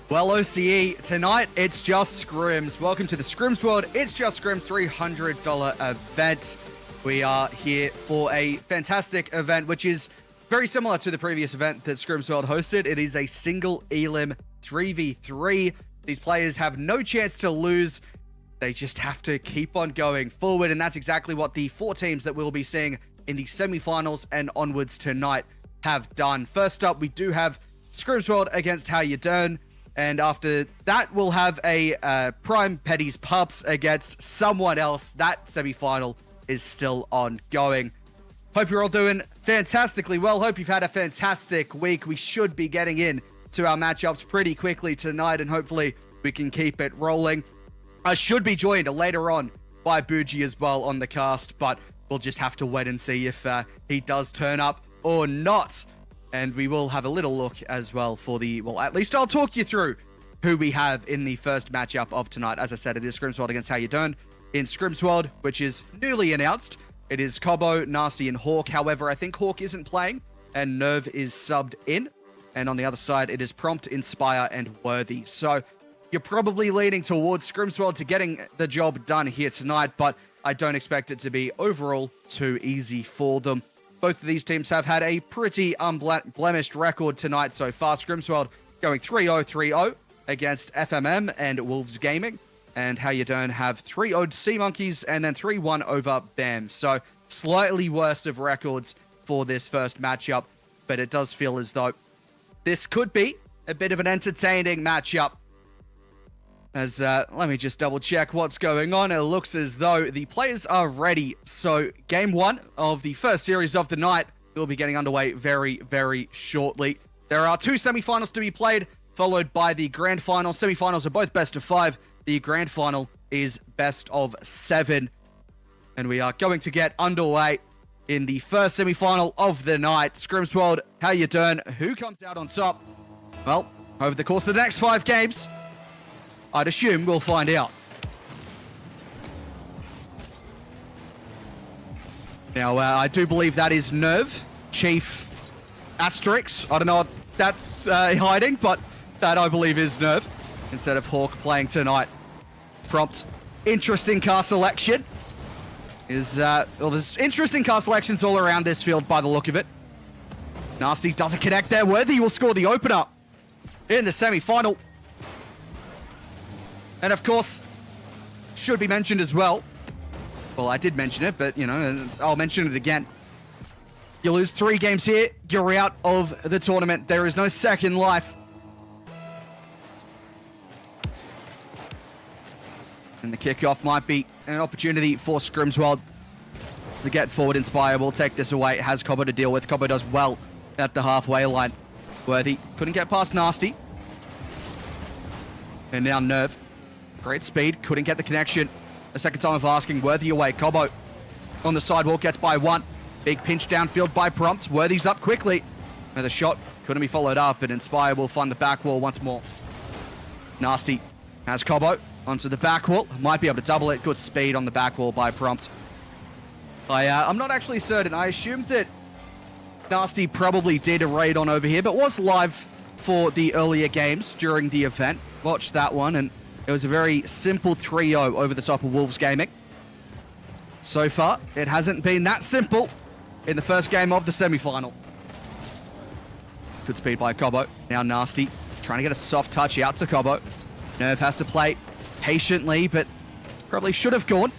Well, OCE, tonight it's just Scrims. Welcome to the Skrimzworld. It's just Scrims $300 event. We are here for a fantastic event, which is very similar to the previous event that Skrimzworld hosted. It is a single elim 3v3. These players have no chance to lose. They just have to keep on going forward, and that's exactly what the 4 teams that we'll be seeing in the semifinals and onwards tonight have done. First up, we do have Skrimzworld against How You Doing. And after that, we'll have a Prime Petty's Pups against someone else. That semi-final is still ongoing. Hope you're all doing fantastically well. Hope you've had a fantastic week. We should be getting in to our matchups pretty quickly tonight, and hopefully we can keep it rolling. I should be joined later on by Bougie as well on the cast, but we'll just have to wait and see if he does turn up or not. And we will have a little look as well for the, well, at least I'll talk you through who we have in the first matchup of tonight. As I said, it is Skrimzworld against How You Doing. In Skrimzworld, which is newly announced, it is Cobo, Nasty, and Hawk. However, I think Hawk isn't playing, and Nerve is subbed in. And on the other side, it is Prompt, Inspire, and Worthy. So you're probably leaning towards Skrimzworld to getting the job done here tonight, but I don't expect it to be overall too easy for them. Both of these teams have had a pretty unblemished record tonight so far. Skrimzworld going 3-0-3-0 against FMM and Wolves Gaming. And How You Doing have 3-0'd Sea Monkeys and then 3-1 over BAM. So slightly worse of records for this first matchup. But it does feel as though this could be a bit of an entertaining matchup. As, let me just double check what's going on. It looks as though the players are ready. So game 1 of the first series of the night will be getting underway very, very shortly. There are 2 semifinals to be played, followed by the grand final. Semifinals are both best of 5. The grand final is best of 7. And we are going to get underway in the first semifinal of the night. Skrimzworld, How You Doing? Who comes out on top? Well, over the course of the next 5 games, I'd assume we'll find out. Now, I do believe that is Nerve, Chief Asterix. I don't know what that's hiding, but that I believe is Nerve instead of Hawk playing tonight. Prompt, interesting car selection. Well, there's interesting car selections all around this field by the look of it. Nasty doesn't connect there. Worthy will score the opener in the semi-final. And of course, should be mentioned as well. Well, I did mention it, but, you know, I'll mention it again. You lose 3 games here, you're out of the tournament. There is no second life. And the kickoff might be an opportunity for Skrimzworld to get forward. Inspire will take this away. It has Cobo to deal with. Cobo does well at the halfway line. Worthy couldn't get past Nasty. And now Nerve. Great speed, couldn't get the connection. A second time of asking, Worthy away. Cobo on the sidewalk, gets by 1. Big pinch downfield by Prompt. Worthy's up quickly. And the shot couldn't be followed up, and Inspire will find the back wall once more. Nasty has Cobo onto the back wall. Might be able to double it. Good speed on the back wall by Prompt. I'm not actually certain. I assumed that Nasty probably did a raid on over here, but was live for the earlier games during the event. Watched that one, and it was a very simple 3-0 over the top of Wolves Gaming. So far, it hasn't been that simple in the first game of the semi-final. Good speed by Cobo. Now Nasty trying to get a soft touch out to Cobo. Nerve has to play patiently, but probably should have gone.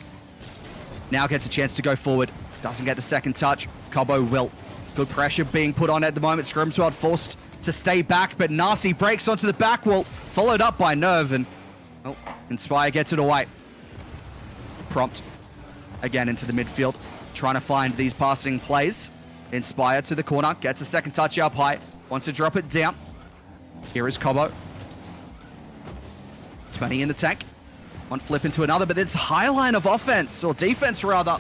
Now gets a chance to go forward. Doesn't get the second touch. Cobo will. Good pressure being put on at the moment. Skrimzworld forced to stay back, but Nasty breaks onto the back wall, followed up by Nerve, and well, Inspire gets it away. Prompt again into the midfield, trying to find these passing plays. Inspire to the corner, gets a second touch up high, wants to drop it down. Here is Cobo. 20 in the tank. One flip into another, but it's high line of offense, or defense rather,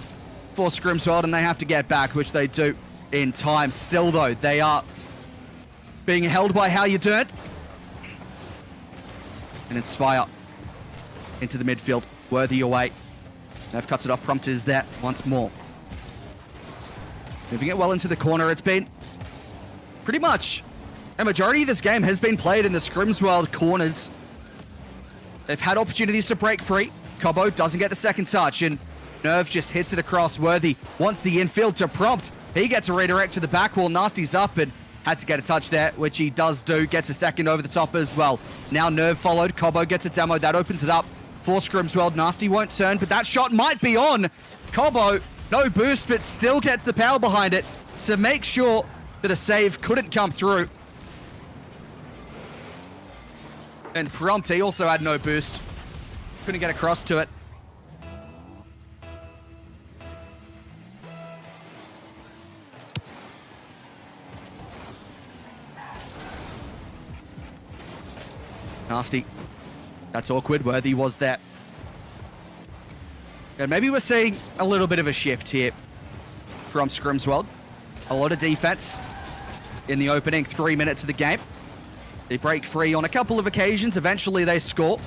for Skrimzworld, and they have to get back, which they do in time. Still though, they are being held by How You Doing. And Inspire into the midfield. Worthy away. Nerve cuts it off. Prompt is there once more. Moving it well into the corner. It's been pretty much A majority of this game has been played in the Skrimzworld corners. They've had opportunities to break free. Cobo doesn't get the second touch, and Nerve just hits it across. Worthy wants the infield to prompt. He gets a redirect to the back wall. Nasty's up and had to get a touch there, which he does do. Gets a second over the top as well. Now Nerve followed. Cobo gets a demo. That opens it up for Skrimzworld. Nasty won't turn, but that shot might be on. Cobo, no boost, but still gets the power behind it to make sure that a save couldn't come through. And Prompt, he also had no boost. Couldn't get across to it. Nasty. That's awkward. Worthy was there. And maybe we're seeing a little bit of a shift here from Skrimzworld. A lot of defense in the opening 3 minutes of the game. They break free on a couple of occasions. Eventually they score.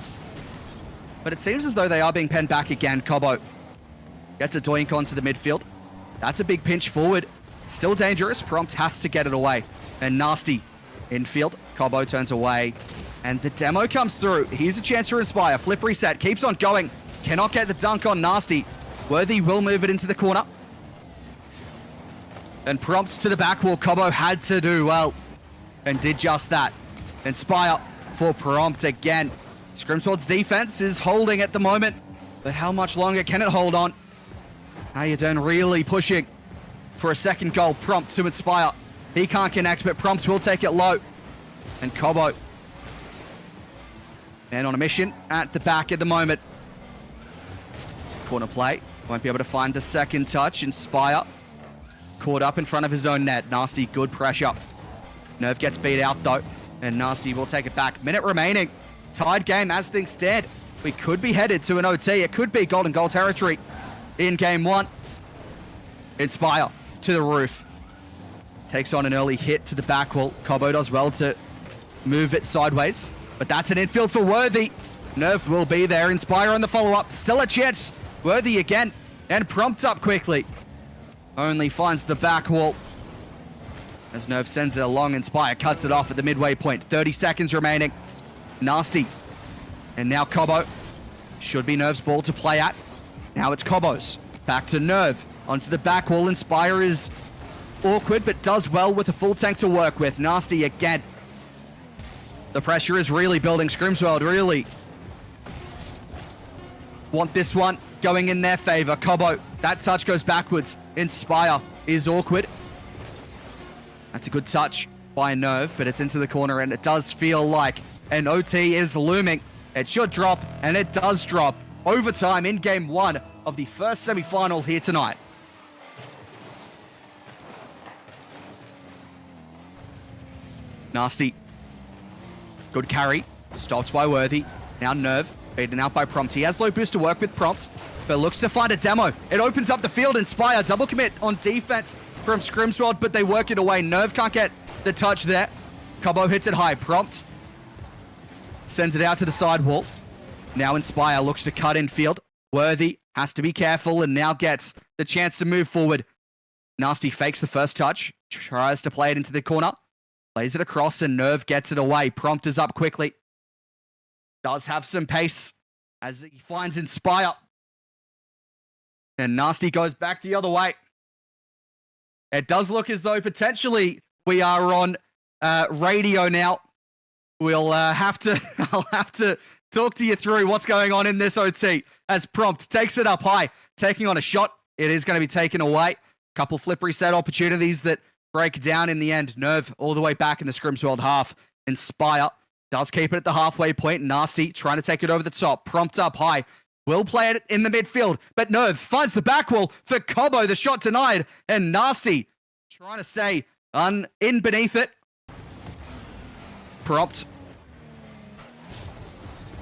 But it seems as though they are being penned back again. Cobo gets a doink onto the midfield. That's a big pinch forward. Still dangerous. Prompt has to get it away. And Nasty infield. Cobo turns away. And the demo comes through. Here's a chance for Inspire. Flip reset. Keeps on going. Cannot get the dunk on Nasty. Worthy will move it into the corner. And Prompt to the back wall. Cobo had to do well. And did just that. Inspire for Prompt again. Skrimzworld's defense is holding at the moment. But how much longer can it hold on? Now you're done really pushing for a second goal. Prompt to Inspire. He can't connect, but Prompt will take it low. And Cobo. Man on a mission at the back at the moment. Corner play. Won't be able to find the second touch. Inspire. Caught up in front of his own net. Nasty, good pressure. Nerve gets beat out though. And Nasty will take it back. Minute remaining. Tied game as things stand. We could be headed to an OT. It could be golden goal territory in game one. Inspire to the roof. Takes on an early hit to the back wall. Cobo does well to move it sideways. But that's an infield for Worthy. Nerve will be there. Inspire on the follow-up. Still a chance. Worthy again. And Prompt up quickly. Only finds the back wall. As Nerve sends it along, Inspire cuts it off at the midway point. 30 seconds remaining. Nasty. And now Cobo. Should be Nerve's ball to play at. Now it's Cobo's. Back to Nerve. Onto the back wall. Inspire is awkward, but does well with a full tank to work with. Nasty again. The pressure is really building. Skrimzworld really want this one going in their favor. Cobo. That touch goes backwards. Inspire is awkward. That's a good touch by Nerve, but it's into the corner, and it does feel like an OT is looming. It should drop, and it does drop. Overtime in game one of the first semi-final here tonight. Nasty. Good carry. Stopped by Worthy. Now Nerve. Beaten out by Prompt. He has low boost to work with Prompt, but looks to find a demo. It opens up the field. Inspire. Double commit on defense from Skrimzworld, but they work it away. Nerve can't get the touch there. Cobo hits it high. Prompt sends it out to the side wall. Now Inspire looks to cut in field. Worthy has to be careful and now gets the chance to move forward. Nasty fakes the first touch. Tries to play it into the corner. Plays it across and Nerve gets it away. Prompt is up quickly. Does have some pace as he finds Inspire. And Nasty goes back the other way. It does look as though potentially we are on radio now. We'll have to, I'll have to talk to you through what's going on in this OT as Prompt takes it up high, taking on a shot. It is going to be taken away. Couple flip reset opportunities that break down in the end. Nerve all the way back in the Skrimzworld half. Inspire does keep it at the halfway point. Nasty trying to take it over the top. Prompt up high. Will play it in the midfield, but Nerve finds the back wall for Cobo. The shot denied, and Nasty trying to stay in beneath it. Prompt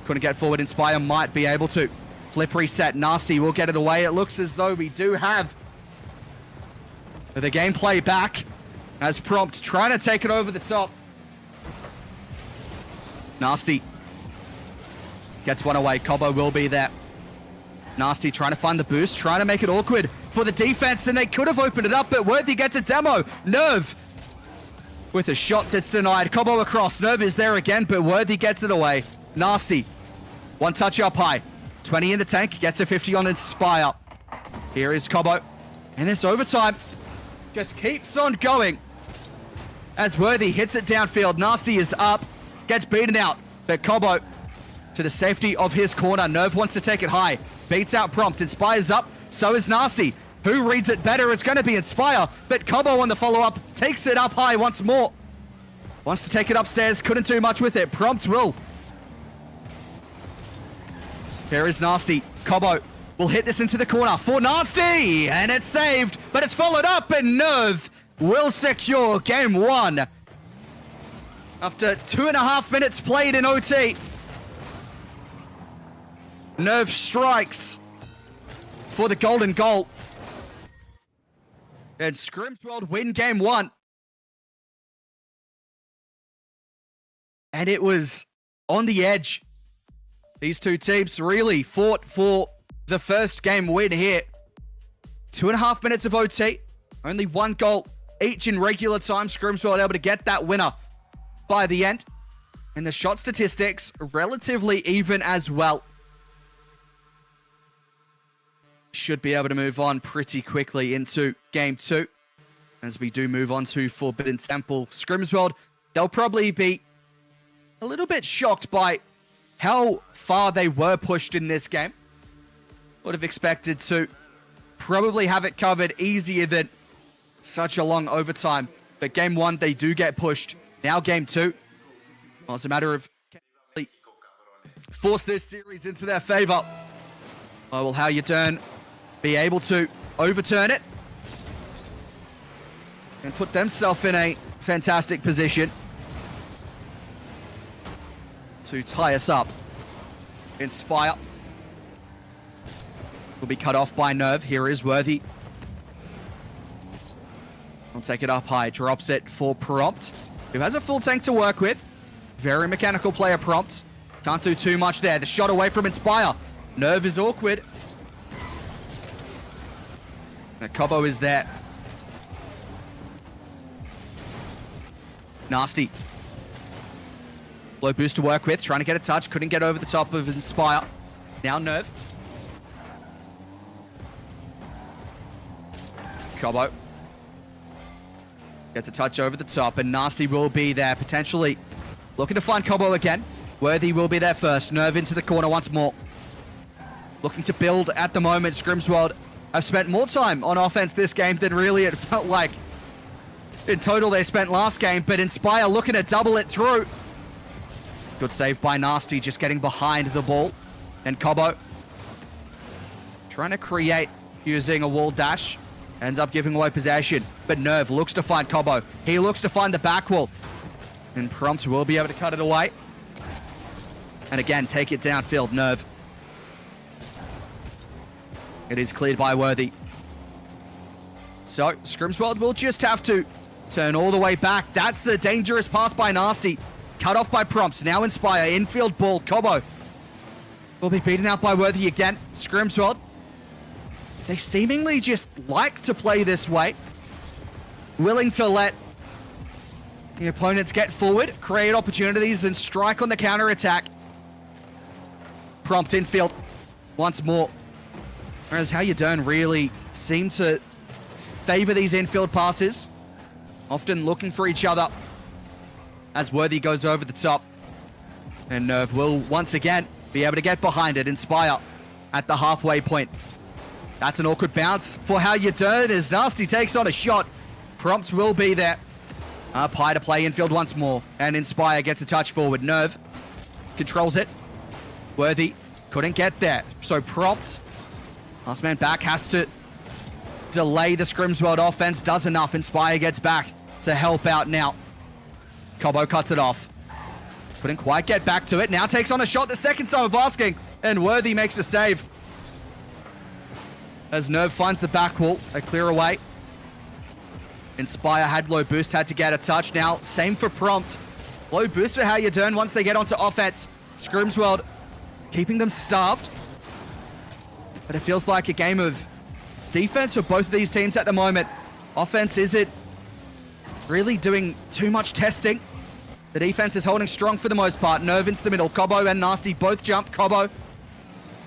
couldn't get forward. Inspire might be able to. Flip reset. Nasty will get it away. It looks as though we do have the gameplay back as Prompt trying to take it over the top. Nasty gets one away. Cobo will be there. Nasty trying to find the boost, trying to make it awkward for the defense, and they could have opened it up, but Worthy gets a demo. Nerve with a shot that's denied. Cobo across. Nerve is there again, but Worthy gets it away. Nasty. One touch up high. 20 in the tank. Gets a 50 on Inspire. Here is Cobo. And this overtime just keeps on going as Worthy hits it downfield. Nasty is up. Gets beaten out. But Cobo to the safety of his corner. Nerve wants to take it high. Beats out Prompt. Inspires up. So is Nasty. Who reads it better? It's going to be Inspire. But Cobo on the follow-up takes it up high once more. Wants to take it upstairs. Couldn't do much with it. Prompt will. Here is Nasty. Cobo will hit this into the corner for Nasty. And it's saved. But it's followed up. And Nerve will secure game one. After 2.5 minutes played in OT. Nerve strikes for the golden goal. And Skrimzworld win game one. And it was on the edge. These two teams really fought for the first game win here. 2.5 minutes of OT. Only one goal each in regular time. Skrimzworld able to get that winner by the end. And the shot statistics relatively even as well. Should be able to move on pretty quickly into game two. As we do move on to Forbidden Temple. Skrimzworld, they'll probably be a little bit shocked by how far they were pushed in this game. Would have expected to probably have it covered easier than such a long overtime. But game one, they do get pushed. Now game two. Well, it's a matter of can they force this series into their favor. Oh, well, how you turn, be able to overturn it and put themselves in a fantastic position to tie us up. Inspire will be cut off by Nerve. Here is Worthy. I'll take it up high. Drops it for Prompt, who has a full tank to work with. Very mechanical player, Prompt. Can't do too much there. The shot away from Inspire. Nerve is awkward. Now Cobo is there. Nasty. Low boost to work with. Trying to get a touch. Couldn't get over the top of Inspire. Now Nerve. Cobo. Gets a touch over the top. And Nasty will be there. Potentially looking to find Cobo again. Worthy will be there first. Nerve into the corner once more. Looking to build at the moment. Skrimzworld have spent more time on offense this game than really it felt like in total they spent last game. But Inspire looking to double it through. Good save by Nasty, just getting behind the ball. And Cobo trying to create using a wall dash. Ends up giving away possession. But Nerve looks to find Cobo. He looks to find the back wall. And Prompt will be able to cut it away. And again, take it downfield, Nerve. It is cleared by Worthy. So, Skrimzworld will just have to turn all the way back. That's a dangerous pass by Nasty. Cut off by Prompt. Now Inspire. Infield ball. Cobo will be beaten out by Worthy again. Skrimzworld, they seemingly just like to play this way. Willing to let the opponents get forward, create opportunities, and strike on the counter-attack. Prompt infield once more. Whereas How You Doing really seem to favor these infield passes. Often looking for each other as Worthy goes over the top. And Nerve will once again be able to get behind it. Inspire at the halfway point. That's an awkward bounce for How You Doing as Nasty takes on a shot. Prompt will be there. Up high to play infield once more. And Inspire gets a touch forward. Nerve controls it. Worthy couldn't get there. So Prompt, last man back, has to delay the Skrimzworld offense. Does enough. Inspire gets back to help out now. Cobo cuts it off. Couldn't quite get back to it. Now takes on a shot the second time of asking. And Worthy makes a save. As Nerve finds the back wall. A clear away. Inspire had low boost. Had to get a touch. Now, same for Prompt. Low boost for How You Doing once they get onto offense. Skrimzworld keeping them starved. But it feels like a game of defense for both of these teams at the moment. Offense isn't really doing too much testing. The defense is holding strong for the most part. Nerve into the middle. Cobo and Nasty both jump. Cobo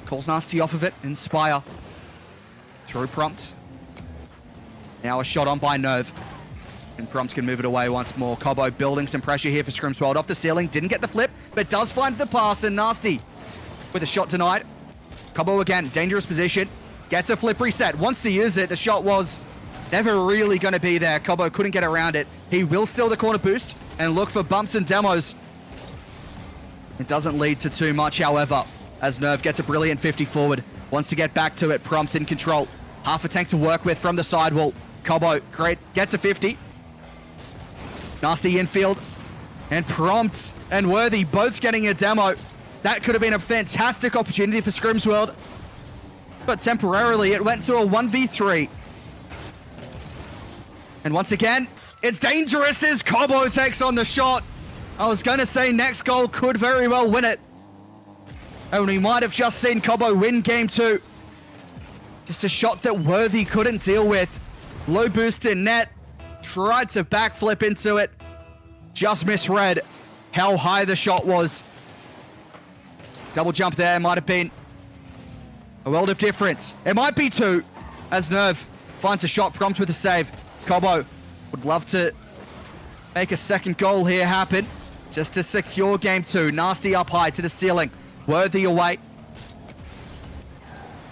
calls Nasty off of it. Inspire. Through Prompt. Now a shot on by Nerve. And Prompt can move it away once more. Cobo building some pressure here for Skrimzworld. Off the ceiling. Didn't get the flip, but does find the pass. And Nasty with a shot denied. Cobo again. Dangerous position. Gets a flip reset. Wants to use it. The shot was never really going to be there. Cobo couldn't get around it. He will steal the corner boost and look for bumps and demos. It doesn't lead to too much, however, as Nerve gets a brilliant 50 forward. Wants to get back to it. Prompt in control. Half a tank to work with from the sidewall. Cobo, great, gets a 50. Nasty infield. And Prompt and Worthy both getting a demo. That could have been a fantastic opportunity for Skrimzworld. But temporarily, it went to a 1v3. And once again, it's dangerous as Cobo takes on the shot. I was going to say next goal could very well win it. And we might have just seen Cobo win game 2. Just a shot that Worthy couldn't deal with. Low boost in net. Tried to backflip into it. Just misread how high the shot was. Double jump there might have been a world of difference. It might be 2 as Nerve finds a shot. Prompt with a save. Cobo would love to make a second goal here happen just to secure game 2. Nasty up high to the ceiling. Worthy away.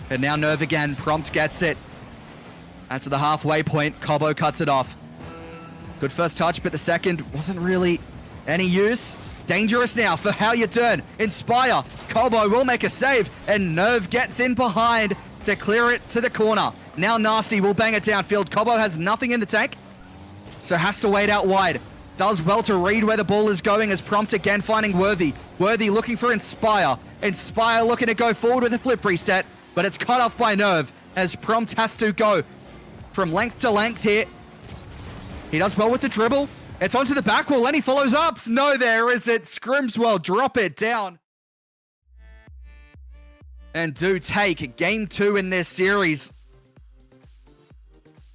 And now Nerve again. Prompt gets it. And to the halfway point, Cobo cuts it off. Good first touch, but the second wasn't really any use. Dangerous now for How You Turn. Inspire. Cobo will make a save, and Nerve gets in behind to clear it to the corner. Now Nasty will bang it downfield. Cobo has nothing in the tank, so has to wait out wide. Does well to read where the ball is going as Prompt again finding Worthy. Worthy looking for Inspire. Inspire looking to go forward with a flip reset, but it's cut off by Nerve as Prompt has to go from length to length here. He does well with the dribble. It's onto the back wall and he follows up. No, there is it. Skrimzworld drop it down. And do take game 2 in this series.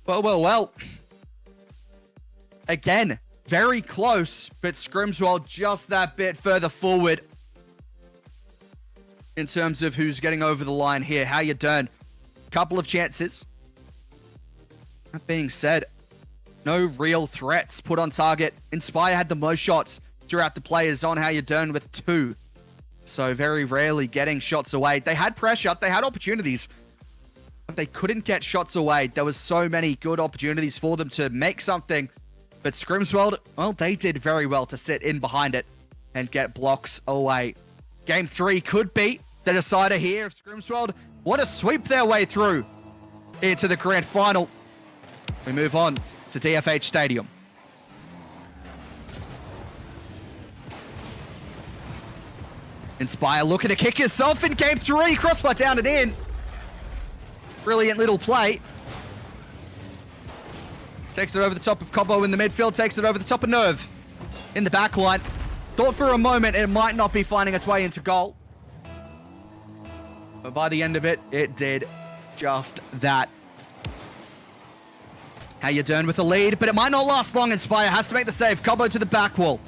Well. Again, very close, but Skrimzworld just that bit further forward in terms of who's getting over the line here. How You Turn. Couple of chances. That being said, no real threats put on target. Inspire had the most shots throughout the players on How You Turn with 2. So very rarely getting shots away. They had pressure. They had opportunities. But they couldn't get shots away. There was so many good opportunities for them to make something. But Skrimzworld, well, they did very well to sit in behind it and get blocks away. Game 3 could be the decider here. Skrimzworld want to sweep their way through into the grand final. We move on to DFH Stadium. Inspire looking to kick yourself in game 3. Crossbar down and in. Brilliant little play. Takes it over the top of Cobo in the midfield. Takes it over the top of Nerve in the back line. Thought for a moment it might not be finding its way into goal. But by the end of it, it did just that. How You Turn with the lead, but it might not last long. Inspire has to make the save. Cobo to the back wall.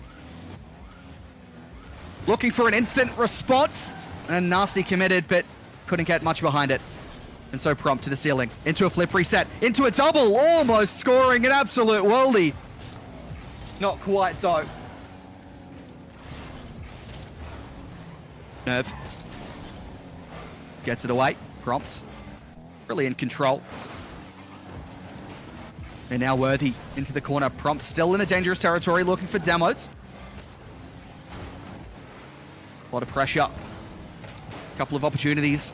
Looking for an instant response. And Nasty committed, but couldn't get much behind it. And so Prompt to the ceiling. Into a flip reset. Into a double. Almost scoring an absolute worldie. Not quite, though. Nerve. Gets it away. Prompt. Brilliant control. And now Worthy into the corner. Prompt still in a dangerous territory looking for demos. A lot of pressure. Couple of opportunities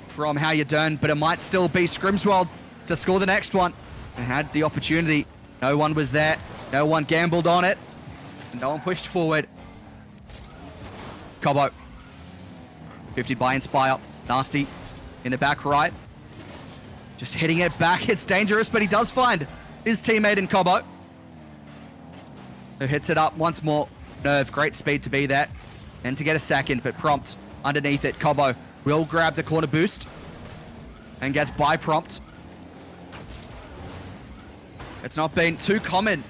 from How You Turn, but it might still be Skrimzworld to score the next one. They had the opportunity. No one was there. No one gambled on it. No one pushed forward. Cobo. 50 by Inspire. Nasty in the back right. Just hitting it back. It's dangerous, but he does find his teammate in Cobo, who hits it up once more. Nerve, great speed to be there and to get a second, but Prompt underneath it. Cobo will grab the corner boost and gets by Prompt. It's not been too common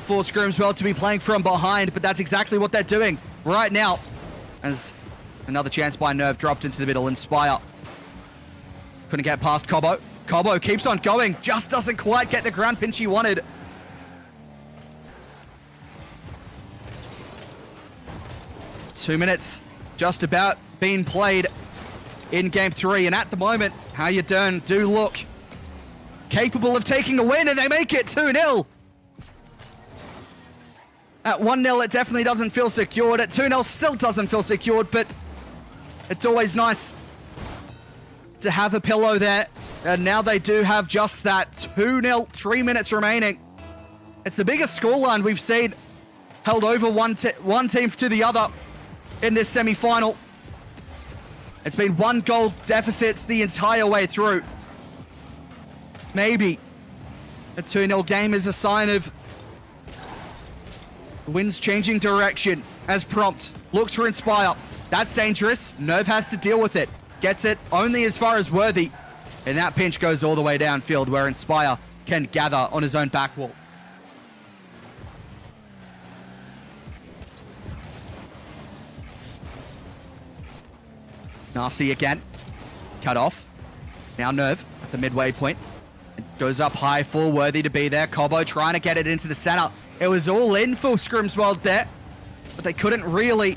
for Skrimzworld to be playing from behind, but that's exactly what they're doing right now. As another chance by Nerve dropped into the middle. Inspire couldn't get past Cobo. Cobo keeps on going, just doesn't quite get the ground pinch he wanted. Two minutes just about being played in game 3, and at the moment, How You Doing do look capable of taking a win, and they make it 2-0. At 1-0, it definitely doesn't feel secured. At 2-0, still doesn't feel secured, but it's always nice to have a pillow there. And now they do have just that. 2-0, 3 minutes remaining. It's the biggest scoreline we've seen held over one team to the other in this semi-final. It's been 1 goal deficits the entire way through. Maybe a 2-0 game is a sign of the wind's changing direction as Prompt looks for Inspire. That's dangerous. Nerve has to deal with it. Gets it only as far as Worthy. And that pinch goes all the way downfield where Inspire can gather on his own back wall. Nasty again. Cut off. Now Nerve at the midway point. It goes up high for Worthy to be there. Cobo trying to get it into the center. It was all in for Skrimzworld there, but they couldn't really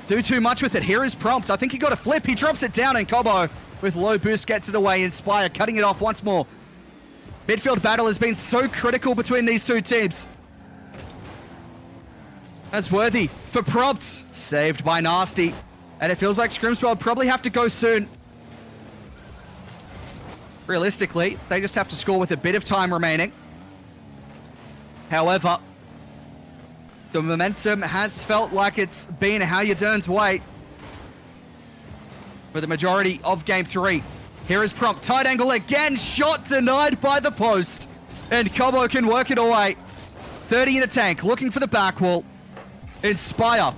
do too much with it. Here is Prompt. I think he got a flip. He drops it down, and Cobo with low boost gets it away. Inspire cutting it off once more. Midfield battle has been so critical between these two teams. That's Worthy for Prompt. Saved by Nasty. And it feels like Skrimzworld probably have to go soon. Realistically, they just have to score with a bit of time remaining. However, the momentum has felt like it's been How You Doing's way for the majority of game 3. Here is Prompt. Tight angle again. Shot denied by the post. And Cobo can work it away. 30 in the tank. Looking for the back wall. Inspire.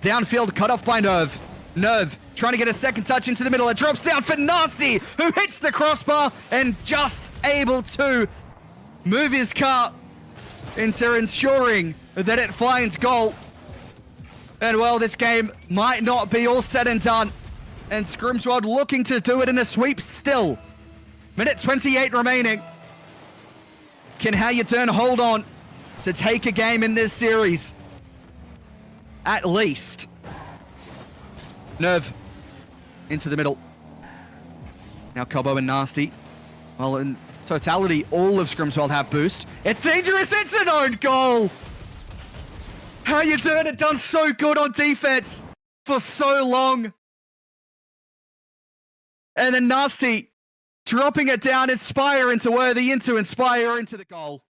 Downfield cut off by Nerve. Nerve trying to get a second touch into the middle. It drops down for Nasty, who hits the crossbar and just able to move his car into ensuring that it finds goal. And well, this game might not be all said and done. And Skrimzworld looking to do it in a sweep still. Minute 28 remaining. Can How You Doing hold on to take a game in this series? At least. Nerve into the middle. Now Cobo and Nasty. Well, in totality, all of Skrimzworld have boost. It's dangerous. It's an own goal. How You Doing it done so good on defense for so long. And then Nasty dropping it down. Inspire into Worthy, into Inspire, into the goal.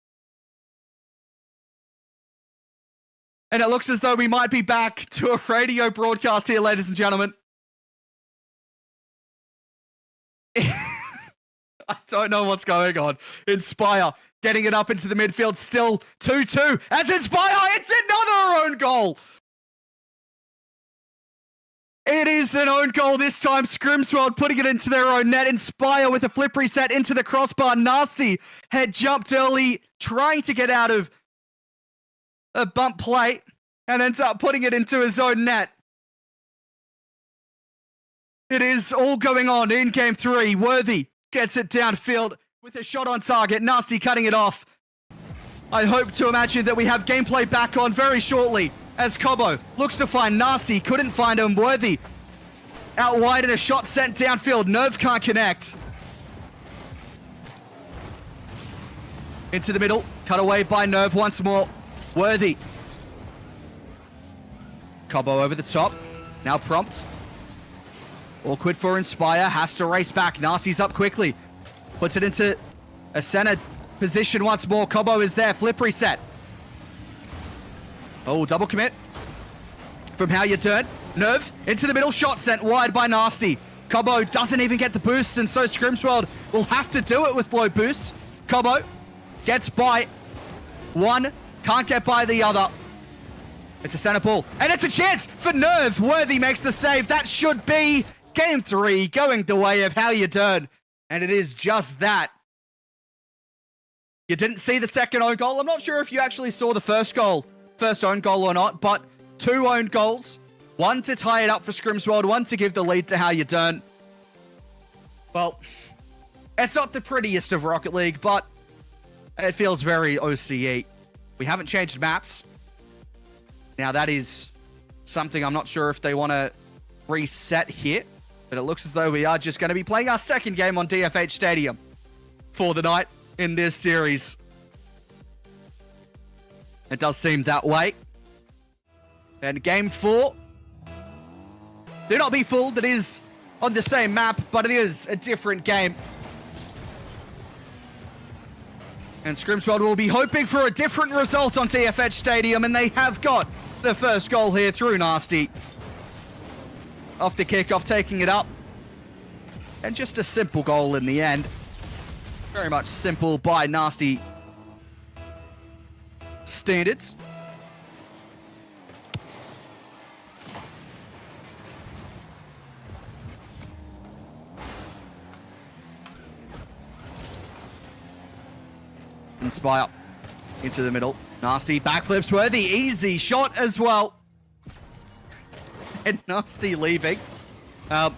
And it looks as though we might be back to a radio broadcast here, ladies and gentlemen. I don't know what's going on. Inspire getting it up into the midfield. Still 2-2 as Inspire hits another own goal. It is an own goal this time. Skrimzworld putting it into their own net. Inspire with a flip reset into the crossbar. Nasty had jumped early, trying to get out of a bump plate, and ends up putting it into his own net. It is all going on in game 3. Worthy gets it downfield with a shot on target. Nasty cutting it off. I hope to imagine that we have gameplay back on very shortly as Cobo looks to find Nasty. Couldn't find him. Worthy out wide and a shot sent downfield. Nerve can't connect. Into the middle. Cut away by Nerve once more. Worthy. Cobo over the top. Now Prompt. Awkward for Inspire. Has to race back. Nasty's up quickly. Puts it into a center position once more. Cobo is there. Flip reset. Oh, double commit from How You Doing. Nerve into the middle. Shot sent wide by Nasty. Cobo doesn't even get the boost, and so Skrimzworld will have to do it with low boost. Cobo gets by one. Can't get by the other. It's a center ball. And it's a chance for Nerve. Worthy makes the save. That should be game 3 going the way of How You Doing. And it is just that. You didn't see the second own goal. I'm not sure if you actually saw the first own goal or not, but 2 own goals. 1 to tie it up for Skrimzworld, 1 to give the lead to How You Done. Well, it's not the prettiest of Rocket League, but it feels very OCE. We haven't changed maps. Now, that is something I'm not sure if they want to reset here, but it looks as though we are just going to be playing our second game on DFH Stadium for the night in this series. It does seem that way. And game 4. Do not be fooled, it is on the same map, but it is a different game. And Skrimzworld will be hoping for a different result on DFH Stadium, and they have got the first goal here through Nasty. Off the kickoff, taking it up. And just a simple goal in the end. Very much simple by Nasty standards. Inspire into the middle. Nasty backflips worthy. Easy shot as well. And Nasty leaving. I'm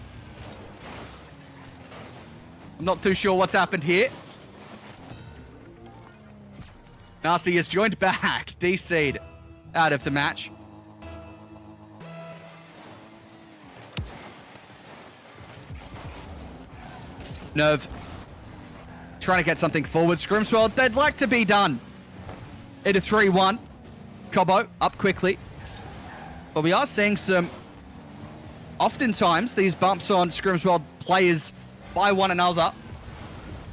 not too sure what's happened here. Nasty is joined back. DC'd out of the match. Nerve trying to get something forward. Skrimzworld, they'd like to be done in a 3-1. Cobo up quickly. But we are seeing some, oftentimes, these bumps on Skrimzworld players by one another.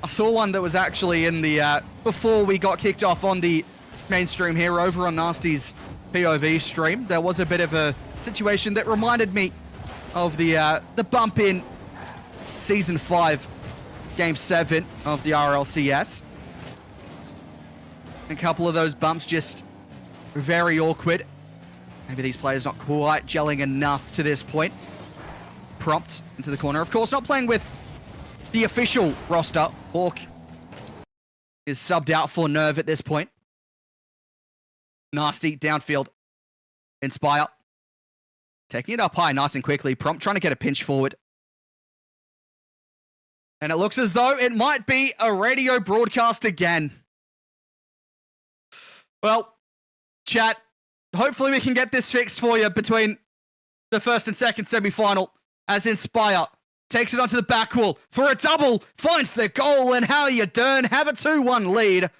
I saw one that was actually in the, before we got kicked off on the mainstream here over on Nasty's POV stream. There was a bit of a situation that reminded me of the bump in Season 5. Game 7 of the RLCS. A couple of those bumps just very awkward. Maybe these players not quite gelling enough to this point. Prompt into the corner. Of course, not playing with the official roster. Hawk is subbed out for Nerve at this point. Nasty downfield. Inspire. Taking it up high nice and quickly. Prompt trying to get a pinch forward. And it looks as though it might be a radio broadcast again. Well, chat, hopefully we can get this fixed for you between the first and second semi-final as Inspire takes it onto the back wall for a double, finds the goal, and How You Done have a 2-1 lead.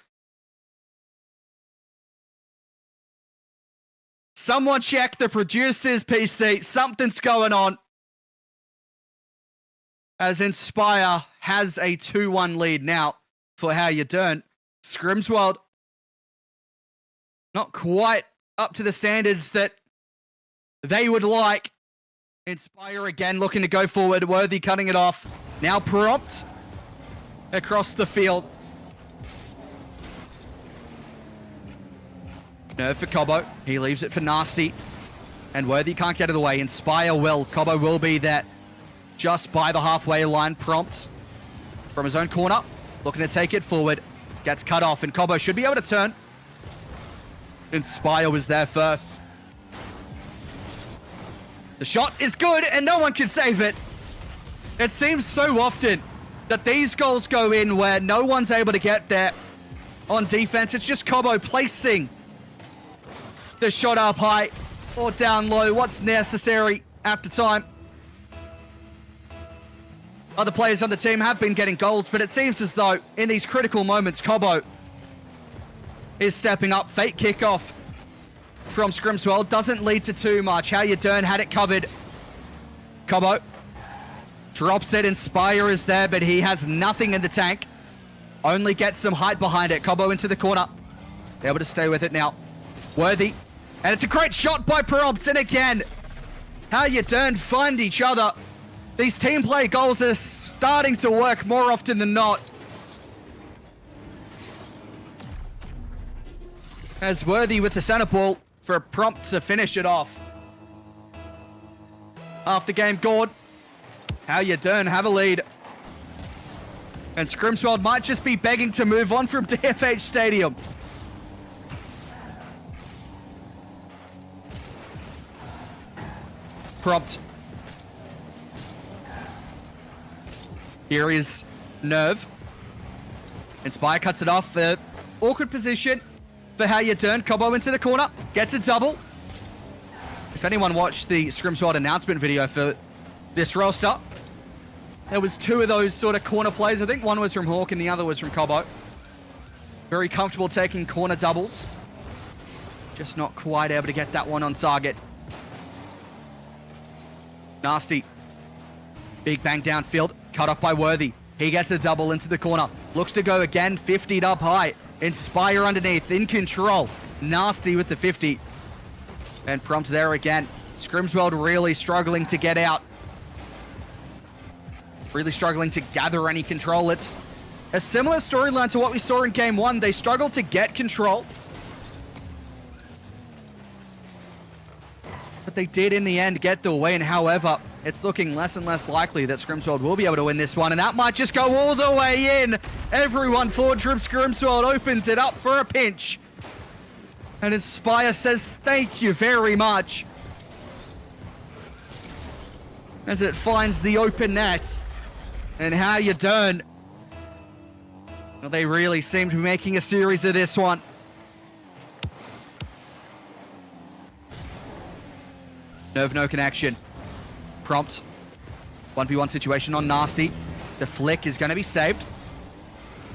Someone check the producer's PC. Something's going on. As Inspire has a 2-1 lead now for How You Done. Skrimzworld not quite up to the standards that they would like. Inspire again looking to go forward. Worthy cutting it off. Now Prompt across the field. Nerve for Cobo. He leaves it for Nasty. And Worthy can't get out of the way. Inspire will. Cobo will be there. Just by the halfway line. Prompt from his own corner. Looking to take it forward. Gets cut off and Cobo should be able to turn. Inspire was there first. The shot is good and no one can save it. It seems so often that these goals go in where no one's able to get there on defense. It's just Cobo placing the shot up high or down low. What's necessary at the time. Other players on the team have been getting goals, but it seems as though in these critical moments, Cobo is stepping up. Fake kickoff from Skrimzworld doesn't lead to too much. How You Done had it covered. Cobo drops it. Inspire is there, but he has nothing in the tank. Only gets some height behind it. Cobo into the corner. Able to stay with it now. Worthy. And it's a great shot by Prompt. And again, How You Done find each other. These team play goals are starting to work more often than not. As Worthy with the center ball for a Prompt to finish it off. After game, Gord. How You Done have a lead. And Skrimzworld might just be begging to move on from DFH Stadium. Prompt. Here is Nerve. Inspire cuts it off. Awkward position for How You Turn. Cobo into the corner. Gets a double. If anyone watched the Skrimzworld announcement video for this roster, there was two of those sort of corner plays. I think one was from Hawk and the other was from Cobo. Very comfortable taking corner doubles. Just not quite able to get that one on target. Nasty. Big bang downfield. Cut off by Worthy. He gets a double into the corner. Looks to go again. 50'd up high. Inspire underneath. In control. Nasty with the 50. And Prompt there again. Skrimzworld really struggling to get out. Really struggling to gather any control. It's a similar storyline to what we saw in Game 1. They struggled to get control. But they did in the end get the win. However, it's looking less and less likely that Skrimzworld will be able to win this one. And that might just go all the way in. Everyone forward from Skrimzworld opens it up for a pinch. And Inspire says thank you very much. As it finds the open net. And How You Turn. Well, they really seem to be making a series of this one. Nerve, no connection. Prompt. 1v1 situation on Nasty. The flick is going to be saved.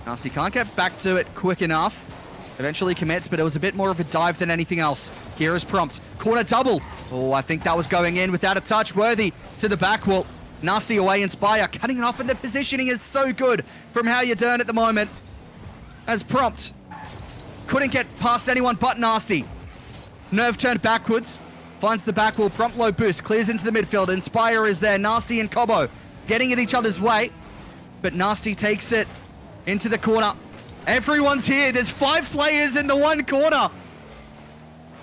Nasty can't get back to it quick enough. Eventually commits, but it was a bit more of a dive than anything else. Here is Prompt. Corner double. Oh, I think that was going in without a touch. Worthy to the back wall. Nasty away, Inspire. Cutting it off, and the positioning is so good from How You Turn at the moment. As Prompt couldn't get past anyone but Nasty. Nerve turned backwards. Finds the back wall. Prompt low boost. Clears into the midfield. Inspire is there. Nasty and Cobo getting in each other's way. But Nasty takes it into the corner. Everyone's here. There's 5 players in the one corner.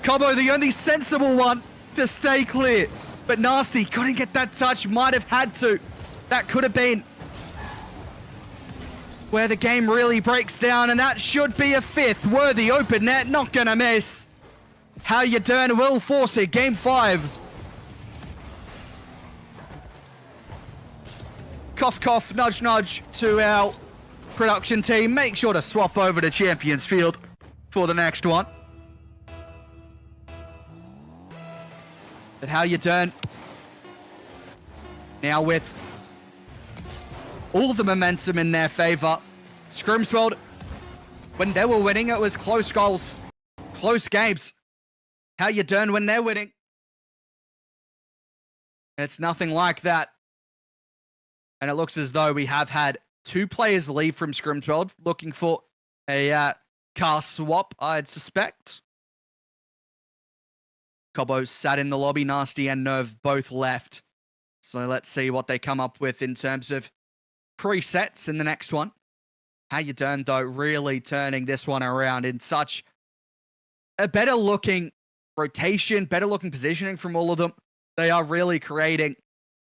Cobo, the only sensible one to stay clear. But Nasty couldn't get that touch. Might have had to. That could have been where the game really breaks down. And that should be a 5th. Worthy open net. Not going to miss. How You Turn will force it. Game 5. Cough, cough, nudge, nudge to our production team. Make sure to swap over to Champions Field for the next one. But How You Turn now with all the momentum in their favor. Skrimzworld, when they were winning, it was close goals, close games. How You Turn when they're winning, it's nothing like that. And it looks as though we have had 2 players leave from Skrimzworld, looking for a car swap, I'd suspect. Cobo sat in the lobby. Nasty and Nerve both left. So let's see what they come up with in terms of presets in the next one. How You Turn, though, really turning this one around in such a better looking rotation, better looking positioning from all of them. They are really creating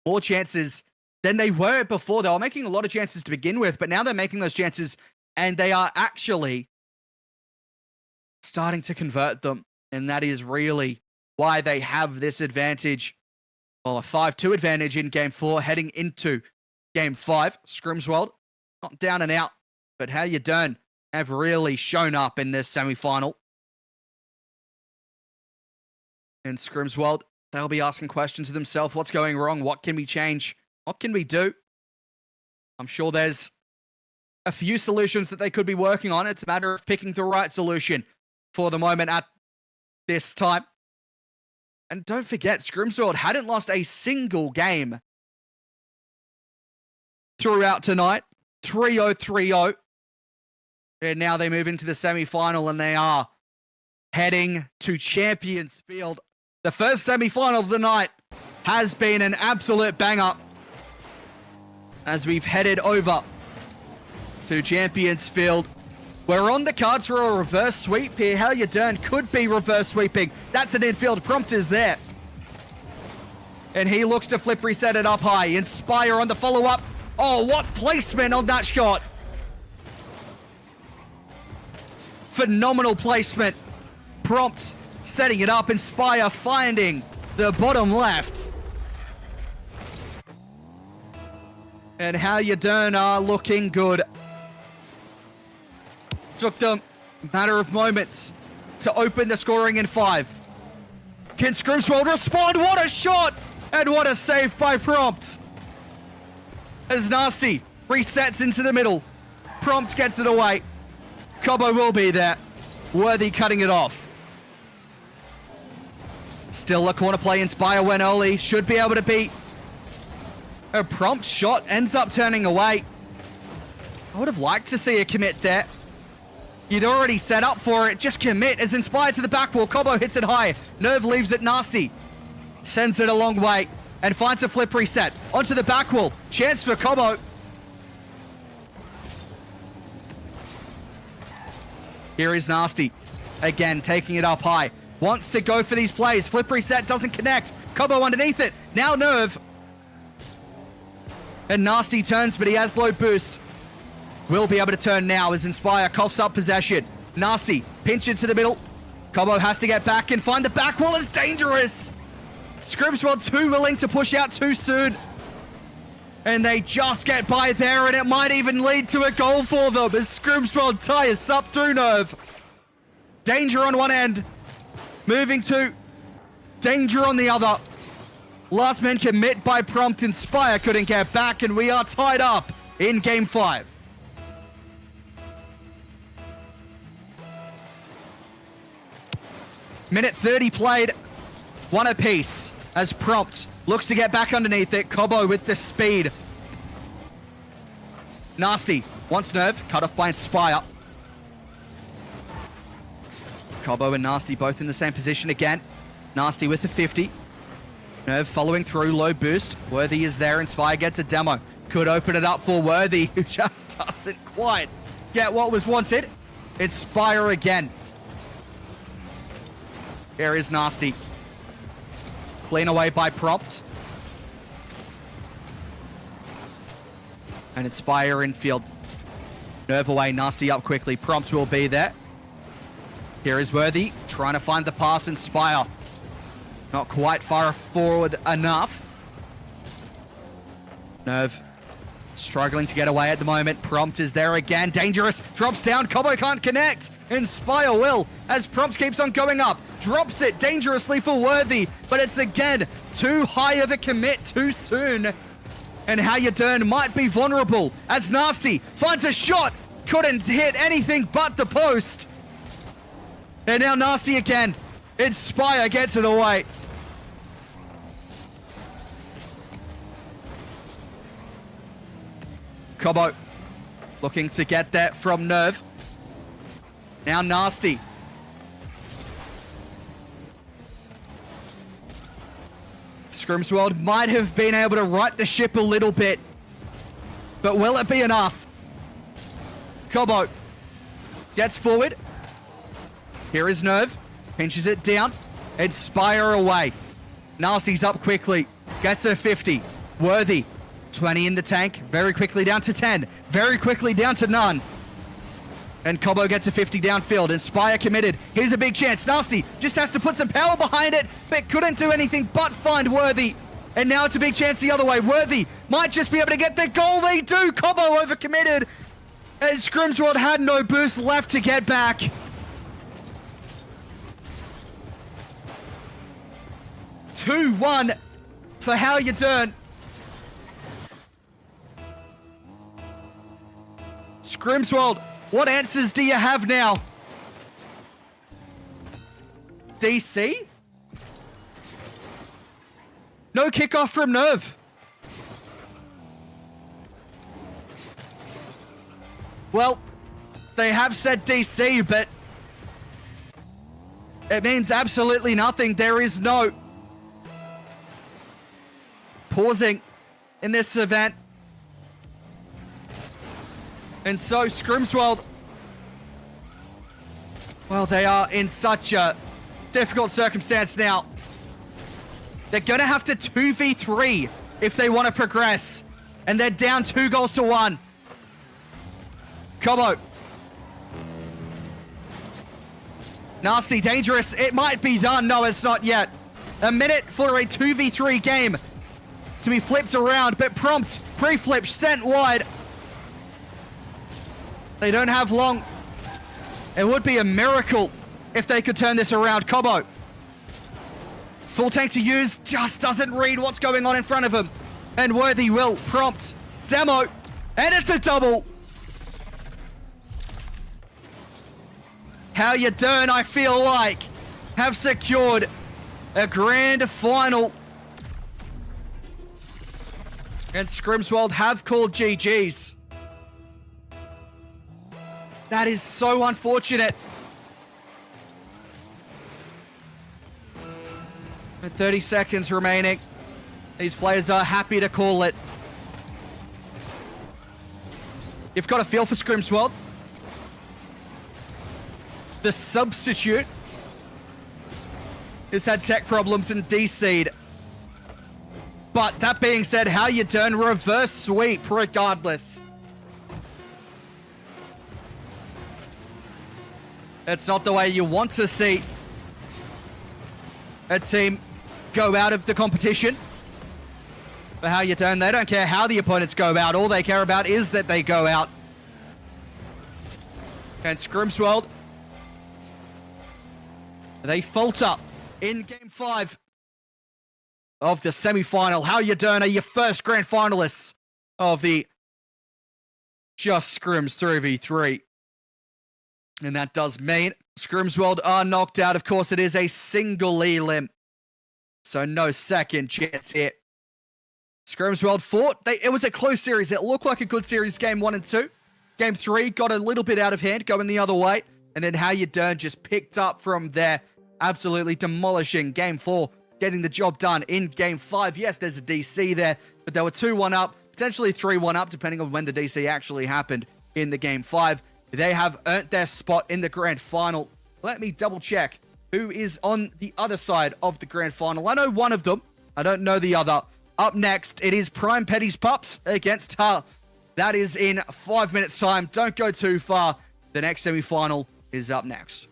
more chances than they were before. They were making a lot of chances to begin with, but now they're making those chances and they are actually starting to convert them. And that is really why they have this advantage. Well, a 5-2 advantage in Game 4 heading into Game 5. Skrimzworld, not down and out, but How You Turn have really shown up in this semi-final. And Skrimzworld, they'll be asking questions to themselves. What's going wrong? What can we change? What can we do? I'm sure there's a few solutions that they could be working on. It's a matter of picking the right solution for the moment at this time. And don't forget, Skrimzworld hadn't lost a single game throughout tonight. 3-0, 3-0. And now they move into the semi-final and they are heading to Champions Field. The first semi-final of the night has been an absolute banger as we've headed over to Champions Field. We're on the cards for a reverse sweep here. How You Turn could be reverse sweeping. That's an infield. Prompt is there. And he looks to flip reset it up high. Inspire on the follow-up. Oh, what placement on that shot. Phenomenal placement. Prompt setting it up. Inspire finding the bottom left. And How You Doing are looking good. Took them a matter of moments to open the scoring in 5. Can Skrimzworld respond? What a shot! And what a save by Prompt. As Nasty resets into the middle. Prompt gets it away. Cobo will be there. Worthy cutting it off. Still a corner play. Inspire went early. Should be able to beat. A Prompt shot ends up turning away. I would have liked to see a commit there. You'd already set up for it. Just commit as Inspired to the back wall. Cobo hits it high. Nerve leaves it nasty. Sends it a long way and finds a flip reset. Onto the back wall. Chance for Cobo. Here is Nasty. Again, taking it up high. Wants to go for these plays. Flip reset doesn't connect. Cobo underneath it. Now Nerve. And Nasty turns, but he has low boost. Will be able to turn now as Inspire coughs up possession. Nasty, pinch into the middle. Cobo has to get back and find the back wall is dangerous. Skrimzworld too willing to push out too soon. And they just get by there, and it might even lead to a goal for them as Skrimzworld tie us up through Nerve. Danger on one end. Moving to danger on the other. Last man commit by Prompt. Inspire couldn't get back, and we are tied up in Game 5. Minute 30 played. One apiece as Prompt looks to get back underneath it. Cobo with the speed. Nasty wants Nerve. Cut off by Inspire. Cobo and Nasty both in the same position again. Nasty with the 50. Nerve following through, low boost. Worthy is there. Inspire gets a demo. Could open it up for Worthy, who just doesn't quite get what was wanted. Inspire again. Here is Nasty. Clean away by Prompt. And Inspire infield. Nerve away, Nasty up quickly. Prompt will be there. Here is Worthy, trying to find the pass. Inspire. Not quite far forward enough. Nerve struggling to get away at the moment. Prompt is there again. Dangerous. Drops down. Cobo can't connect. Inspire will as Prompt keeps on going up. Drops it dangerously for Worthy. But it's again too high of a commit too soon. And How You Doing might be vulnerable as Nasty finds a shot. Couldn't hit anything but the post. And now Nasty again. Inspire gets it away. Cobo looking to get that from Nerve. Now Nasty. Skrimzworld might have been able to right the ship a little bit. But will it be enough? Cobo gets forward. Here is Nerve. Pinches it down. Inspire away. Nasty's up quickly. Gets a 50. Worthy. 20 in the tank. Very quickly down to 10. Very quickly down to none. And Cobo gets a 50 downfield. Inspire committed. Here's a big chance. Nasty just has to put some power behind it, but couldn't do anything but find Worthy. And now it's a big chance the other way. Worthy might just be able to get the goal. They do. Cobo overcommitted. And Skrimzworld had no boost left to get back. 2-1 for How You Doing. Skrimzworld, what answers do you have now? DC? No kickoff from Nerve. Well, they have said DC, but it means absolutely nothing. There is no pausing in this event. And so Skrimzworld, well, they are in such a difficult circumstance now. They're going to have to 2v3 if they want to progress. And they're down 2-1. Cobo Nasty, dangerous. It might be done. No, it's not yet. A minute for a 2v3 game to be flipped around, but prompt pre-flip sent wide. They don't have long. It would be a miracle if they could turn this around. Cobo. Full tank to use, just doesn't read what's going on in front of him. And Worthy will prompt demo, and it's a double. How you doing, I feel like, have secured a grand final. And Skrimzworld have called GG's. That is so unfortunate. With 30 seconds remaining, these players are happy to call it. You've got a feel for Skrimzworld. The substitute has had tech problems and DC'd. But that being said, how you turn reverse sweep regardless. It's not the way you want to see a team go out of the competition. But how you turn, they don't care how the opponents go out. All they care about is that they go out. And Skrimzworld, they falter in Game 5 of the semi-final. How you doing? Are your first grand finalists of the Just Skrims 3v3. And that does mean Skrimzworld are knocked out. Of course, it is a single elim, so no second chance here. Skrimzworld fought. It was a close series. It looked like a good series, Game 1 and 2. Game 3 got a little bit out of hand, going the other way. And then How You Dern just picked up from there, absolutely demolishing Game 4, getting the job done in Game 5. Yes, there's a DC there, but they were 2-1 up, potentially 3-1 up, depending on when the DC actually happened in the Game 5. They have earned their spot in the grand final. Let me double check who is on the other side of the grand final. I know one of them. I don't know the other. Up next, it is Prime Petty's Pups against Hull. That is in 5 minutes' time. Don't go too far. The next semi-final is up next.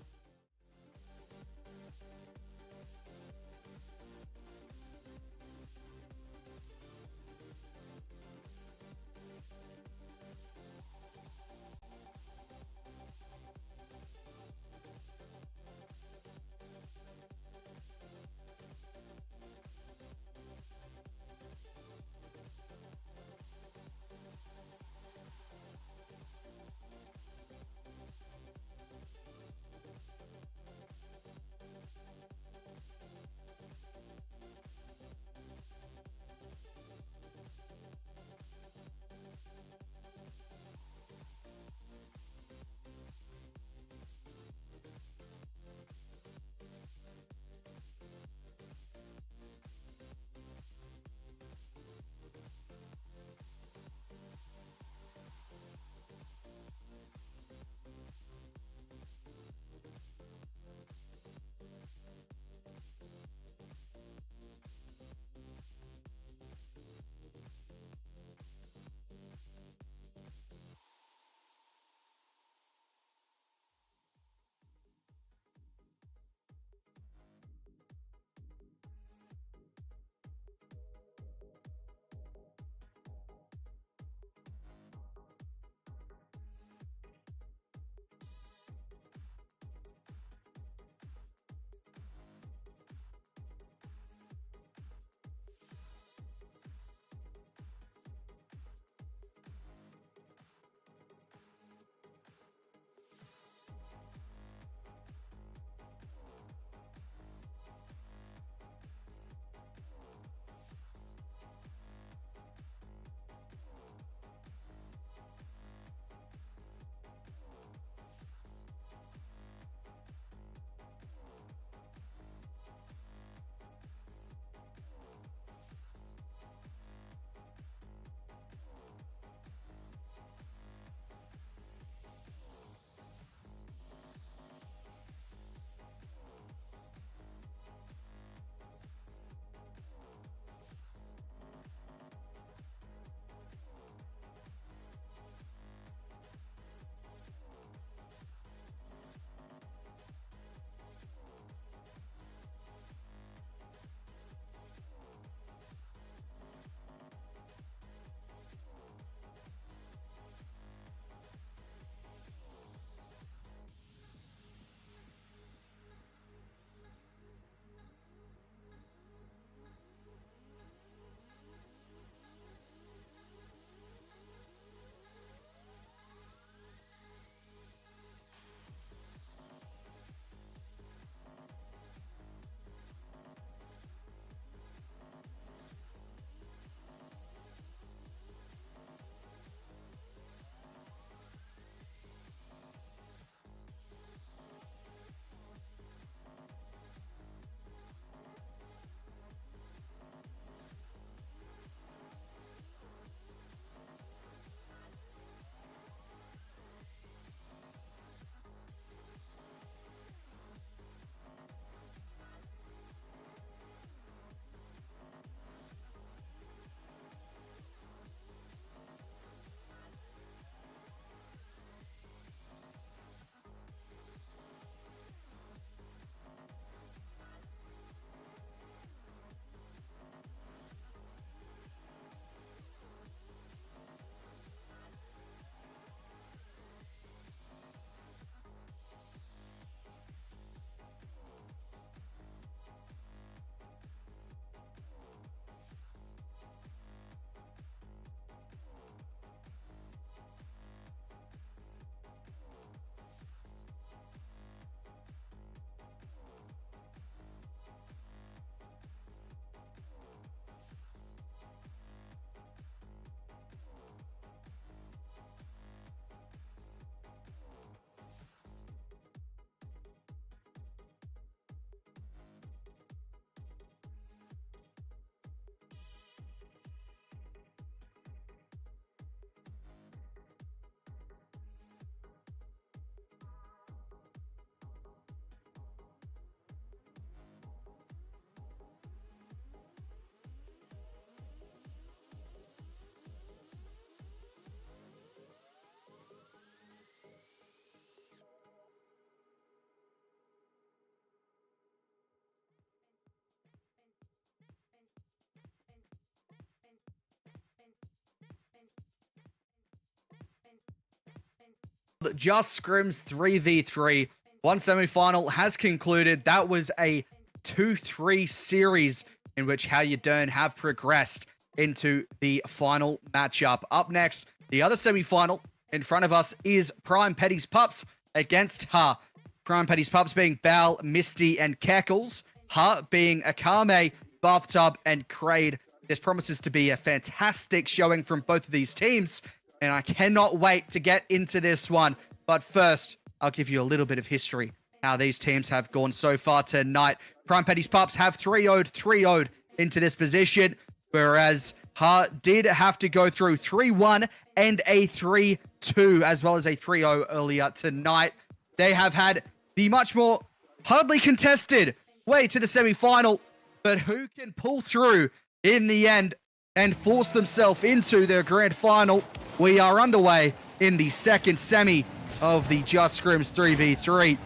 Skrimzworld, Just Skrimz 3v3. One semi-final has concluded. That was a 2-3 series in which How You Doing have progressed into the final matchup. Up next, the other semi-final in front of us is Prime Petty's Pups against Ha. Prime Petty's Pups being Bal, Misty, and Keckles. Ha being Akame, Bathtub, and Kraid. This promises to be a fantastic showing from both of these teams, and I cannot wait to get into this one. But first, I'll give you a little bit of history, how these teams have gone so far tonight. Prime Petty's Pups have 3-0'd into this position, whereas Ha did have to go through 3-1 and a 3-2, as well as a 3-0 earlier tonight. They have had the much more hardly contested way to the semi-final, but who can pull through in the end and force themselves into their grand final? We are underway in the second semi of the Just Skrimz 3v3.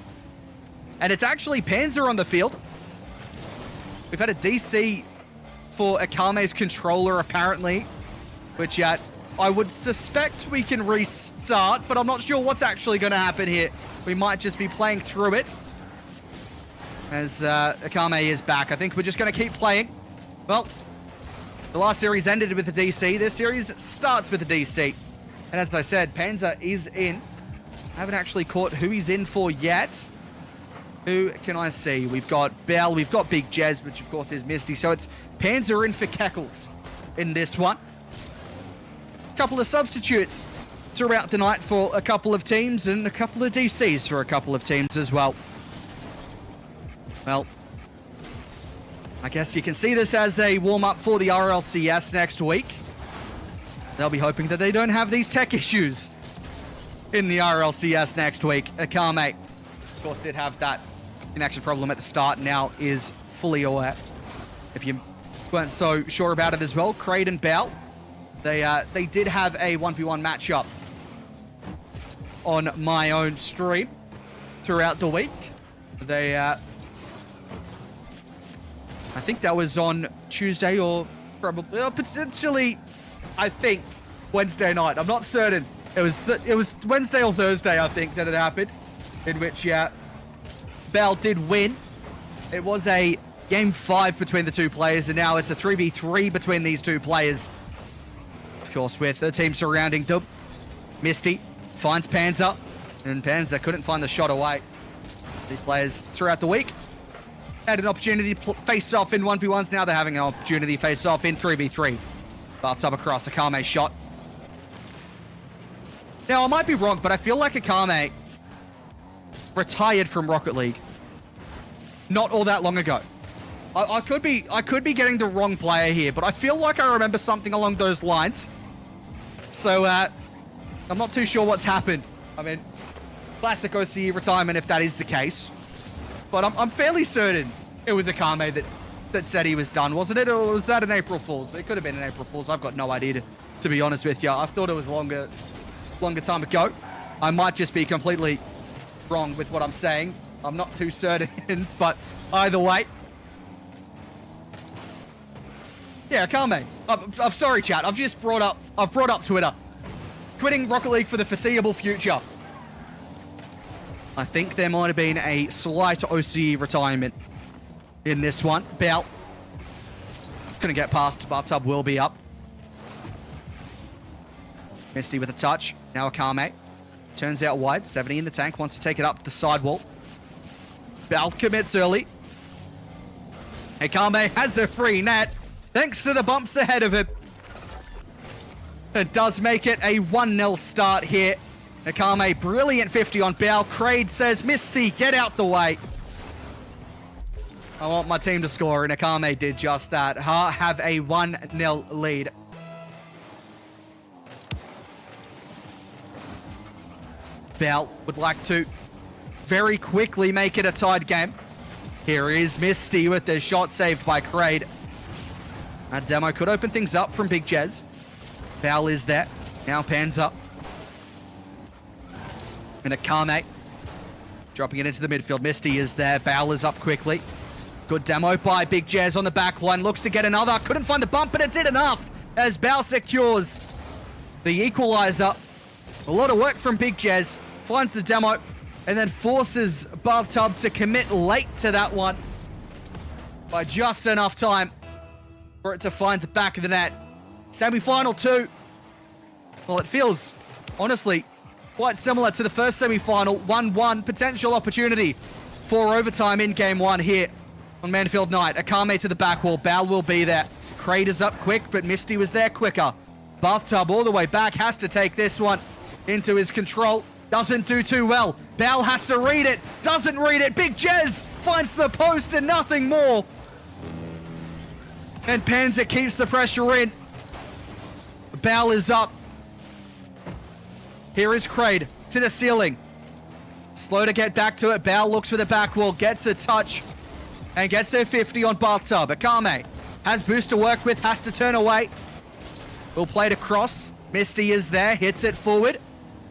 And it's actually Panzer on the field. We've had a DC for Akame's controller, apparently, which I would suspect we can restart, but I'm not sure what's actually going to happen here. We might just be playing through it as Akame is back. I think we're just going to keep playing. Well, the last series ended with a DC. This series starts with a DC. And as I said, Panzer is in. I haven't actually caught who he's in for yet. Who can I see? We've got Bell, we've got Big Jez, which of course is Misty. So it's Panzer in for Keckles in this one. A couple of substitutes throughout the night for a couple of teams, and a couple of DCs for a couple of teams as well. Well, I guess you can see this as a warm-up for the RLCS next week. They'll be hoping that they don't have these tech issues in the RLCS next week. Akame, of course, did have that connection problem at the start, now is fully aware. If you weren't so sure about it as well, Kraid and Bell, they did have a 1v1 matchup on my own stream throughout the week. They, I think that was on Tuesday or probably, potentially, I think, Wednesday night. I'm not certain. It was Wednesday or Thursday, I think, that it happened, in which, Bell did win. It was a game 5 between the two players, and now it's a 3v3 between these two players. Of course, with the team surrounding them. Misty finds Panzer, and Panzer couldn't find the shot away. These players throughout the week had an opportunity to face off in 1v1s. Now they're having an opportunity to face off in 3v3. Bart's up across. Akame's shot. Now, I might be wrong, but I feel like Akame retired from Rocket League not all that long ago. I could be getting the wrong player here, but I feel like I remember something along those lines. So, I'm not too sure what's happened. I mean, classic OCE retirement if that is the case. But I'm fairly certain it was Akame that said he was done, wasn't it? Or was that an April Fool's? It could have been an April Fool's. I've got no idea, to be honest with you. I thought it was longer time ago. I might just be completely wrong with what I'm saying. I'm not too certain, but either way. Yeah, Akame. I'm sorry, chat. I've brought up Twitter. Quitting Rocket League for the foreseeable future. I think there might have been a slight OCE retirement in this one. Bell couldn't get past, but sub will be up. Misty with a touch. Now Akame turns out wide. 70 in the tank. Wants to take it up the sidewall. Bell commits early. Akame has a free net thanks to the bumps ahead of him. It does make it a 1-0 start here. Akame, brilliant 50 on Bell. Kraid says, Misty, get out the way. I want my team to score, and Akame did just that. Ha have a 1-0 lead. Bell would like to very quickly make it a tied game. Here is Misty with the shot saved by Kraid. A demo could open things up from Big Jez. Bell is there. Now Panzer. And Akame dropping it into the midfield. Misty is there. Bell is up quickly. Good demo by Big Jez on the back line. Looks to get another. Couldn't find the bump, but it did enough as Bell secures the equalizer. A lot of work from Big Jez. finds the demo, and then forces Bathtub to commit late to that one by just enough time for it to find the back of the net. Semi-final 2. Well, it feels, honestly, quite similar to the first semi-final. 1-1, potential opportunity for overtime in game 1 here on Manfield Night. Akame to the back wall. Bal will be there. Kraid is up quick, but Misty was there quicker. Bathtub all the way back, has to take this one into his control. Doesn't do too well. Bal has to read it. Doesn't read it. Big Jez finds the post and nothing more. And Panzer keeps the pressure in. Bal is up. Here is Kraid to the ceiling. Slow to get back to it. Bal looks for the back wall, gets a touch, and gets a 50 on Bathtub. Akame has boost to work with, has to turn away. Will play to cross. Misty is there, hits it forward.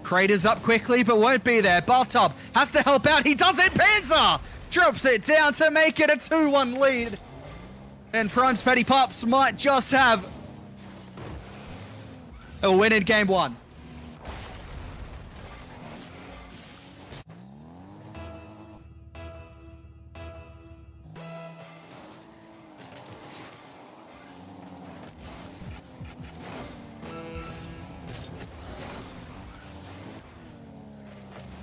Kraid is up quickly, but won't be there. Bathtub has to help out. He does it. Panzer drops it down to make it a 2-1 lead. And Prime's Petty Pups might just have a win in game 1.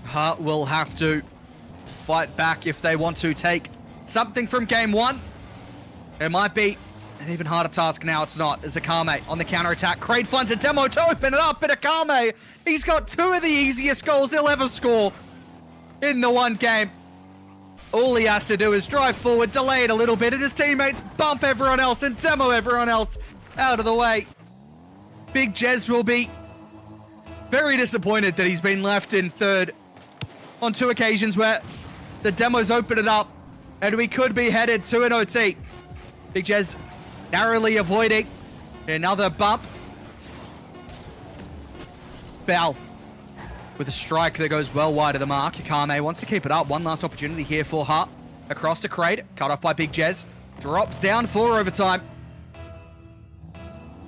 Hart will have to fight back if they want to take something from game 1. It might be an even harder task now. It's not. As Akame on the counter-attack. Kraid finds a demo to open it up, and Akame, he's got 2 of the easiest goals he'll ever score in the one game. All he has to do is drive forward, delay it a little bit, and his teammates bump everyone else and demo everyone else out of the way. Big Jez will be very disappointed that he's been left in third on 2 occasions where the demos open it up and we could be headed to an OT. Big Jez narrowly avoiding another bump. Bal with a strike that goes well wide of the mark. Akame wants to keep it up. One last opportunity here for Hart. Across to Kraid, cut off by Big Jez. Drops down for overtime.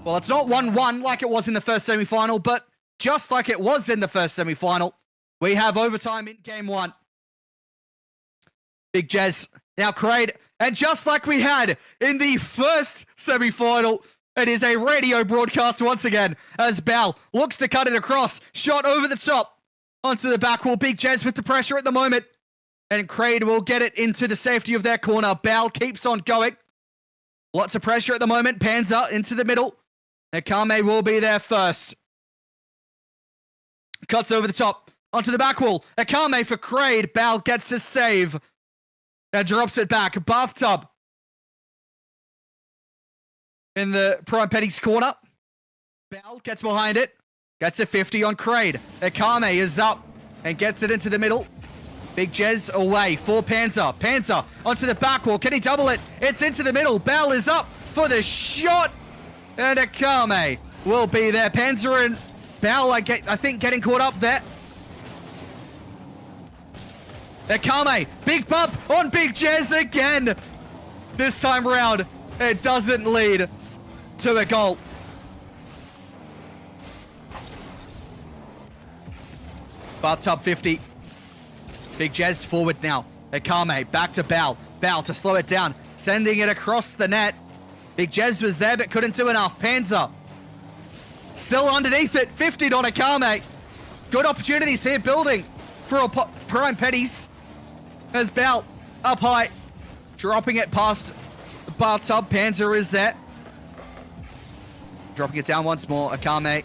Well, it's not 1-1 like it was in the first semi-final, but just like it was in the first semi-final, we have overtime in game 1. Big Jez, now Kraid, and just like we had in the first semi-final, it is a radio broadcast once again as Bal looks to cut it across. Shot over the top onto the back wall. Big Jez with the pressure at the moment, and Kraid will get it into the safety of their corner. Bal keeps on going. Lots of pressure at the moment. Panzer into the middle. Akame will be there first. Cuts over the top. Onto the back wall. Akame for Kraid. Bal gets a save. And drops it back. Bathtub. In the Prime Petty's corner. Bal gets behind it. Gets a 50 on Kraid. Akame is up. And gets it into the middle. Big Jez away for Panzer. Panzer onto the back wall. Can he double it? It's into the middle. Bal is up for the shot. And Akame will be there. Panzer and Bal, I think, getting caught up there. Akame, big bump on Big Jez again. This time round, it doesn't lead to a goal. Bathtub 50. Big Jez forward now. Akame back to Bal. Bal to slow it down, sending it across the net. Big Jez was there but couldn't do enough. Panzer still underneath it. 50 on Akame. Good opportunities here building for Prime Petties. As Bal up high, dropping it past the Bathtub. Panzer is there. Dropping it down once more. Akame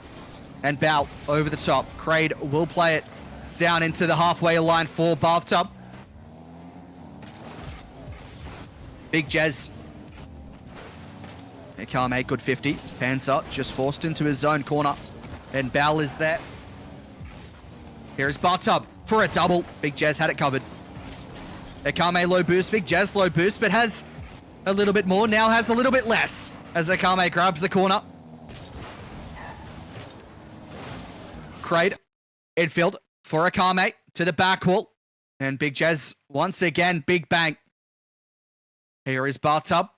and Bal over the top. Kraid will play it down into the halfway line for Bathtub. Big Jez. Akame, good 50. Panzer just forced into his zone corner. And Bal is there. Here is Bathtub for a double. Big Jez had it covered. Akame low boost. Big Jez low boost, but has a little bit more. Now has a little bit less as Akame grabs the corner. Kraid, infield for Akame to the back wall. And Big Jez once again, big bang. Here is Bathtub.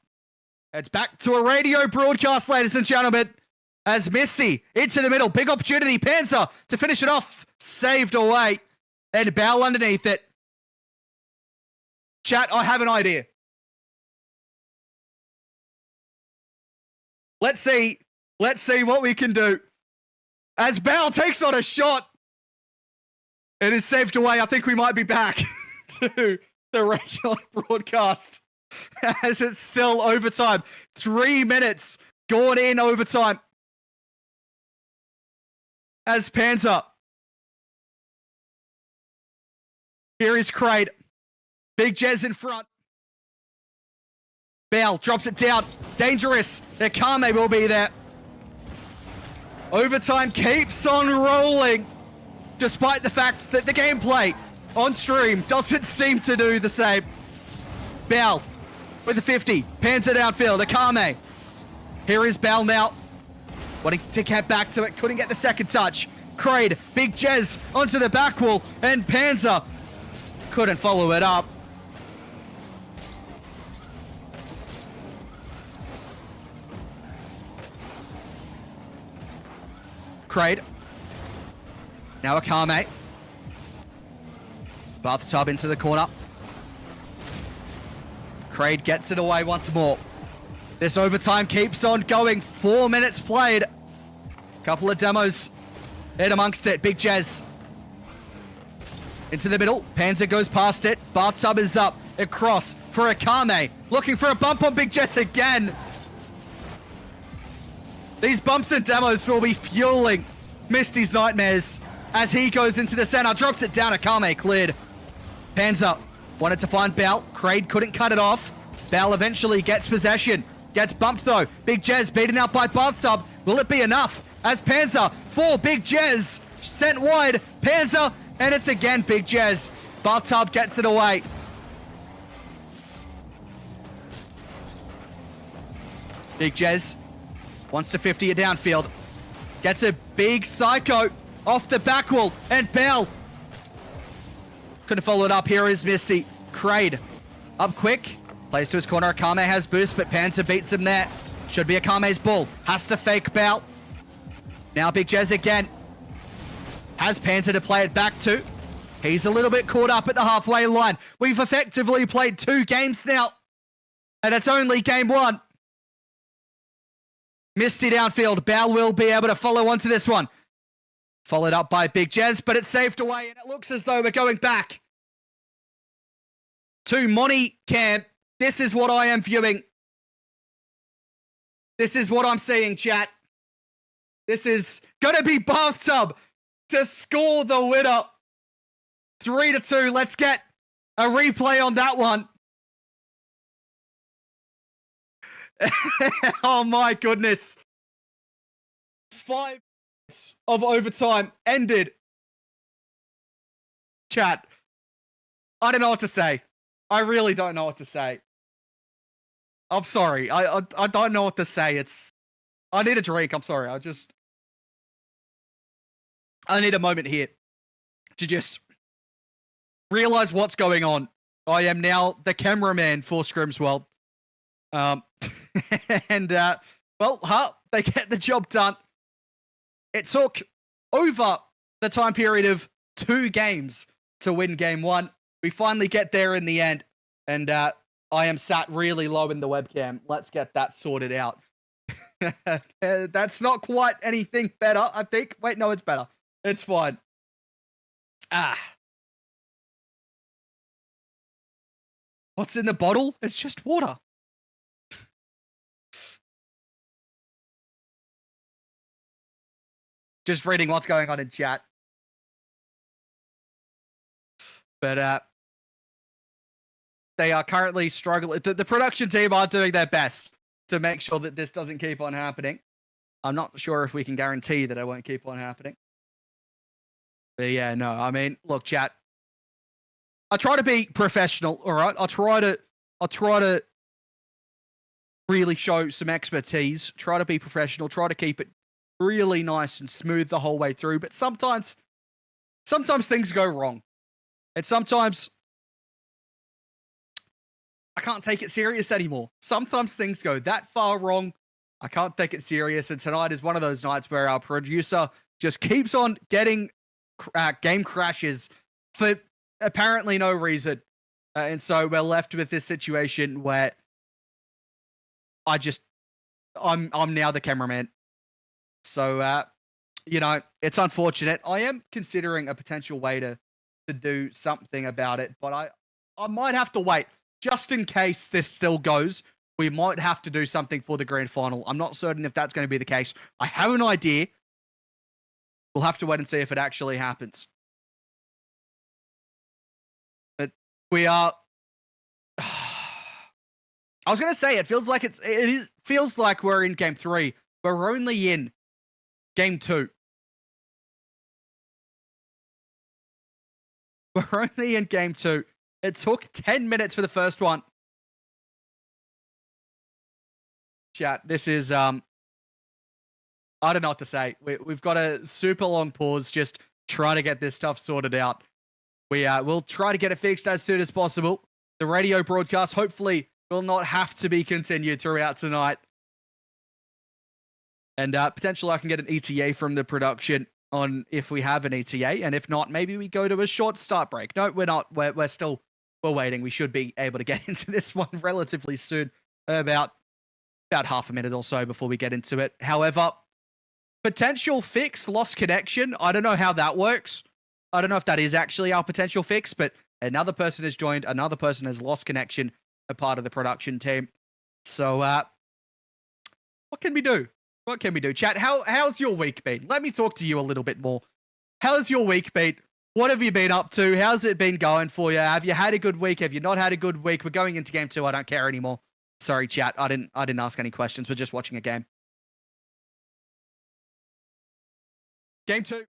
It's back to a radio broadcast, ladies and gentlemen. As Misty into the middle. Big opportunity. Panzer to finish it off. Saved away and Bell underneath it. Chat, I have an idea. Let's see what we can do. As Bell takes on a shot, it is saved away. I think we might be back to the regular broadcast as it's still overtime. 3 minutes gone in overtime. As Panzer. Here is Kraid. Big Jez in front. Bell drops it down. Dangerous. Their Kame will be there. Overtime keeps on rolling, despite the fact that the gameplay on stream doesn't seem to do the same. Bell with the 50. Pans it downfield. The Kame. Here is Bell now. Wanting to get back to it. Couldn't get the second touch. Kraid. Big Jez onto the back wall. And Panzer couldn't follow it up. Kraid. Now a Kame. Bathtub into the corner. Kraid gets it away once more. This overtime keeps on going. 4 minutes played. Couple of demos in amongst it. Big Jez. Into the middle. Panzer goes past it. Bathtub is up. Across for a Kame. Looking for a bump on Big Jez again. These bumps and demos will be fueling Misty's nightmares as he goes into the center. Drops it down. A Kame cleared. Panzer wanted to find Bell. Kraid couldn't cut it off. Bell eventually gets possession. Gets bumped though. Big Jez beaten out by Bathtub. Will it be enough? As Panzer for Big Jez sent wide. Panzer, and it's again Big Jez. Bathtub gets it away. Big Jez wants to 50 it downfield. Gets a big psycho off the back wall. And Bell couldn't follow it up. Here is Misty. Kraid up quick. Plays to his corner. Kame has boost, but Panzer beats him there. Should be a Kame's ball. Has to fake Bell. Now Big Jez again. Has Panzer to play it back to. He's a little bit caught up at the halfway line. We've effectively played 2 games now. And it's only game 1. Misty downfield. Bell will be able to follow on to this one. Followed up by Big Jez, but it's saved away. And it looks as though we're going back to Monty Camp. This is what I am viewing. This is what I'm seeing, chat. This is going to be Bathtub to score the winner. 3-2. Let's get a replay on that one. Oh my goodness. 5 minutes of overtime ended. Chat. I don't know what to say. I really don't know what to say. I'm sorry. I don't know what to say. I need a drink. I'm sorry. I need a moment here to just realize what's going on. I am now the cameraman for Skrimzworld. And they get the job done. It took over the time period of 2 games to win game 1. We finally get there in the end, and I am sat really low in the webcam. Let's get that sorted out. That's not quite anything better, I think. Wait, no, it's better. It's fine. What's in the bottle? It's just water. Just reading what's going on in chat. But they are currently struggling. The production team are doing their best to make sure that this doesn't keep on happening. I'm not sure if we can guarantee that it won't keep on happening. But yeah, no, I mean, look, chat. I try to be professional, all right? I try to really show some expertise, try to be professional, try to keep it really nice and smooth the whole way through. But sometimes things go wrong. And sometimes I can't take it serious anymore. Sometimes things go that far wrong. I can't take it serious. And tonight is one of those nights where our producer just keeps on getting game crashes for apparently no reason. And so we're left with this situation where I'm now the cameraman. So, it's unfortunate. I am considering a potential way to do something about it, but I might have to wait just in case this still goes. We might have to do something for the grand final. I'm not certain if that's going to be the case. I have an idea. We'll have to wait and see if it actually happens. But we are. I was going to say it feels like feels like we're in game 3. We're only in game 2. We're only in game 2. It took 10 minutes for the first one. Chat, this is I don't know what to say. We've got a super long pause just trying to get this stuff sorted out. We'll try to get it fixed as soon as possible. The radio broadcast hopefully will not have to be continued throughout tonight. And potentially I can get an ETA from the production on if we have an ETA, and if not, maybe we go to a short start break. No, we're not. We're waiting. We should be able to get into this one relatively soon, about half a minute or so before we get into it. However, potential fix, lost connection. I don't know how that works. I don't know if that is actually our potential fix, but another person has joined. Another person has lost connection, a part of the production team. So, what can we do? What can we do? Chat, how's your week been? Let me talk to you a little bit more. How's your week been? What have you been up to? How's it been going for you? Have you had a good week? Have you not had a good week? We're going into game 2. I don't care anymore. Sorry, chat. I didn't ask any questions. We're just watching a game. Game 2.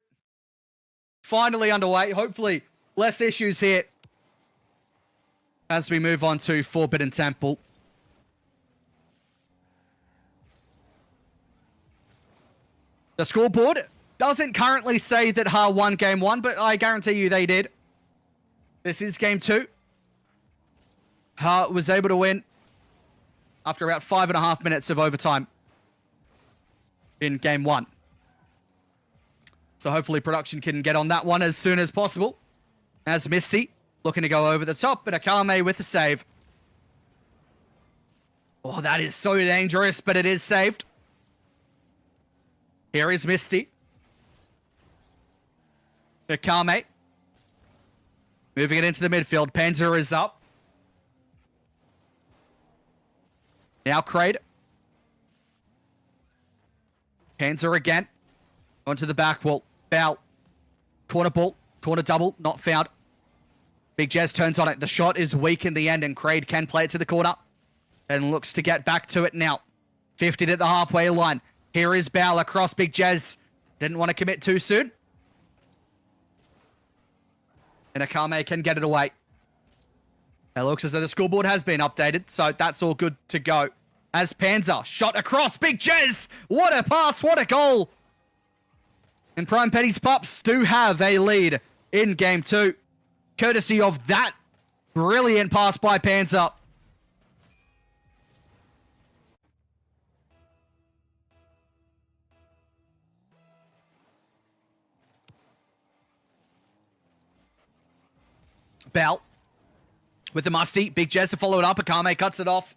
Finally underway. Hopefully, less issues here as we move on to Forbidden Temple. The scoreboard doesn't currently say that Ha won game 1, but I guarantee you they did. This is game 2. Ha was able to win after about 5.5 minutes of overtime in game 1. So hopefully production can get on that one as soon as possible. As Misty looking to go over the top, but Akame with the save. Oh, that is so dangerous, but it is saved. Here is Misty. Akame. Moving it into the midfield. Panzer is up. Now Kraid. Panzer again. Onto the back wall. Foul. Corner ball. Corner double. Not found. Big Jez turns on it. The shot is weak in the end, and Kraid can play it to the corner. And looks to get back to it now. 50 at the halfway line. Here is Bao across Big Jez. Didn't want to commit too soon. And Akame can get it away. It looks as though the scoreboard has been updated, so that's all good to go. As Panzer shot across Big Jez. What a pass, what a goal. And Prime Petty's Pups do have a lead in game 2. Courtesy of that brilliant pass by Panzer. Bell with the musty. Big Jez to follow it up. Akame cuts it off.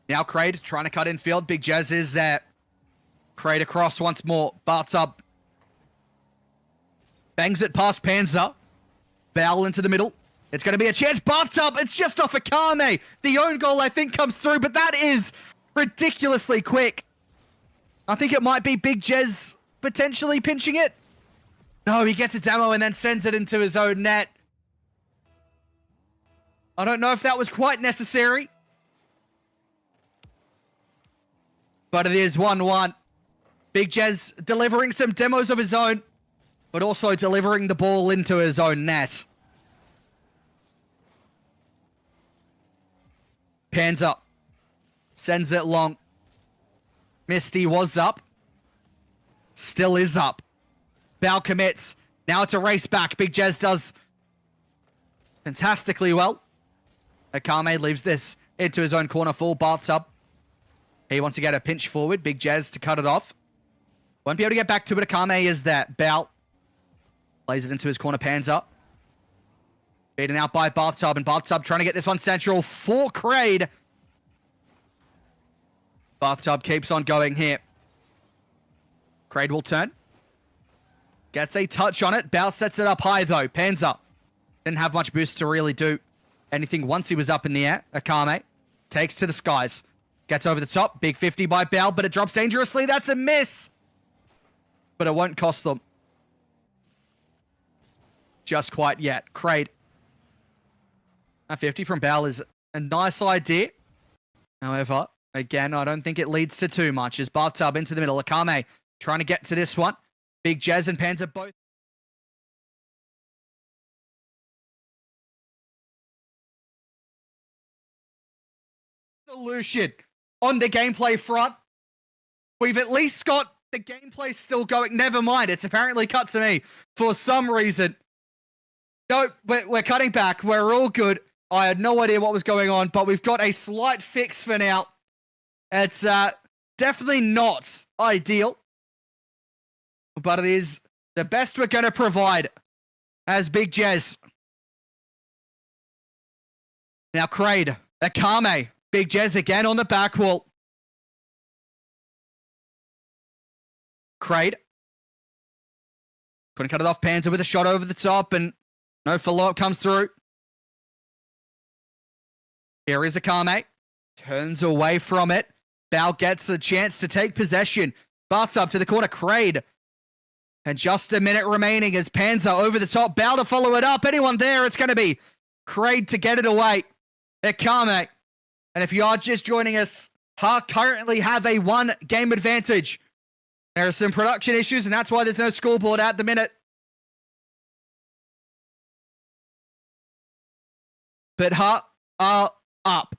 Now Kraid trying to cut in field. Big Jez is there. Kraid across once more. Bart's up. Bangs it past Panzer. Bell into the middle. It's going to be a chance. Bart's up. It's just off Akame. The own goal, I think, comes through, but that is ridiculously quick. I think it might be Big Jez potentially pinching it. No, he gets a demo and then sends it into his own net. I don't know if that was quite necessary. But it is 1-1. Big Jez delivering some demos of his own, but also delivering the ball into his own net. Panzer sends it long. Misty was up. Still is up. Bao commits. Now it's a race back. Big Jez does fantastically well. Akame leaves this into his own corner, full bathtub. He wants to get a pinch forward. Big Jez to cut it off. Won't be able to get back to it. Akame is there. Bao Plays it into his corner, Panzer. Beaten out by Bathtub, and Bathtub trying to get this one central for Kraid. Bathtub keeps on going here. Kraid will turn. Gets a touch on it. Bow sets it up high, though. Panzer didn't have much boost to really do anything once he was up in the air. Akame takes to the skies. Gets over the top. Big 50 by Bow, but it drops dangerously. That's a miss. But it won't cost them. Just quite yet. Kraid. A 50 from Bow is a nice idea. However, again, I don't think it leads to too much. As Bathtub into the middle. Akame trying to get to this one. Big Jez and Panzer both. Solution on the gameplay front. We've at least got the gameplay still going. Never mind. It's apparently cut to me for some reason. No, we're cutting back. We're all good. I had no idea what was going on, but we've got a slight fix for now. It's definitely not ideal, but it is the best we're going to provide as Big Jez. Now Kraid, Akame, Big Jez again on the back wall. Kraid. Couldn't cut it off. Panzer with a shot over the top, and no follow-up comes through. Here is Akame. Turns away from it. Bow gets a chance to take possession. Butts up to the corner. Kraid. And just a minute remaining as Panzer over the top. Bow to follow it up. Anyone there? It's going to be Kraid to get it away. Akame. And if you are just joining us, Hawk currently have a 1-game advantage. There are some production issues, and that's why there's no scoreboard at the minute. But Hawk are up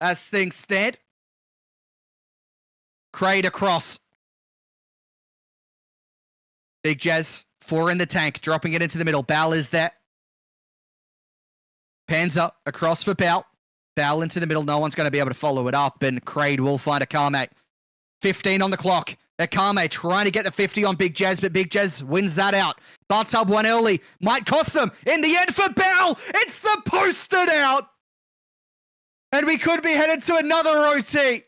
as things stand. Kraid across. Big Jez, 4 in the tank, dropping it into the middle. Bal is there. Panzer across for Bal. Bal into the middle. No one's going to be able to follow it up, and Kraid will find Akame. 15 on the clock. Akame trying to get the 50 on Big Jez, but Big Jez wins that out. Bathtub won early. Might cost them. In the end for Bal, it's the posted out. And we could be headed to another OT.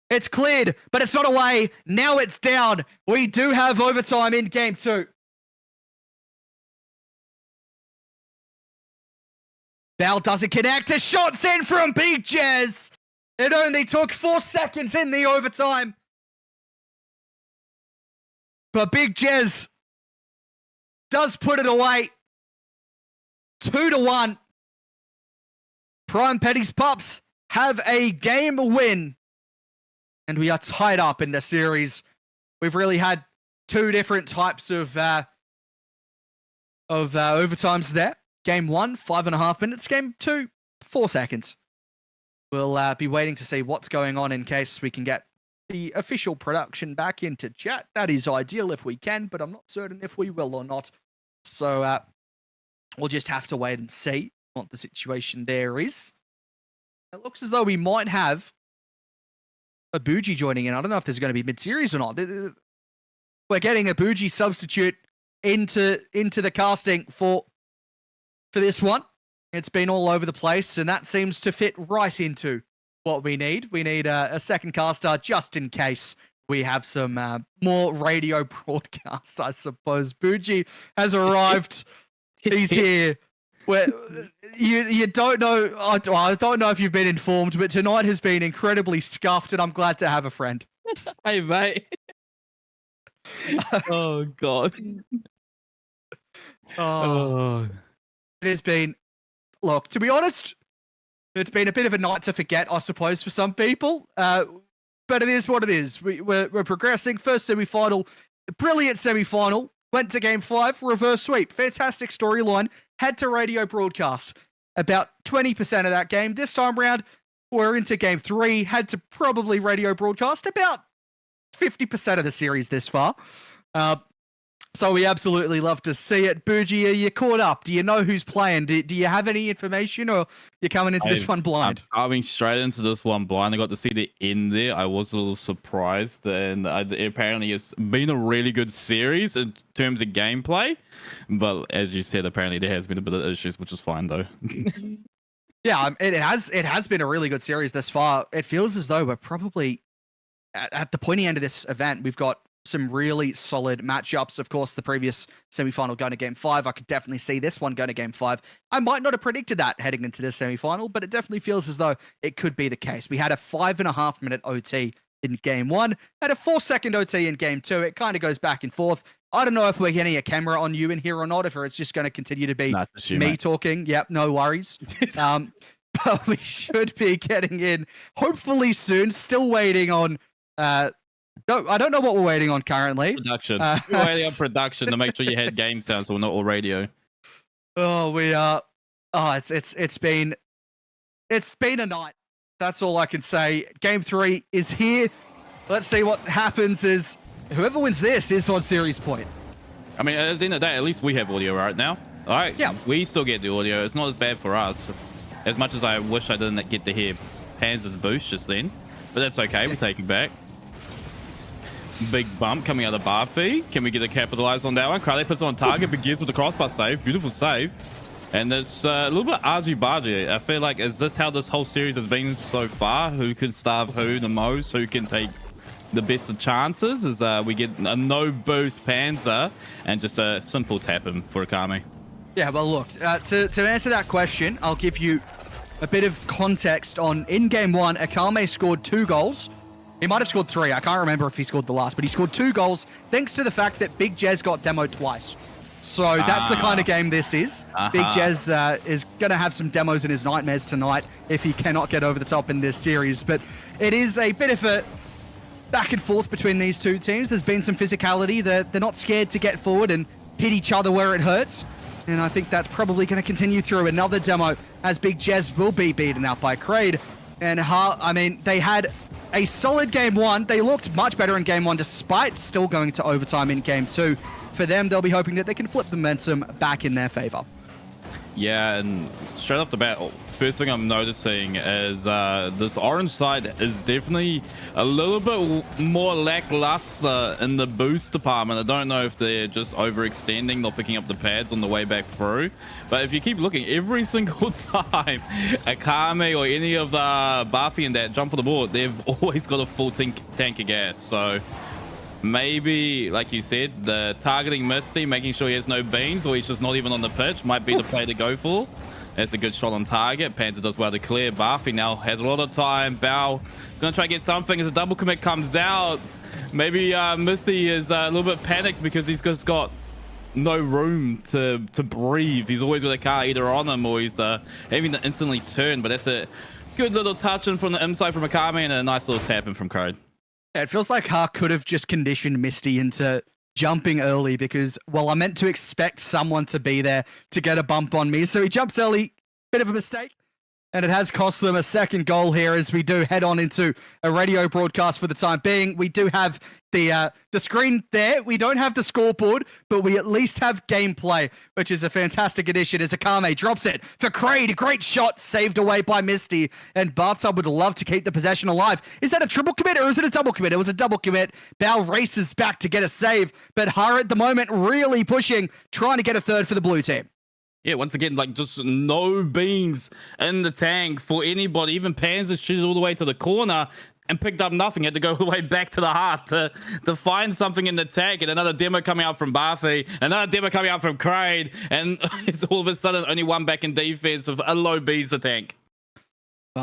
It's cleared, but it's not away. Now it's down. We do have overtime in game 2. Bal doesn't connect. A shot's in from Big Jez. It only took 4 seconds in the overtime. But Big Jez does put it away. 2-1. Prime Petty's Pups have a game win. And we are tied up in the series. We've really had 2 different types of overtimes there. Game 1, 5.5 minutes. Game 2, 4 seconds. We'll be waiting to see what's going on in case we can get the official production back into chat. That is ideal if we can, but I'm not certain if we will or not. So we'll just have to wait and see what the situation there is. It looks as though we might have a Bougie joining in. I don't know if there's going to be mid-series or not. We're getting a Bougie substitute into the casting for this one. It's been all over the place, and that seems to fit right into what we need. We need a second caster just in case we have some more radio broadcast, I suppose. Bougie has arrived. He's here. You don't know. I don't know if you've been informed, but tonight has been incredibly scuffed, and I'm glad to have a friend. Hey, mate. Oh, God. Oh. It has been, look, to be honest, it's been a bit of a night to forget, I suppose, for some people. But it is what it is. We're progressing. First semi-final, brilliant semi-final. Went to game 5, reverse sweep. Fantastic storyline. Had to radio broadcast about 20% of that game. This time round, we're into game 3. Had to probably radio broadcast about 50% of the series this far. So we absolutely love to see it. Bougie, are you caught up? Do you know who's playing? Do you have any information, or you're coming into this one blind? I'm coming straight into this one blind. I got to see the end there. I was a little surprised, and apparently it's been a really good series in terms of gameplay. But as you said, apparently there has been a bit of issues, which is fine though. Yeah, it has been a really good series thus far. It feels as though we're probably at the pointy end of this event. We've got some really solid matchups. Of course, the previous semi-final going to game 5. I could definitely see this one going to game 5. I might not have predicted that heading into this semi-final, but it definitely feels as though it could be the case. We had a 5.5-minute OT in game 1, had a 4-second OT in game 2. It kind of goes back and forth. I don't know if we're getting a camera on you in here or not, if it's just going to continue to be me talking. Yep, no worries. But we should be getting in hopefully soon. Still waiting on no, I don't know what we're waiting on currently. Production. We're waiting on production to make sure you had game sound, so we're not all radio. Oh, we are. Oh, it's been a night. That's all I can say. Game 3 is here. Let's see what happens. Is whoever wins this is on series point. I mean, at the end of the day, at least we have audio right now. All right. Yeah. We still get the audio. It's not as bad for us. As much as I wish I didn't get to hear Panzer's boost just then, but that's okay. We're taking back. Big bump coming out of the Barfy. Can we get a capitalize on that one? Crowley puts it on target, begins with the crossbar save. Beautiful save. And it's a little bit argy-bargy. I feel like, is this how this whole series has been so far? Who can starve who the most? Who can take the best of chances? Is we get a no boost Panzer and just a simple tap him for Akame. Yeah, well, look, to answer that question, I'll give you a bit of context on in game 1, Akame scored 2 goals. He might have scored 3. I can't remember if he scored the last, but he scored 2 goals thanks to the fact that Big Jez got demoed twice. So that's the kind of game this is. Big Jez is going to have some demos in his nightmares tonight if he cannot get over the top in this series. But it is a bit of a back and forth between these two teams. There's been some physicality. They're not scared to get forward and hit each other where it hurts. And I think that's probably going to continue through another demo as Big Jez will be beaten out by Kraid. And I mean, they had a solid game 1. They looked much better in game 1 despite still going to overtime in game 2. For them, they'll be hoping that they can flip the momentum back in their favor. Yeah, and straight off the bat, first thing I'm noticing is this orange side is definitely a little bit more lackluster in the boost department. I don't know if they're just overextending, not picking up the pads on the way back through. But if you keep looking, every single time Akame or any of the Barfy and that jump for the board, they've always got a full tank of gas. So maybe, like you said, the targeting Misty, making sure he has no beans or he's just not even on the pitch might be the play to go for. That's a good shot on target. Panzer does well to clear. Barfy now has a lot of time. Bao gonna try to get something as a double commit comes out. Maybe Misty is a little bit panicked because he's just got no room to breathe. He's always got a car either on him or he's having to instantly turn. But that's a good little touch in from the inside from Akame and a nice little tap in from Code. Yeah, it feels like Hark could have just conditioned Misty into jumping early because, well, I meant to expect someone to be there to get a bump on me. So he jumps early, bit of a mistake. And it has cost them a second goal here as we do head on into a radio broadcast for the time being. We do have the screen there. We don't have the scoreboard, but we at least have gameplay, which is a fantastic addition as Akame drops it for Kraid. Great shot saved away by Misty. And Bartub would love to keep the possession alive. Is that a triple commit or is it a double commit? It was a double commit. Bao races back to get a save, but Hara at the moment really pushing, trying to get a third for the blue team. Yeah, once again, like just no beans in the tank for anybody. Even Panzer shooted all the way to the corner and picked up nothing. Had to go all the way back to the half to find something in the tank. And another demo coming out from Barfy, another demo coming out from Kraid, and it's all of a sudden only one back in defense with a low beans the tank.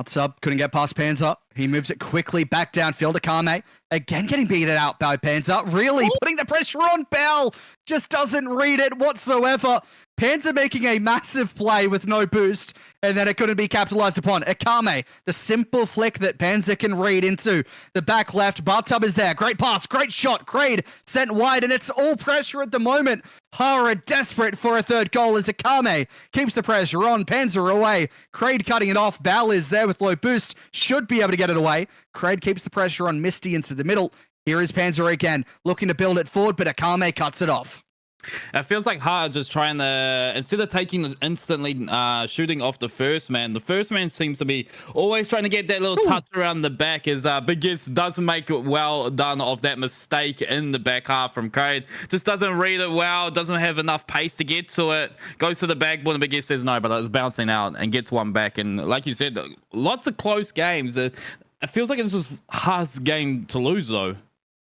Sub couldn't get past Panzer. He moves it quickly back downfield to Akame. Again, getting beaten out by Panzer. Really putting the pressure on. Bell just doesn't read it whatsoever. Panzer making a massive play with no boost, and then it couldn't be capitalized upon. Akame, the simple flick that Panzer can read into the back left. Bartub is there. Great pass, great shot. Kraid sent wide, and it's all pressure at the moment. Hara desperate for a third goal as Akame keeps the pressure on. Panzer away. Kraid cutting it off. Bal is there with low boost. Should be able to get it away. Kraid keeps the pressure on Misty into the middle. Here is Panzer again, looking to build it forward, but Akame cuts it off. It feels like hard just trying to, instead of taking instantly shooting off the first man seems to be always trying to get that little touch around the back, as Big Giz doesn't make it well done of that mistake in the back half from Crane. Just doesn't read it well, doesn't have enough pace to get to it, goes to the backboard and Big Giz says no, but it's bouncing out and gets one back. And like you said, lots of close games. It feels like it's just Haas game to lose though.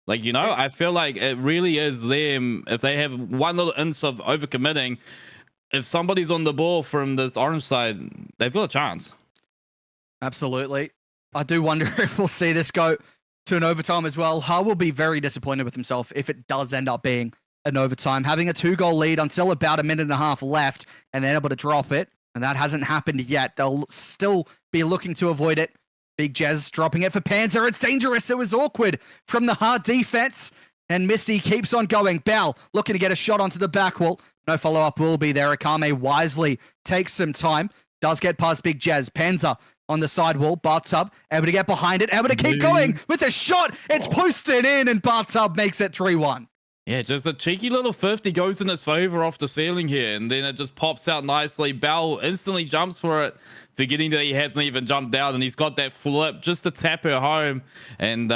Like, you know, I feel like it really is them. If they have one little inch of overcommitting, if somebody's on the ball from this orange side, they've got a chance. Absolutely. I do wonder if we'll see this go to an overtime as well. Ha will be very disappointed with himself if it does end up being an overtime. Having a 2-goal lead until about a minute and a half left and then able to drop it, and that hasn't happened yet. They'll still be looking to avoid it. Big Jez dropping it for Panzer. It's dangerous. It was awkward from the hard defense. And Misty keeps on going. Bell looking to get a shot onto the back wall. No follow-up will be there. Akame wisely takes some time. Does get past Big Jez. Panzer on the side wall. Bartub able to get behind it. Able to keep going with a shot. It's posted in and Bartub makes it 3-1. Yeah, just a cheeky little 50 goes in his favor off the ceiling here. And then it just pops out nicely. Bell instantly jumps for it, forgetting that he hasn't even jumped down, and he's got that flip just to tap her home. And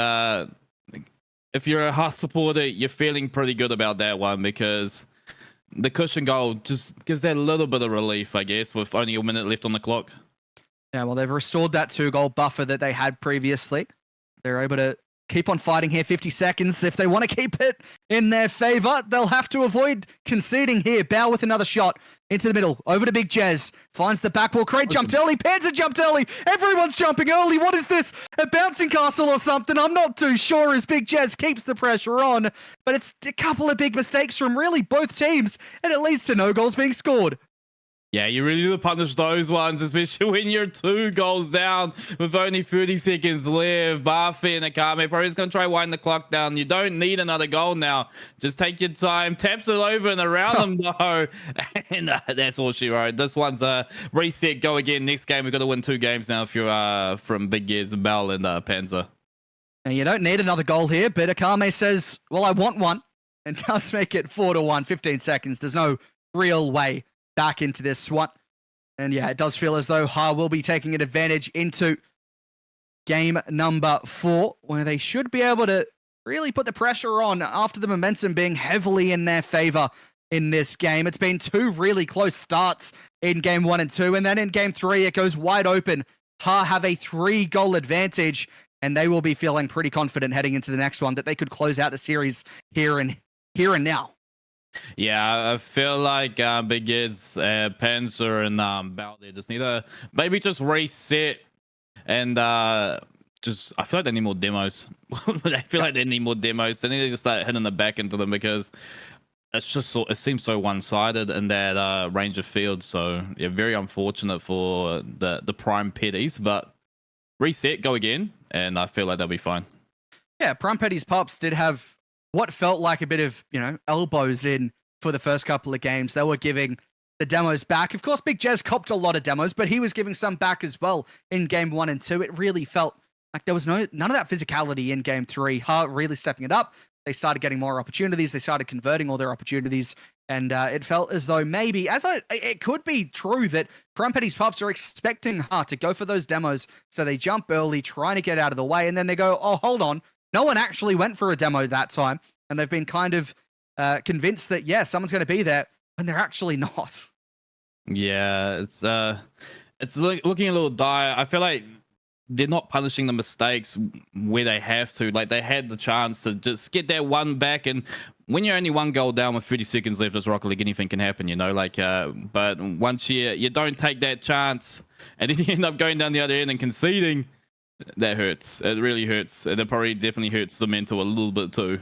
if you're a Haas supporter, you're feeling pretty good about that one, because the cushion goal just gives that a little bit of relief, I guess, with only a minute left on the clock. Yeah, well, they've restored that 2-goal buffer that they had previously. They're able to keep on fighting here. 50 seconds. If they want to keep it in their favor, they'll have to avoid conceding here. Bow with another shot into the middle. Over to Big Jez. Finds the back wall. Crate jumped early. Panzer jumped early. Everyone's jumping early. What is this? A bouncing castle or something? I'm not too sure, as Big Jez keeps the pressure on. But it's a couple of big mistakes from really both teams, and it leads to no goals being scored. Yeah, you really need to punish those ones, especially when you're 2 goals down with only 30 seconds left. Barfi and Akame probably is going to try wind the clock down. You don't need another goal now. Just take your time. Taps it over and around them, though. And that's all she wrote. This one's a reset. Go again. Next game, we've got to win 2 games now if you're from Big Giz, Bell, and Panzer. And you don't need another goal here, but Akame says, well, I want one, and does make it 4-1. 15 seconds. There's no real way back into this one. And yeah, it does feel as though Ha will be taking an advantage into game number 4, where they should be able to really put the pressure on after the momentum being heavily in their favor in this game. It's been 2 really close starts in game 1 and 2, and then in game 3 it goes wide open. Ha have a 3-goal advantage, and they will be feeling pretty confident heading into the next one that they could close out the series here and now. Yeah, I feel like Big Giz, Panzer, and Bell, they just need to maybe just reset and just, I feel like they need more demos. I feel like they need more demos. They need to start hitting the back into them, because it's just so, it seems so one-sided in that range of field. So yeah, very unfortunate for the prime petties, but reset, go again, and I feel like they'll be fine. Yeah, prime petties pups did have what felt like a bit of, you know, elbows in for the first couple of games. They were giving the demos back. Of course, Big Jez copped a lot of demos, but he was giving some back as well in game 1 and 2. It really felt like there was none of that physicality in game 3. Ha really stepping it up. They started getting more opportunities. They started converting all their opportunities. And it felt as though maybe, it could be true that Prime Petty's Pups are expecting Ha to go for those demos. So they jump early, trying to get out of the way. And then they go, oh, hold on. No one actually went for a demo that time, and they've been kind of convinced that, yeah, someone's going to be there, when they're actually not. Yeah, it's looking a little dire. I feel like they're not punishing the mistakes where they have to. Like, they had the chance to just get that one back, and when you're only 1 goal down with 30 seconds left, as Rocket League, anything can happen, you know. Like, but once you don't take that chance, and then you end up going down the other end and conceding, that hurts. It really hurts. And it probably definitely hurts the mental a little bit too.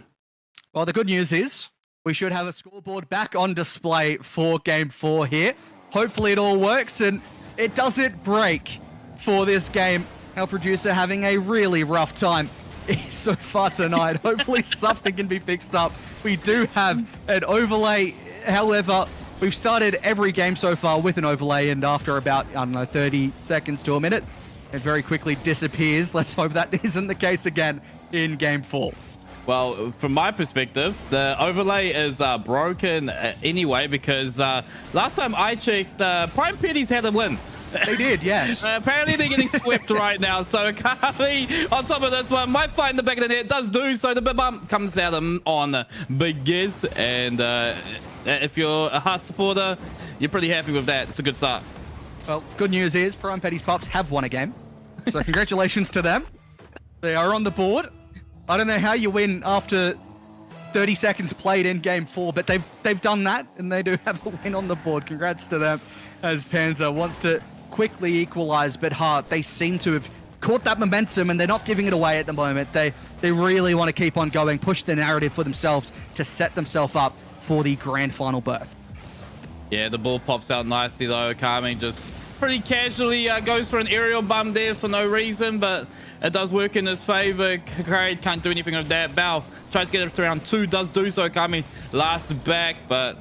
Well, the good news is we should have a scoreboard back on display for game 4 here. Hopefully it all works and it doesn't break for this game. Our producer having a really rough time so far tonight. Hopefully something can be fixed up. We do have an overlay. However, we've started every game so far with an overlay, and after about, I don't know, 30 seconds to a minute, it very quickly disappears. Let's hope that isn't the case again in game 4. Well, from my perspective, the overlay is broken anyway because last time I checked, Prime Petties had a win. They did, yes. Apparently they're getting swept right now, so Kali on top of this one might find the back of the net, does do so. The bump comes out on Big Giz, and if you're a Heart supporter, you're pretty happy with that. It's a good start. Well, good news is Prime Petties Pups have won a game, so congratulations to them. They are on the board. I don't know how you win after 30 seconds played in game 4, but they've done that, and they do have a win on the board. Congrats to them, as Panzer wants to quickly equalize, but Heart, they seem to have caught that momentum, and they're not giving it away at the moment. They really want to keep on going, push the narrative for themselves to set themselves up for the grand final berth. Yeah, the ball pops out nicely, though. Akame just pretty casually goes for an aerial bum there for no reason, but it does work in his favor. Kraid can't do anything with that. Bao tries to get it to round 2, does do so. Akame lasts back, but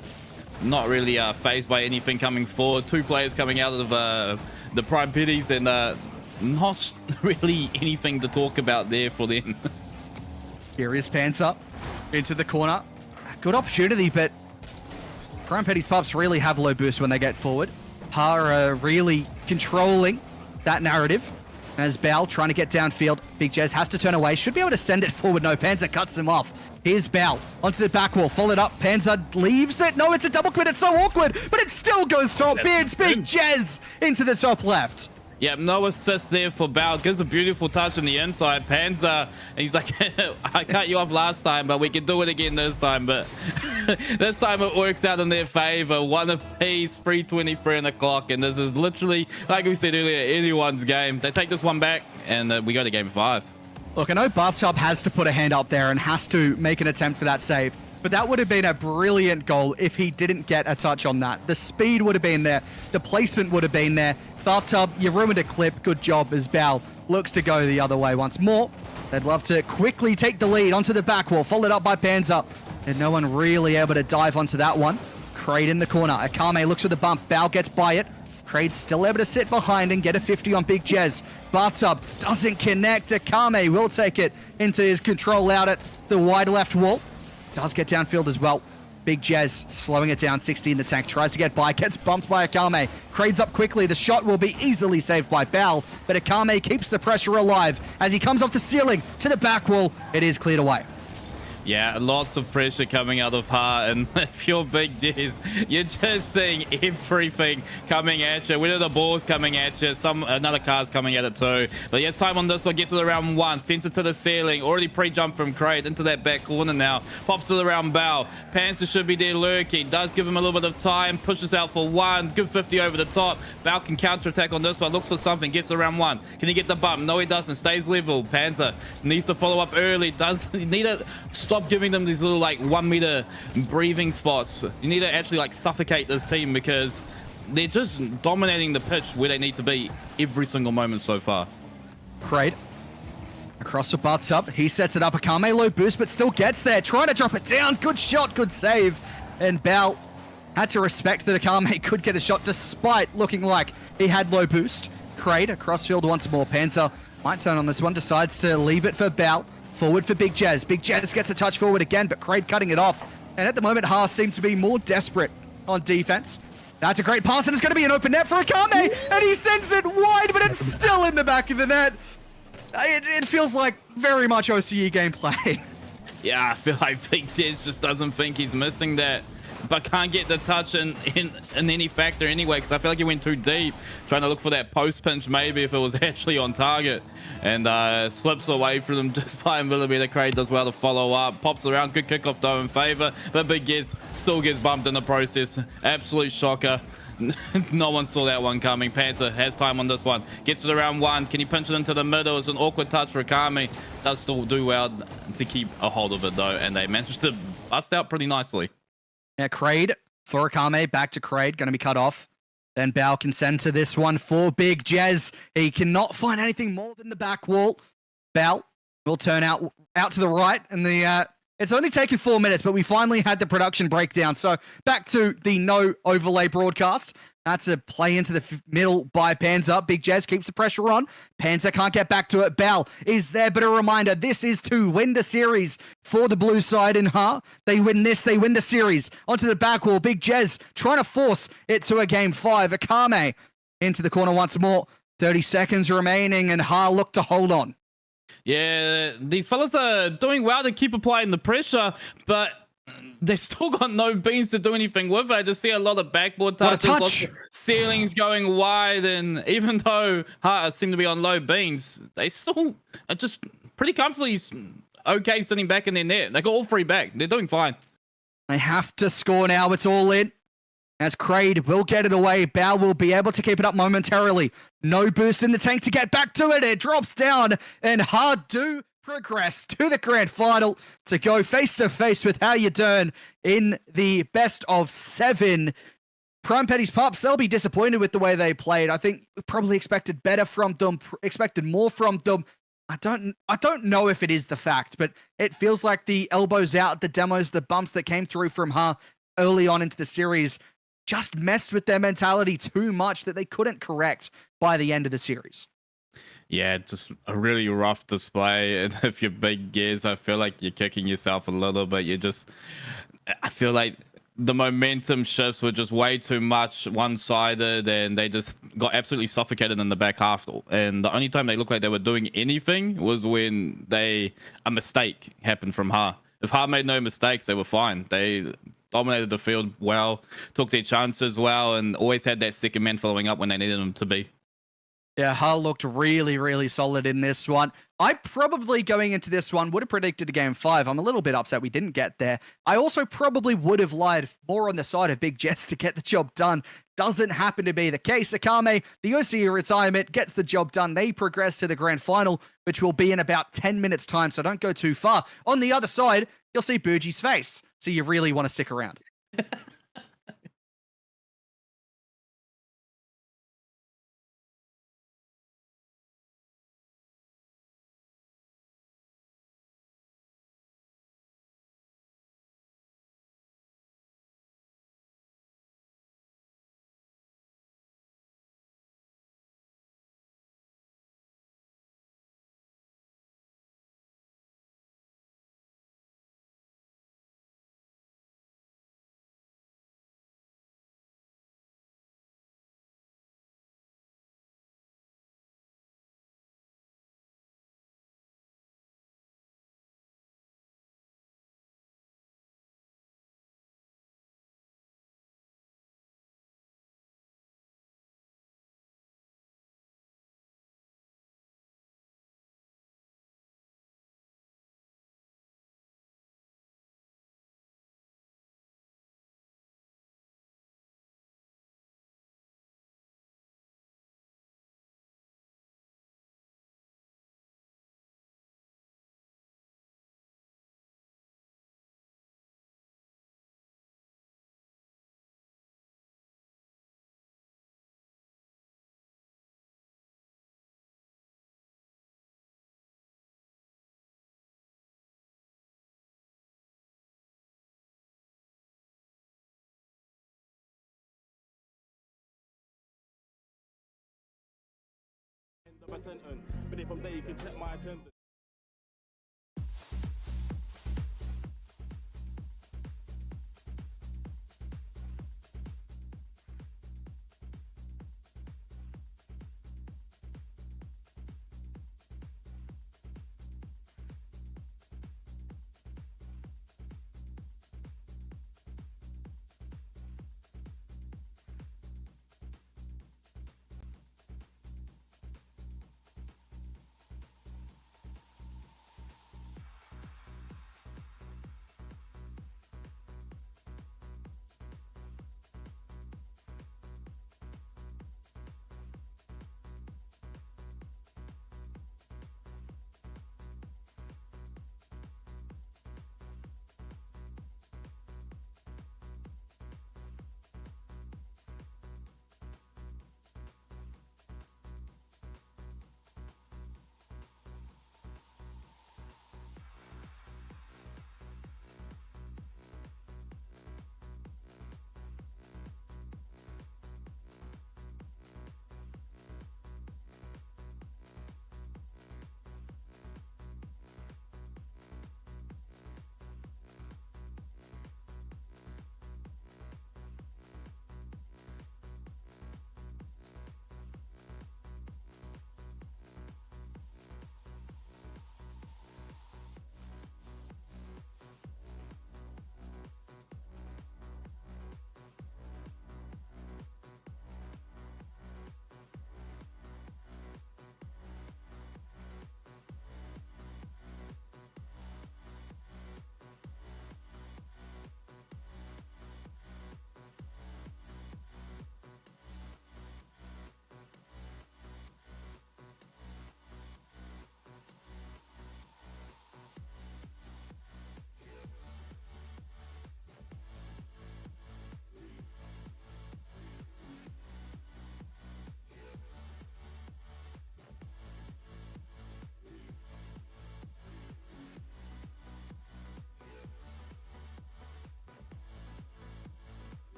not really phased by anything coming forward. 2 players coming out of the Prime Petties, and not really anything to talk about there for them. Here is Panzer into the corner. Good opportunity, but Prime Petties Pups really have low boost when they get forward. Har really controlling that narrative. As Bao trying to get downfield. Big Jez has to turn away. Should be able to send it forward. No, Panzer cuts him off. Here's Bao onto the back wall. Followed up. Panzer leaves it. No, it's a double quit. It's so awkward, but it still goes top. Big Jez into the top left. Yep, no assist there for Bao. Gives a beautiful touch on the inside. Panzer, he's like, I cut you off last time, but we can do it again this time. But this time it works out in their favor. 1 apiece, 3:23 on the clock. And this is literally, like we said earlier, anyone's game. They take this one back, and we go to game 5. Look, I know Bathtub has to put a hand up there and has to make an attempt for that save. But that would have been a brilliant goal if he didn't get a touch on that. The speed would have been there. The placement would have been there. Bathtub, you ruined a clip. Good job as Bao looks to go the other way once more. They'd love to quickly take the lead onto the back wall, followed up by Panzer. And no one really able to dive onto that one. Kraid in the corner. Akame looks for the bump. Bao gets by it. Kraid still able to sit behind and get a 50 on Big Jez. Bathtub doesn't connect. Akame will take it into his control out at the wide left wall. Does get downfield as well. Big Jez slowing it down, 60 in the tank, tries to get by, gets bumped by Akame. Kraid's up quickly, the shot will be easily saved by Bao, but Akame keeps the pressure alive as he comes off the ceiling to the back wall. It is cleared away. Yeah, lots of pressure coming out of her, and if you're Big Jez, you're just seeing everything coming at you. Whether the ball's coming at you, another car's coming at it too. But yes, time on this one, gets to the round 1, sends it to the ceiling, already pre-jump from Kraid into that back corner now, pops to the round Bao. Panzer should be there lurking, does give him a little bit of time, pushes out for 1, good 50 over the top. Bao can counter-attack on this one, looks for something, gets to round 1. Can he get the bump? No, he doesn't, stays level. Panzer needs to follow up early, does he need to stop giving them these little like 1 meter breathing spots. You need to actually like suffocate this team because they're just dominating the pitch where they need to be every single moment so far. Kraid across the butts up. He sets it up. Akame low boost, but still gets there. Trying to drop it down. Good shot, good save. And Bao had to respect that Akame could get a shot despite looking like he had low boost. Kraid across field once more. Panzer might turn on this one. Decides to leave it for Bao. Forward for Big Jez. Big Jez gets a touch forward again, but Kraid cutting it off. And at the moment, Haas seem to be more desperate on defense. That's a great pass, and it's going to be an open net for Akame, and he sends it wide, but it's still in the back of the net. It feels like very much OCE gameplay. Yeah, I feel like Big Jez just doesn't think he's missing that, but can't get the touch in any factor anyway, because I feel like he went too deep, trying to look for that post pinch maybe if it was actually on target, and slips away from them just by a millimeter. Kraid does well to follow up, pops around, good kickoff though in favor, but Big Giz still gets bumped in the process. Absolute shocker. No one saw that one coming. Panther has time on this one, gets to the round 1. Can he pinch it into the middle? It's an awkward touch for Akame. Does still do well to keep a hold of it though, and they managed to bust out pretty nicely. Yeah, Kraid for Akame, back to Kraid, going to be cut off. Then Bao can send to this one for Big Jez. He cannot find anything more than the back wall. Bao will turn out to the right, and it's only taken 4 minutes, but we finally had the production breakdown. So back to the no overlay broadcast. That's a play into the middle by Panzer. Big Jez keeps the pressure on. Panzer can't get back to it. Bell is there, but a reminder, this is to win the series for the blue side in Ha. They win this, they win the series. Onto the back wall. Big Jez trying to force it to a game 5. Akame into the corner once more. 30 seconds remaining, and Ha look to hold on. Yeah, these fellas are doing well to keep applying the pressure, but they've still got no beans to do anything with it. I just see a lot of backboard touches, lots of ceilings going wide, and even though Hart seem to be on low beans, they still are just pretty comfortably okay sitting back in their net. They got all 3 back. They're doing fine. They have to score now. It's all in. As Kraid will get it away, Bao will be able to keep it up momentarily. No boost in the tank to get back to it. It drops down, and Hard do progress to the grand final to go face-to-face with How You Dern in the best of 7. Prime Petty's Pups, they'll be disappointed with the way they played. I think we probably expected better from them, expected more from them. I don't know if it is the fact, but it feels like the elbows out, the demos, the bumps that came through from Ha early on into the series just messed with their mentality too much that they couldn't correct by the end of the series. Yeah, just a really rough display. And if you're big gears, I feel like you're kicking yourself a little bit. I feel like the momentum shifts were just way too much one-sided, and they just got absolutely suffocated in the back half. And the only time they looked like they were doing anything was when a mistake happened from Ha. If Ha made no mistakes, they were fine. They dominated the field well, took their chances well, and always had that second man following up when they needed them to be. Yeah, Hull looked really, really solid in this one. I probably, going into this one, would have predicted a game 5. I'm a little bit upset we didn't get there. I also probably would have lied more on the side of Big Jess to get the job done. Doesn't happen to be the case. Akame, the OCE retirement, gets the job done. They progress to the grand final, which will be in about 10 minutes' time, so don't go too far. On the other side, you'll see Bougi's face, so you really want to stick around. But then from there you can check my attendance.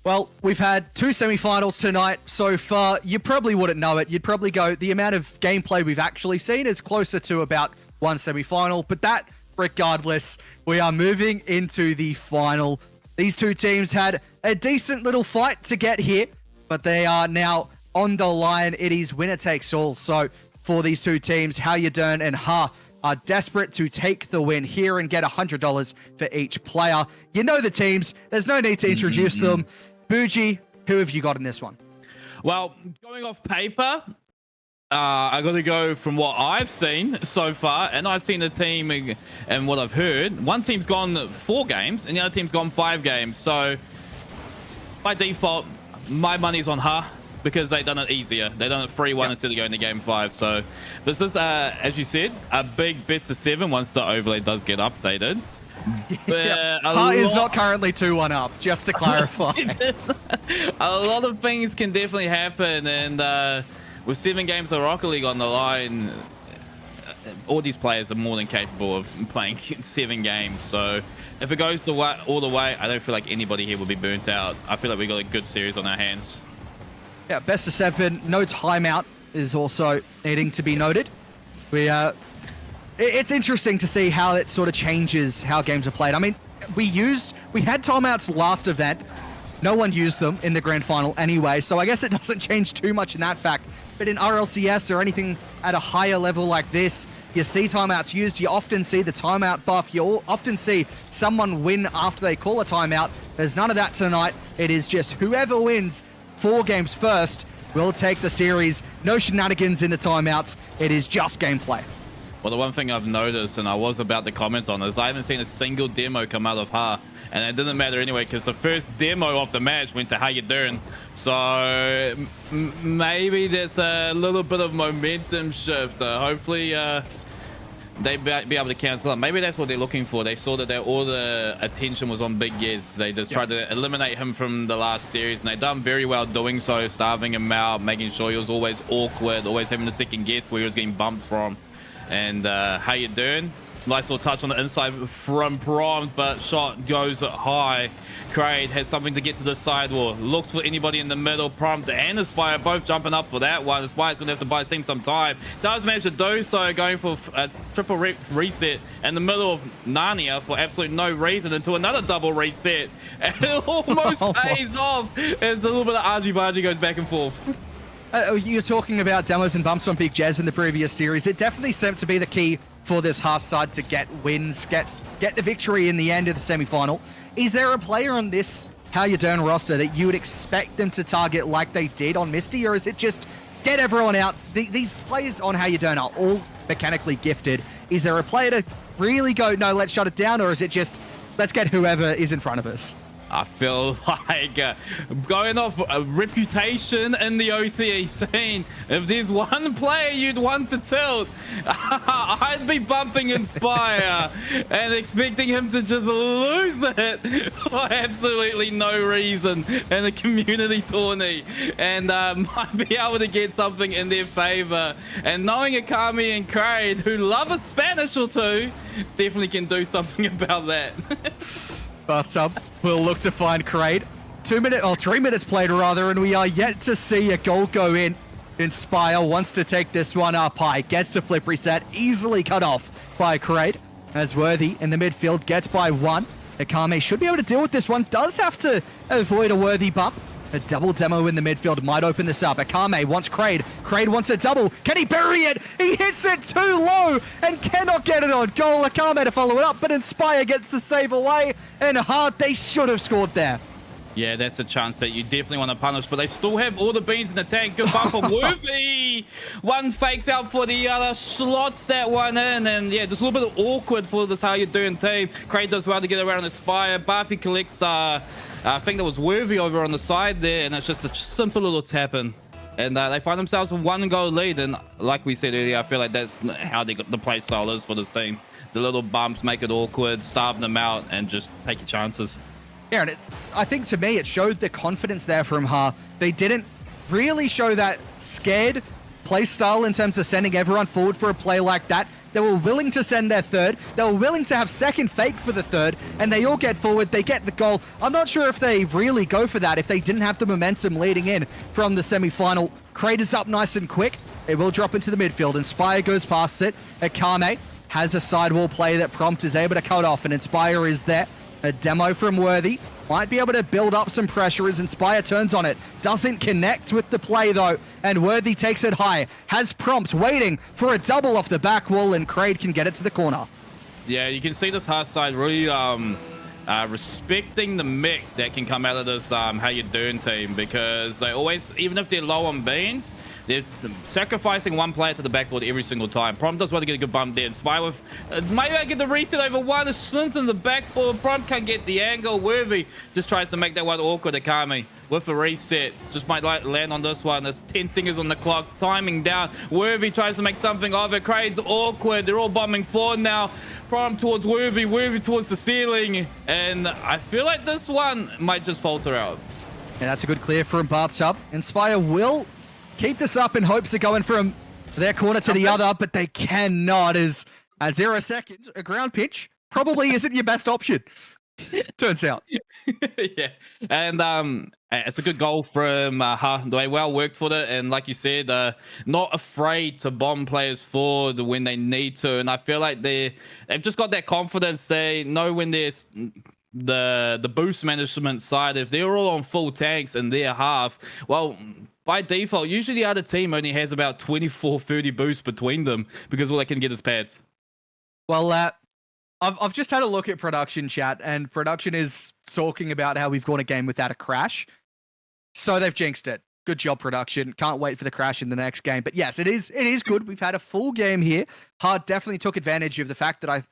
Well, we've had 2 semifinals tonight so far. You probably wouldn't know it. You'd probably go, the amount of gameplay we've actually seen is closer to about 1 semifinal. But that, regardless, we are moving into the final. These two teams had a decent little fight to get here, but they are now on the line. It is winner takes all. So for these two teams, How You Doing and Ha are desperate to take the win here and get $100 for each player. You know the teams. There's no need to introduce them. Bougie, who have you got in this one? Well, going off paper, I got to go from what I've seen so far, and I've seen the team and what I've heard. One team's gone 4 games, and the other team's gone 5 games. So, by default, my money's on Ha because they've done it easier. They've done it 3-1 instead of going to game 5. So, this is, as you said, a big best of 7 once the overlay does get updated. Yeah. Ha is not currently 2-1 up, just to clarify. A lot of things can definitely happen, and with 7 games of Rocket League on the line, all these players are more than capable of playing 7 games. So if it goes all the way, I don't feel like anybody here will be burnt out. I feel like we got a good series on our hands. Yeah, best of 7. No timeout is also needing to be noted. It's interesting to see how it sort of changes how games are played. I mean, we had timeouts last event. No one used them in the grand final anyway, so I guess it doesn't change too much in that fact. But in RLCS or anything at a higher level like this, you see timeouts used. You often see the timeout buff. You often see someone win after they call a timeout. There's none of that tonight. It is just whoever wins 4 games first will take the series. No shenanigans in the timeouts. It is just gameplay. Well, the one thing I've noticed, and I was about to comment on, is I haven't seen a single demo come out of Ha, and it didn't matter anyway because the first demo of the match went to How You Doing. So maybe there's a little bit of momentum shift. Hopefully they'd be able to cancel out. Maybe that's what they're looking for. They saw that all the attention was on Big Gez. They just tried to eliminate him from the last series, and they've done very well doing so, starving him out, making sure he was always awkward, always having to second guess where he was getting bumped from. And How You Doing? Nice little touch on the inside from Prompt, but shot goes high. Kraid has something to get to the sidewall. Looks for anybody in the middle. Prompt and Aspire both jumping up for that one. Aspire's going to have to buy his team some time. Does manage to do so, going for a triple reset in the middle of Narnia for absolute no reason into another double reset. And it almost pays off as a little bit of argy-bargy goes back and forth. You're talking about demos and bumps on Big Jez in the previous series. It definitely seemed to be the key for this Haas side to get wins, get the victory in the end of the semi-final. Is there a player on this How You Doing roster that you would expect them to target like they did on Misty, or is it just get everyone out? These players on How You Doing are all mechanically gifted. Is there a player to really go, no, let's shut it down, or is it just let's get whoever is in front of us? I feel like going off a reputation in the OCE scene, if there's one player you'd want to tilt, I'd be bumping Inspire and expecting him to just lose it for absolutely no reason in a community tourney, and might be able to get something in their favor. And knowing Akami and Kraid, who love a Spanish or two, definitely can do something about that. But we'll look to find Kraid. 3 minutes played rather, and we are yet to see a goal go in. Inspire wants to take this one up high, gets the flip reset, easily cut off by Kraid, as Worthy in the midfield gets by 1. Akame should be able to deal with this one, does have to avoid a Worthy bump. A double demo in the midfield might open this up. Akame wants Kraid. Kraid wants a double. Can he bury it? He hits it too low and cannot get it on goal. Akame to follow it up, but Inspire gets the save away. And hard, they should have scored there. Yeah, that's a chance that you definitely want to punish, but they still have all the beans in the tank. Good bump from Worthy. One fakes out for the other, slots that one in, and yeah, just a little bit awkward for this How You Doing team. Kraid does well to get around Aspire. Barfi collects the, I think that was Worthy over on the side there, and it's just a simple little tap in. And they find themselves with 1 goal lead, and like we said earlier, I feel like that's how they got the play style is for this team. The little bumps make it awkward, starve them out, and just take your chances. Yeah, and I think to me it showed the confidence there from Ha. They didn't really show that scared play style in terms of sending everyone forward for a play like that. They were willing to send their third. They were willing to have second fake for the third, and they all get forward. They get the goal. I'm not sure if they really go for that if they didn't have the momentum leading in from the semi-final. Kraid is up nice and quick. It will drop into the midfield. Inspire goes past it. Akame has a sidewall play that Prompt is able to cut off, and Inspire is there. A demo from Worthy. Might be able to build up some pressure as Inspire turns on it. Doesn't connect with the play though, and Worthy takes it high. Has Prompt waiting for a double off the back wall, and Kraid can get it to the corner. Yeah, you can see this hard side really respecting the mech that can come out of this How You Doing team, because they always, even if they're low on beans, they're sacrificing one player to the backboard every single time. Prompt does want to get a good bump there. Inspire with maybe I get the reset over one. Slint in the backboard. Prompt can't get the angle. Worthy just tries to make that one awkward. Akame with a reset just might land on this one. There's 10 seconds on the clock. Timing down. Worthy tries to make something of it. Kraid's awkward. They're all bombing forward now. Prompt towards Worthy. Worthy towards the ceiling. And I feel like this one might just falter out. Yeah, that's a good clear from Bartub. Inspire will keep this up in hopes of going from their corner to the other, but they cannot, as at 0 seconds, a ground pitch probably isn't your best option. Turns out. Yeah, and it's a good goal from Ha. They well worked for it, and like you said, not afraid to bomb players forward when they need to. And I feel like they've just got that confidence. They know when there's the boost management side, if they're all on full tanks in their half, well, by default, usually the other team only has about 24-30 boosts between them because all they can get is pads. Well, I've just had a look at production chat, and production is talking about how we've gone a game without a crash. So they've jinxed it. Good job, production. Can't wait for the crash in the next game. But yes, it is good. We've had a full game here. Hard definitely took advantage of the fact that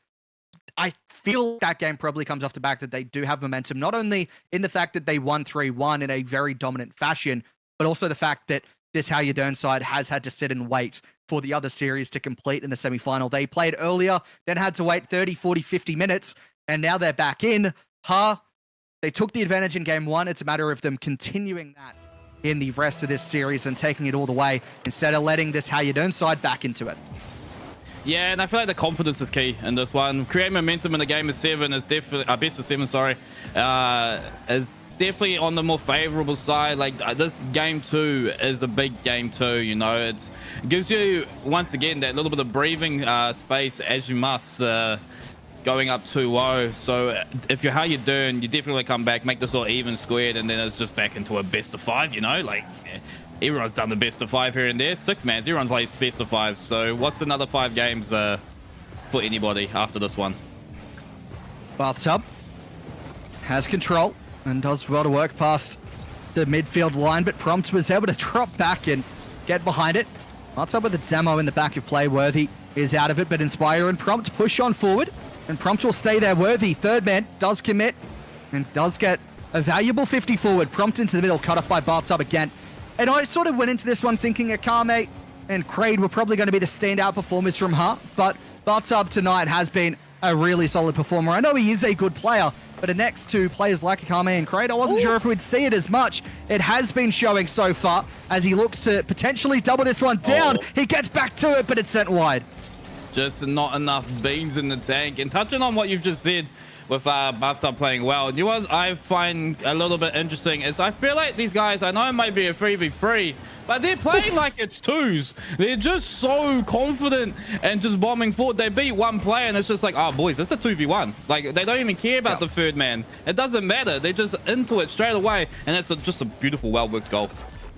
I feel that game probably comes off the back that they do have momentum, not only in the fact that they won 3-1 in a very dominant fashion, but also the fact that this How You Doing side has had to sit and wait for the other series to complete in the semi-final. They played earlier, then had to wait 30, 40, 50 minutes, and now they're back in. They took the advantage in game one. It's a matter of them continuing that in the rest of this series and taking it all the way instead of letting this How You Doing side back into it. Yeah, and I feel like the confidence is key in this one. Create momentum in a game of 7 is definitely best of 7. Sorry, is definitely on the more favorable side. Like this game 2 is a big game 2. You know, it gives you once again that little bit of breathing space as you must going up 2-0. So if you're How You Doing, you definitely come back, make this all even squared, and then it's just back into a best of 5. You know, like. Everyone's done the best of 5 here and there. 6 mans, everyone plays best of 5. So what's another 5 games for anybody after this one? Bathtub has control and does well to work past the midfield line, but Prompt was able to drop back and get behind it. Bathtub with a demo in the back of play. Worthy is out of it, but Inspire and Prompt push on forward, and Prompt will stay there. Worthy, third man, does commit and does get a valuable 50 forward. Prompt into the middle, cut off by Bathtub again. And I sort of went into this one thinking Akame and Kraid were probably going to be the standout performers from Ha, but Bathtub tonight has been a really solid performer. I know he is a good player, but next to players like Akame and Kraid, I wasn't sure if we'd see it as much. It has been showing so far as he looks to potentially double this one down. He gets back to it, but it's sent wide. Just not enough beans in the tank. And touching on what you've just said, with Bathtub playing well. You know what I find a little bit interesting is I feel like these guys, I know it might be a 3v3, but they're playing like it's 2s. They're just so confident and just bombing forward. They beat one player and it's just like, oh boys, it's a 2v1. Like they don't even care about the third man. It doesn't matter. They're just into it straight away. And it's just a beautiful, well-worked goal.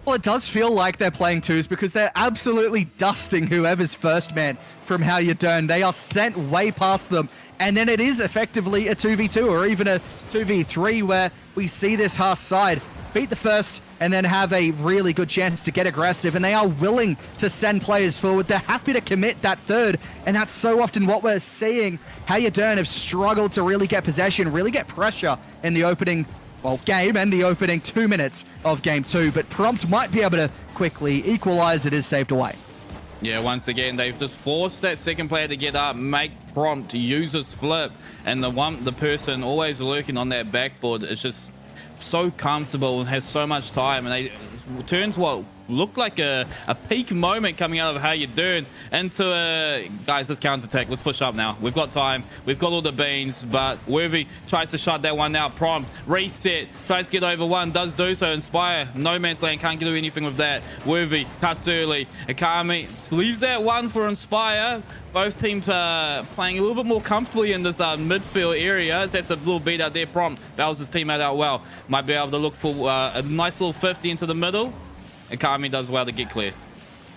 Well, it does feel like they're playing 2s because they're absolutely dusting whoever's first man from How You Doing. They are sent way past them. And then it is effectively a 2v2 or even a 2v3 where we see this Haas side beat the first and then have a really good chance to get aggressive. And they are willing to send players forward. They're happy to commit that third. And that's so often what we're seeing. How You Doing have struggled to really get possession, really get pressure in the opening game and the opening 2 minutes of game 2, but Prompt might be able to quickly equalize. It is saved away. Yeah, once again, they've just forced that second player to get up, make Prompt use his flip, and the person always lurking on that backboard is just so comfortable and has so much time, and they turns what looked like a peak moment coming out of How You Doing into guys, this counter attack. Let's push up now. We've got time. We've got all the beans, but Worthy tries to shut that one out. Prompt, reset, tries to get over one, does do so. Inspire, no man's land, can't do anything with that. Worthy cuts early. Akami leaves that one for Inspire. Both teams playing a little bit more comfortably in this midfield area. That's a little beat out there. Prompt bails his teammate out well. Might be able to look for a nice little 50 into the middle. Akami does well to get clear.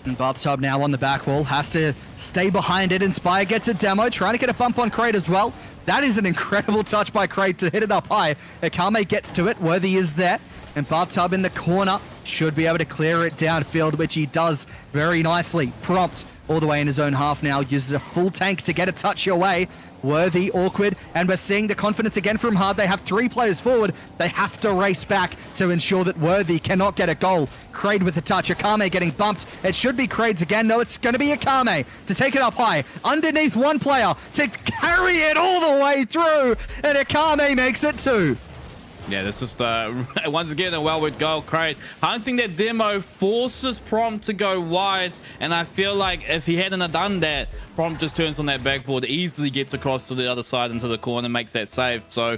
And Bathtub now on the back wall, has to stay behind it. Inspire gets a demo, trying to get a bump on Kraid as well. That is an incredible touch by Kraid to hit it up high. Akame gets to it, Worthy is there. And Bathtub in the corner should be able to clear it downfield, which he does very nicely. Prompt all the way in his own half now, uses a full tank to get a touch away. Worthy, awkward, and we're seeing the confidence again from Hard. They have 3 players forward. They have to race back to ensure that Worthy cannot get a goal. Kraid with the touch. Akame getting bumped. It should be Kraid's again. No, it's going to be Akame to take it up high. Underneath one player to carry it all the way through. And Akame makes it 2. Yeah, this is once again a well-worked goal. Kraid hunting that demo forces Prompt to go wide, and I feel like if he hadn't have done that, Prompt just turns on that backboard, easily gets across to the other side into the corner, makes that save. So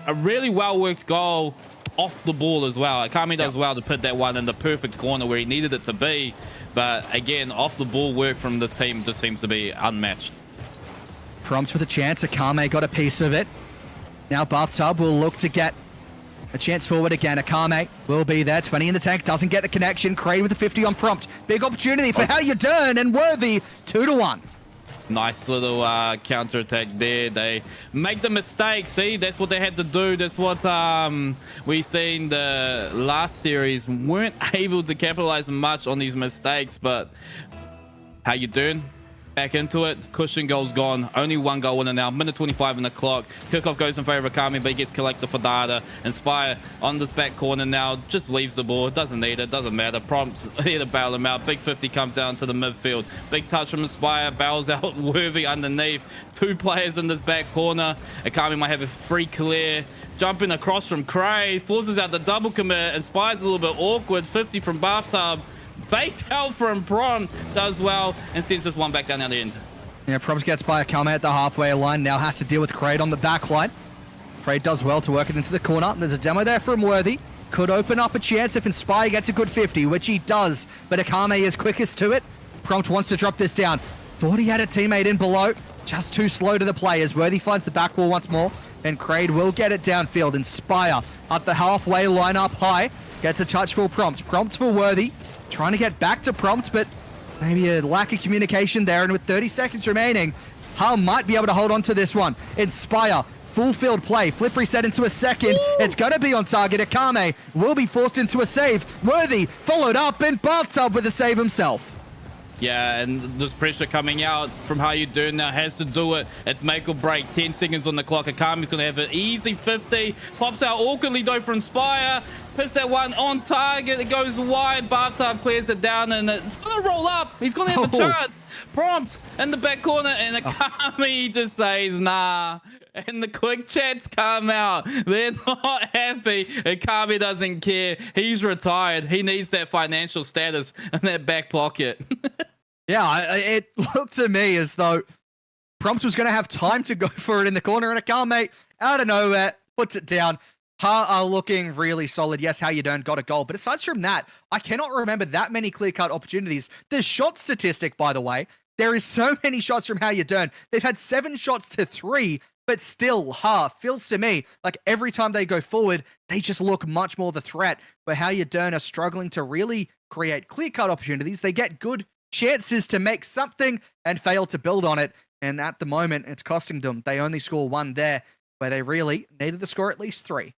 a really well-worked goal off the ball as well. Akami does well to put that one in the perfect corner where he needed it to be, but again, off the ball work from this team just seems to be unmatched. Prompt with a chance. Akame got a piece of it. Now Bathtub will look to get a chance forward again. Akame will be there. 20 in the tank. Doesn't get the connection. Kraid with a 50 on Prompt. Big opportunity for How You Doing and Worthy. 2-1. Nice little counter attack there. They make the mistake. See, that's what they had to do. That's what we seen the last series. Weren't able to capitalize much on these mistakes, but How You Doing? Back into it. Cushion goal's gone. Only 1 goal winner now. Minute 25 in the clock. Kickoff goes in favor of Akami, but he gets collected for data. Inspire on this back corner now. Just leaves the ball. Doesn't need it. Doesn't matter. Prompt here to bail him out. Big 50 comes down to the midfield. Big touch from Inspire. Bails out Worthy underneath. 2 players in this back corner. Akami might have a free clear. Jumping across from Kraid. Forces out the double commit. Inspire's a little bit awkward. 50 from Bathtub. Faked out from Prompt, does well, and sends this one back down the end. Yeah, Prompt gets by Akame at the halfway line. Now has to deal with Kraid on the back line. Kraid does well to work it into the corner. There's a demo there from Worthy. Could open up a chance if Inspire gets a good 50, which he does. But Akame is quickest to it. Prompt wants to drop this down. Thought he had a teammate in below. Just too slow to the players. Worthy finds the back wall once more. And Kraid will get it downfield. Inspire at the halfway line up high. Gets a touch for Prompt. Prompt for Worthy. Trying to get back to Prompt, but maybe a lack of communication there. And with 30 seconds remaining, Hull might be able to hold on to this one. Inspire, full field play. Flip reset into a second. Woo! It's going to be on target. Akame will be forced into a save. Worthy followed up, and Bathtub with a save himself. Yeah, and there's pressure coming out from How You Doing now. Has to do it. It's make or break. 10 seconds on the clock. Akami's going to have an easy 50. Pops out awkwardly though for Inspire. Puts that one on target. It goes wide. Bathtub clears it down, and it's going to roll up. He's going to have a chance. Prompt in the back corner, and Akami just says, nah. And the quick chats come out. They're not happy. Akami doesn't care. He's retired. He needs that financial status in that back pocket. Yeah, it looked to me as though Prompt was going to have time to go for it in the corner, and Akame, out of nowhere, puts it down. Ha are looking really solid. Yes, How You Doing got a goal. But aside from that, I cannot remember that many clear-cut opportunities. The shot statistic, by the way, there is so many shots from How You Doing. They've had 7 shots to 3, but still, Ha feels to me like every time they go forward, they just look much more the threat, where How You Doing are struggling to really create clear-cut opportunities. They get good chances to make something and fail to build on it. And at the moment, it's costing them. They only score 1 there, where they really needed to score at least 3.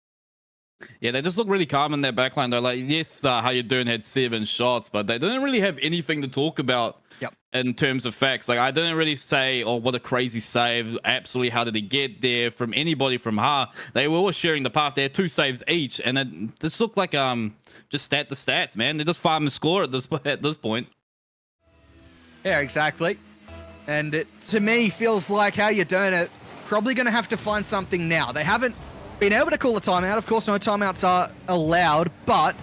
Yeah, they just look really calm in their backline though. Like, yes, How You Doing had 7 shots, but they didn't really have anything to talk about in terms of facts. Like, I didn't really say, oh, what a crazy save. Absolutely, how did he get there from anybody from Ha? They were all sharing the path. They had 2 saves each, and it just looked like just stat the stats, man. They're just farming score at this point. Yeah, exactly. And it, to me, feels like How You Doing it probably going to have to find something now. They haven't been able to call a timeout. Of course, no timeouts are allowed, but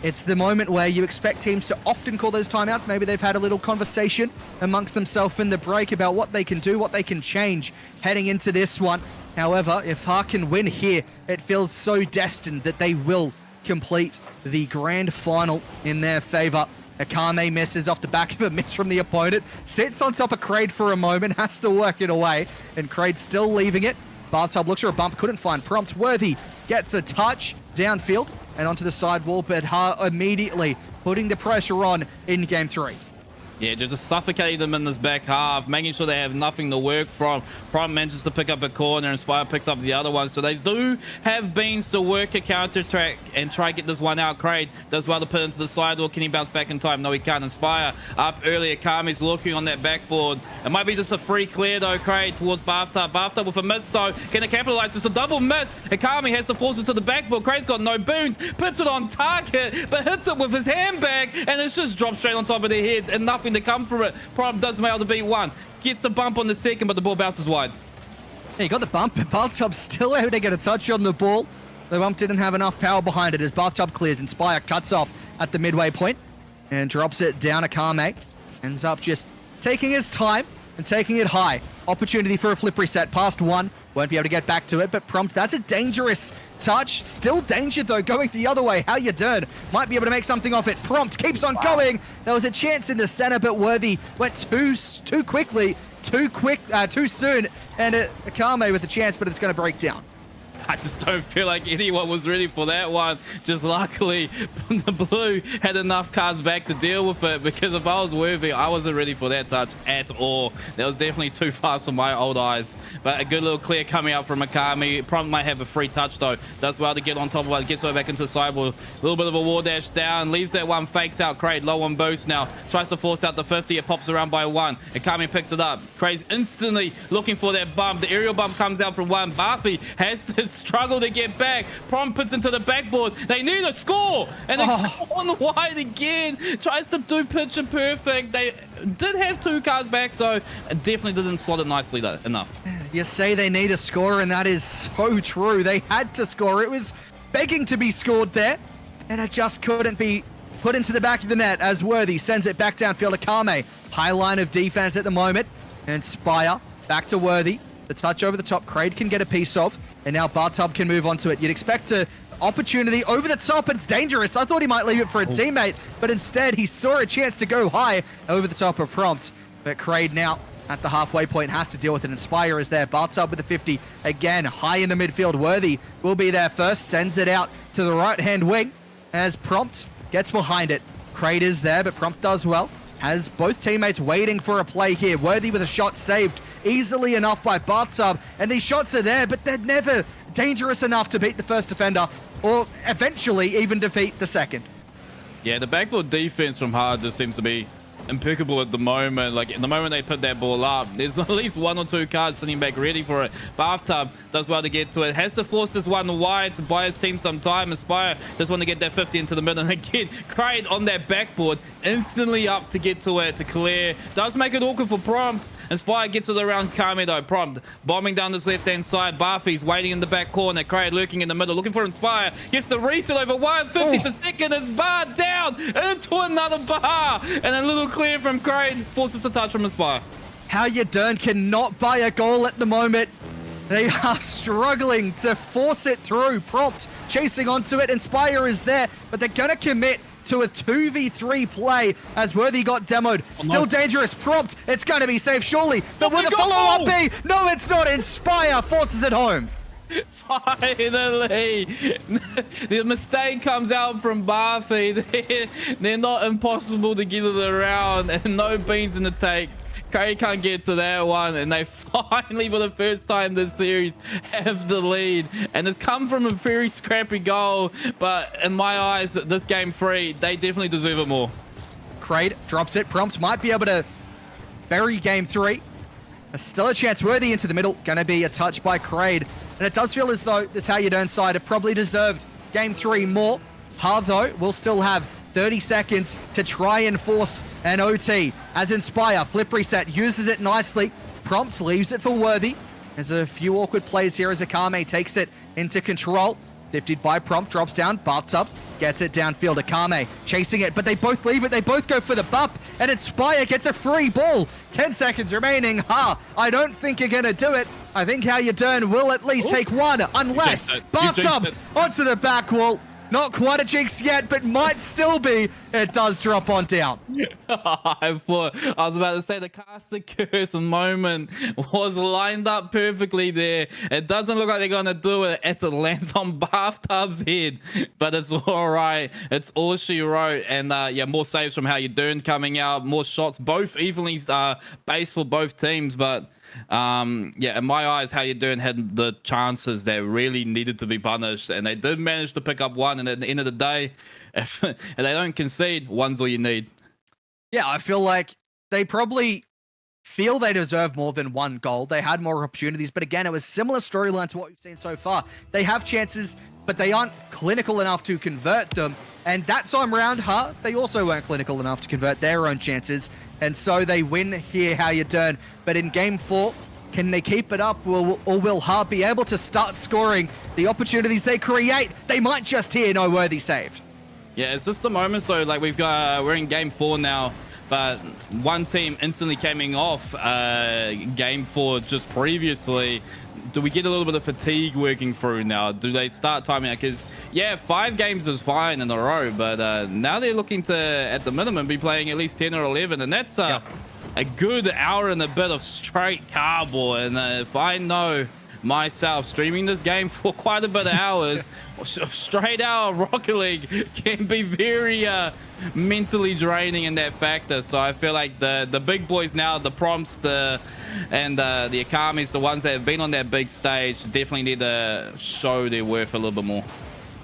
It's the moment where you expect teams to often call those timeouts. Maybe they've had a little conversation amongst themselves in the break about what they can do, what they can change heading into this one. However, if Ha can win here, it feels so destined that they will complete the grand final in their favor. Akame misses off the back of a miss from the opponent, sits on top of Kraid for a moment, has to work it away, and Kraid still leaving it. Bathtub looks for a bump, couldn't find Prompt. Worthy gets a touch downfield and onto the sidewall, but Ha immediately putting the pressure on in game 3. Yeah, just suffocating them in this back half, making sure they have nothing to work from. Prime manages to pick up a corner, and Spire picks up the other one. So they do have beans to work a counter track and try to get this one out. Kraid does well to put into the sidewall. Can he bounce back in time? No, he can't. Inspire up earlier. Kami's looking on that backboard. It might be just a free clear though. Kraid towards Bathtub. Bathtub with a miss though. Can it capitalize? Just a double miss. Akami has to force it to the backboard. Kraid's got no boons. Puts it on target, but hits it with his handbag, and it's just dropped straight on top of their heads and nothing to come from it. Prime does mail to beat one. Gets the bump on the second, but the ball bounces wide. Yeah, you got the bump, but Bathtub still able to get a touch on the ball. The bump didn't have enough power behind it as Bathtub clears. Inspire cuts off at the midway point and drops it down. Akame ends up just taking his time and taking it high. Opportunity for a flip reset past one. Won't be able to get back to it, but Prompt, that's a dangerous touch. Still danger though, going the other way. How you doing? Might be able to make something off it. Prompt keeps on going. There was a chance in the center, but Worthy went too quickly, too soon. And Akame with a chance, but it's going to break down. I just don't feel like anyone was ready for that one. Just luckily, the blue had enough cars back to deal with it, because if I was Worthy, I wasn't ready for that touch at all. That was definitely too fast for my old eyes. But a good little clear coming out from Akami. Probably might have a free touch though. Does well to get on top of it. Gets her back into the sidewall. A little bit of a war dash down. Leaves that one. Fakes out Kraid. Low on boost now. Tries to force out the 50. It pops around by one. Akami picks it up. Kraid's instantly looking for that bump. The aerial bump comes out from one. Barfi has to struggle to get back. Prom puts into the backboard. They need a score, and they score on the wide again. Tries to do picture perfect. They did have two cars back though. It definitely didn't slot it nicely though enough. You say they need a score, and that is so true. They had to score. It was begging to be scored there, and it just couldn't be put into the back of the net as Worthy sends it back downfield. Akame, high line of defense at the moment, and Spire back to Worthy. The touch over the top, Kraid can get a piece of, and now Bathtub can move on to it. You'd expect an opportunity over the top. It's dangerous. I thought he might leave it for a teammate, but instead he saw a chance to go high over the top of Prompt. But Kraid now at the halfway point has to deal with it. Inspire is there. Bathtub with the 50. Again, high in the midfield. Worthy will be there first. Sends it out to the right-hand wing as Prompt gets behind it. Kraid is there, but Prompt does well. Has both teammates waiting for a play here. Worthy with a shot saved easily enough by Bathtub, and these shots are there, but they're never dangerous enough to beat the first defender or eventually even defeat the second. Yeah, the backboard defense from Hard just seems to be impeccable at the moment. Like, in the moment they put that ball up, there's at least one or two cards sitting back ready for it. Bathtub does well to get to it. Has to force this one wide to buy his team some time. Aspire just want to get that 50 into the middle. And again, Kraid on that backboard, instantly up to get to it, to clear. Does make it awkward for Prompt. Inspire gets it around Kami though. Prompt bombing down this left-hand side. Barfi's waiting in the back corner. Kraid lurking in the middle, looking for Inspire. Gets the refill over 150 per second. It's barred down into another bar. And a little clear from Kraid. Forces a touch from Inspire. How you done cannot buy a goal at the moment. They are struggling to force it through. Prompt chasing onto it. Inspire is there, but they're going to commit to a 2v3 play as Worthy got demoed. Still dangerous. Prompt, it's going to be safe surely. But will the follow-up be? No, it's not. Inspire forces it home. Finally, the mistake comes out from Barfi. They're not impossible to get it around, and no beans in the take. Kraid can't get to that one, and they finally, for the first time this series, have the lead. And it's come from a very scrappy goal, but in my eyes, this game 3, they definitely deserve it more. Kraid drops it. Prompt might be able to bury game 3. There's still a chance. Worthy into the middle. Going to be a touch by Kraid. And it does feel as though this How You Don't side have probably deserved game 3 more. Hard though, will still have 30 seconds to try and force an OT. As Inspire, flip reset, uses it nicely. Prompt leaves it for Worthy. There's a few awkward plays here as Akame takes it into control. Lifted by Prompt, drops down. Bathtub gets it downfield. Akame chasing it, but they both leave it. They both go for the bump, and Inspire gets a free ball. 10 seconds remaining. I don't think you're going to do it. I think How You Doing will at least take one, unless Bathtub onto the back wall. Not quite a jinx yet, but might still be. It does drop on down. I was about to say the caster curse moment was lined up perfectly there. It doesn't look like they're going to do it as it lands on Bathtub's head, but it's all right. It's all she wrote. And yeah, more saves from How You Doing coming out, more shots, both evenly based for both teams. But yeah, in my eyes, How You Doing had the chances that really needed to be punished, and they did manage to pick up one. And at the end of the day, if they don't concede, one's all you need. Yeah, I feel like they probably feel they deserve more than one goal. They had more opportunities, but again, it was similar storyline to what we've seen so far. They have chances, but they aren't clinical enough to convert them. And that time round, they also weren't clinical enough to convert their own chances. And so they win here, How You Doing. But in game 4, can they keep it up, or will Ha be able to start scoring the opportunities they create? They might just hear no worthy saved. Yeah, it's just the moment. So like we're in game 4 now, but one team instantly coming off game 4 just previously. Do we get a little bit of fatigue working through now? Do they start timing out? Because yeah, 5 games is fine in a row, but now they're looking to, at the minimum, be playing at least 10 or 11, and that's a good hour and a bit of straight cardboard. And if I know myself, streaming this game for quite a bit of hours, straight out of Rocket League can be very mentally draining in that factor. So I feel like the big boys now, the Prompts, the Akamis, the ones that have been on that big stage, definitely need to show their worth a little bit more.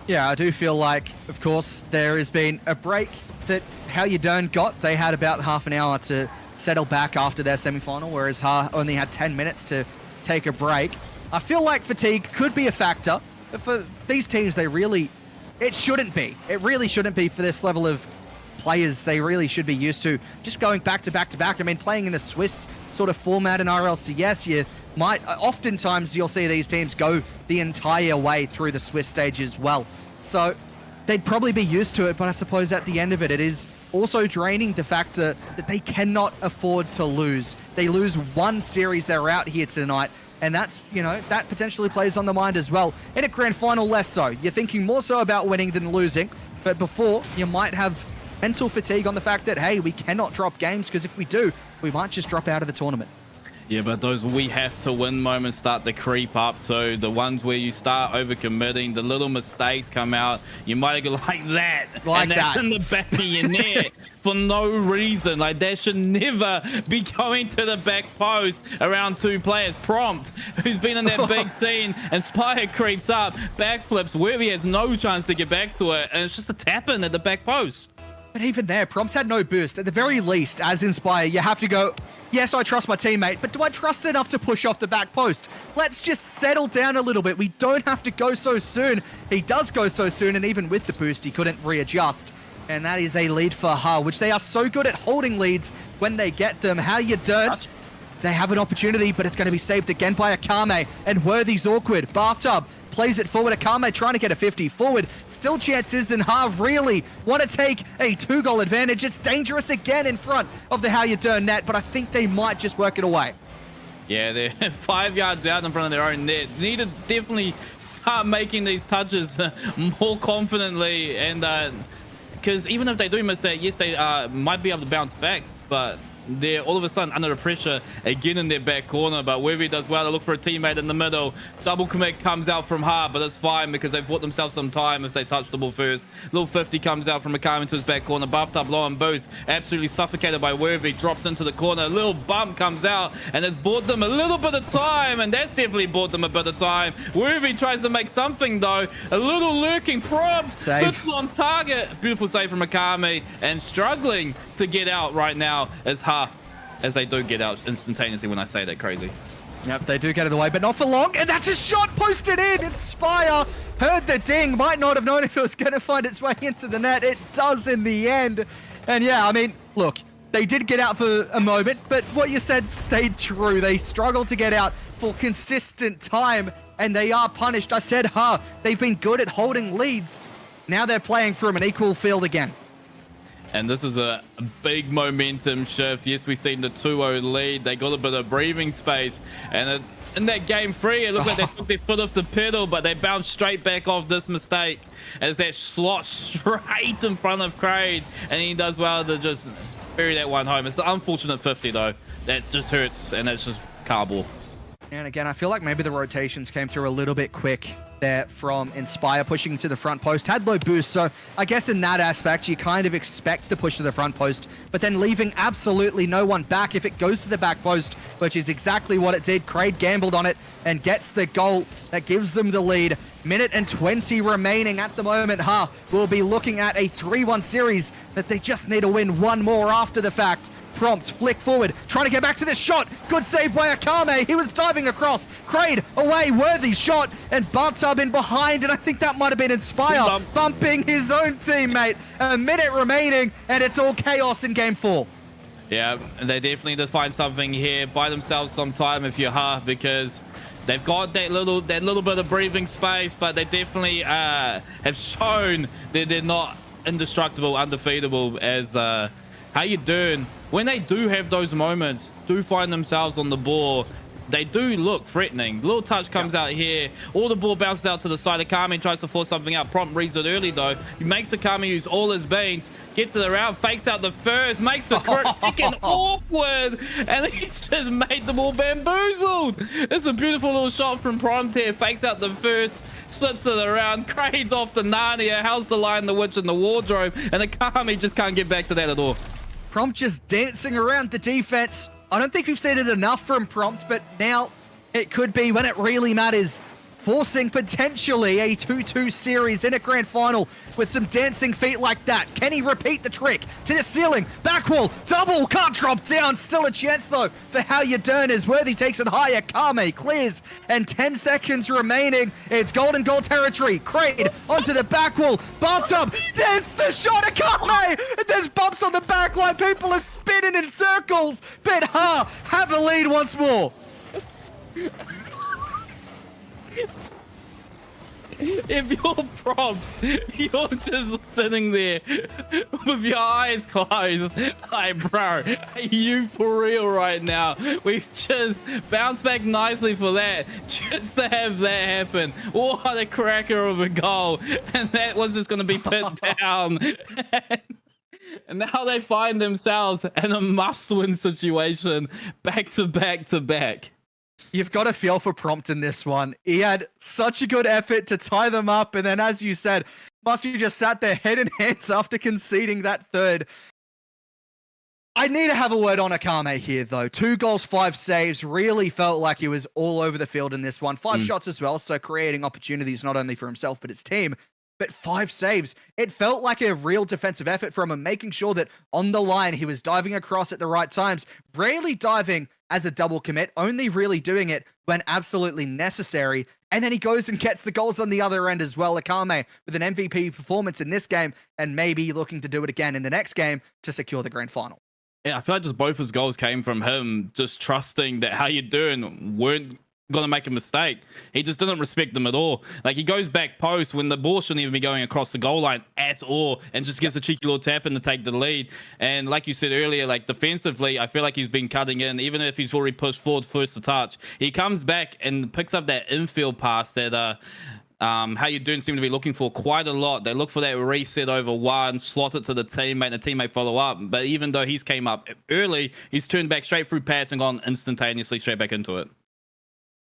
Yeah, I do feel like, of course, there has been a break that How You Doing got. They had about half an hour to settle back after their semi-final, whereas Ha only had 10 minutes to take a break. I feel like fatigue could be a factor, but for these teams, it shouldn't be. It really shouldn't be for this level of players. They really should be used to just going back to back to back. I mean, playing in a Swiss sort of format in RLCS, oftentimes you'll see these teams go the entire way through the Swiss stage as well. So they'd probably be used to it, but I suppose at the end of it, it is also draining the factor that they cannot afford to lose. They lose one series, they're out here tonight. And that's, that potentially plays on the mind as well. In a grand final, less so. You're thinking more so about winning than losing. But before, you might have mental fatigue on the fact that, hey, we cannot drop games, because if we do, we might just drop out of the tournament. Yeah, but those we have to win moments start to creep up. So the ones where you start overcommitting, the little mistakes come out. You might go like that. And that's in the back of your net for no reason. Like, that should never be going to the back post around 2 players. Prompt, who's been in that big scene, and Spire creeps up, backflips, where he has no chance to get back to it. And it's just a tap-in at the back post. But even there, Prompt had no boost. At the very least, as Inspire, you have to go, yes, I trust my teammate, but do I trust enough to push off the back post? Let's just settle down a little bit. We don't have to go so soon. He does go so soon, and even with the boost, he couldn't readjust. And that is a lead for Ha, which they are so good at holding leads when they get them. How You Doing? They have an opportunity, but it's going to be saved again by Akame, and Worthy's awkward. Bathtub plays it forward. Akame trying to get a 50 forward. Still chances, and Ha really want to take a 2-goal advantage. It's dangerous again in front of the How You Doing net, but I think they might just work it away. Yeah, they're 5 yards out in front of their own net. Need to definitely start making these touches more confidently, and because even if they do miss that, yes, they might be able to bounce back, but they're all of a sudden under the pressure again in their back corner. But Worthy does well to look for a teammate in the middle. Double commit comes out from Ha, but it's fine because they've bought themselves some time if they touch the ball first. Little 50 comes out from Akame into his back corner. Buffed up low and boost, absolutely suffocated by Worthy, drops into the corner. A little bump comes out, and it's bought them a little bit of time, and that's definitely bought them a bit of time. Worthy tries to make something though. A little lurking prompt, puts on target. Beautiful save from Akame, and struggling to get out right now is Ha, as they do get out instantaneously when I say that. Crazy. Yep, they do get in the way, but not for long. And that's a shot posted in. It's Spire. Heard the ding. Might not have known if it was going to find its way into the net. It does in the end. And yeah, I mean, look, they did get out for a moment, but what you said stayed true. They struggled to get out for consistent time, and they are punished. I said, they've been good at holding leads, Now they're playing from an equal field again. And this is a big momentum shift. Yes, we've seen the 2-0 lead. They got a bit of breathing space. And in that game 3, it looked like they took their foot off the pedal, but they bounced straight back off this mistake as that slot straight in front of Kraid. And he does well to just bury that one home. It's an unfortunate 50, though. That just hurts, and that's just cardboard. And again, I feel like maybe the rotations came through a little bit quick there from Inspire, pushing to the front post. Had low boost, so I guess in that aspect, you kind of expect the push to the front post, but then leaving absolutely no one back if it goes to the back post, which is exactly what it did. Kraid gambled on it and gets the goal that gives them the lead. Minute and 20 remaining at the moment. We'll be looking at a 3-1 series that they just need to win one more after the fact. Prompt, flick forward, trying to get back to this shot. Good save by Akame. He was diving across. Kraid away, worthy shot, and Bartub in behind, and I think that might have been Inspire bumping his own teammate. A minute remaining, and it's all chaos in game 4. Yeah, they definitely need to find something here, buy themselves some time if you're because they've got that little bit of breathing space, but they definitely have shown that they're not indestructible, undefeatable as how you doing. When they do have those moments, do find themselves on the ball, they do look threatening. Little touch comes out here. All the ball bounces out to the side. Akame tries to force something out. Prompt reads it early, though. He makes Akame use all his beans, gets it around, fakes out the first, makes the crit freaking awkward, and he's just made them all bamboozled. It's a beautiful little shot from Prompt here. Fakes out the first, slips it around, Kraid's off to Narnia. How's the Lion, the Witch, and the Wardrobe? And Akame just can't get back to that at all. Prompt just dancing around the defense. I don't think we've seen it enough from Prompt, but now it could be when it really matters. Forcing potentially a 2-2 series in a grand final with some dancing feet like that. Can he repeat the trick to the ceiling? Back wall, double, can't drop down. Still a chance though for How You Dern as Worthy takes it higher. Kame clears and 10 seconds remaining. It's golden goal territory. Kraid onto the back wall. Bumped up. There's the shot of Kame. There's bumps on the back line. People are spinning in circles. But have the lead once more. If you're Prompt, you're just sitting there with your eyes closed. Like, bro, are you for real right now? We've just bounced back nicely for that, just to have that happen. What a cracker of a goal. And that was just going to be put down. And now they find themselves in a must-win situation, back to back to back. You've got to feel for Prompt in this one. He had such a good effort to tie them up, and then, as you said, must have just sat there head in hands after conceding that third. I need to have a word on Akame here, though. 2 goals, 5 saves. Really felt like he was all over the field in this one. 5 shots as well, so creating opportunities not only for himself but his team. But 5 saves. It felt like a real defensive effort from him, making sure that on the line he was diving across at the right times, rarely diving as a double commit, only really doing it when absolutely necessary. And then he goes and gets the goals on the other end as well. Akame with an MVP performance in this game and maybe looking to do it again in the next game to secure the grand final. Yeah, I feel like just both his goals came from him just trusting that How You Doing weren't going to make a mistake. He just didn't respect them at all. Like, he goes back post when the ball shouldn't even be going across the goal line at all, and just gets a cheeky little tap in to take the lead. And like you said earlier, like, defensively, I feel like he's been cutting in, even if he's already pushed forward first to touch. He comes back and picks up that infield pass that How You Doing seem to be looking for quite a lot. They look for that reset over one, slot it to the teammate, and the teammate follow up. But even though he's came up early, he's turned back straight through pass and gone instantaneously straight back into it.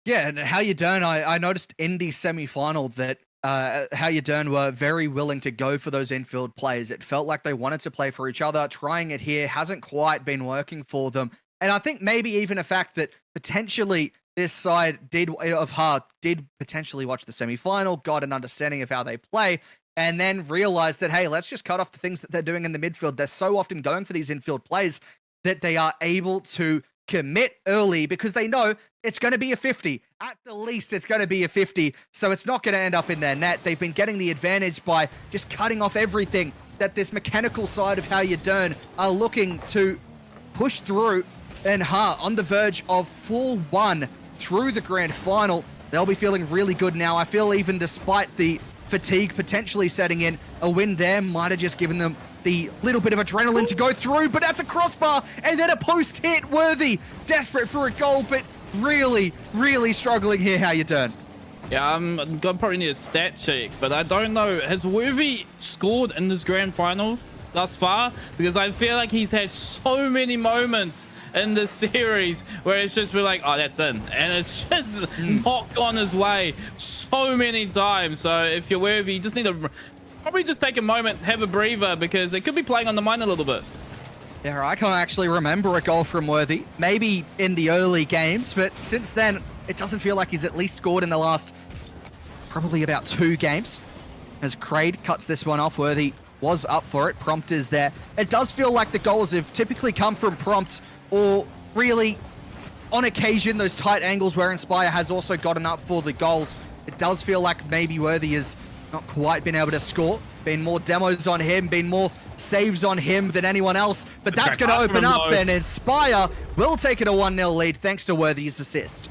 Yeah, and How You Dern, I noticed in the semi-final that How You Dern were very willing to go for those infield plays. It felt like they wanted to play for each other. Trying it here hasn't quite been working for them. And I think maybe even a fact that potentially this side did potentially watch the semi-final, got an understanding of how they play, and then realized that, hey, let's just cut off the things that they're doing in the midfield. They're so often going for these infield plays that they are able to commit early because they know it's going to be a 50. At the least, it's going to be a 50, so it's not going to end up in their net. They've been getting the advantage by just cutting off everything that this mechanical side of How You Dern are looking to push through, and on the verge of full 1 through the grand final. They'll be feeling really good now. I feel even despite the fatigue potentially setting in. A win there might have just given them the little bit of adrenaline to go through, but that's a crossbar and then a post hit. Worthy desperate for a goal, but really struggling here. How you doing? Yeah, I'm gonna probably need a stat check, but I don't know. Has Worthy scored in this grand final thus far? Because I feel like he's had so many moments in this series where it's just been like, oh, that's in, and it's just not gone his way so many times. So if you're Worthy, you just need to probably just take a moment, have a breather, because it could be playing on the mind a little bit. Yeah, I can't actually remember a goal from Worthy. Maybe in the early games, but since then, it doesn't feel like he's at least scored in the last probably about 2 games. As Kraid cuts this one off, Worthy was up for it. Prompt is there. It does feel like the goals have typically come from Prompt, or really, on occasion, those tight angles where Inspire has also gotten up for the goals. It does feel like maybe Worthy has not quite been able to score. Been more demos on him, been more saves on him than anyone else, but that's going to open up, and Inspire will take it a 1-0 lead thanks to Worthy's assist.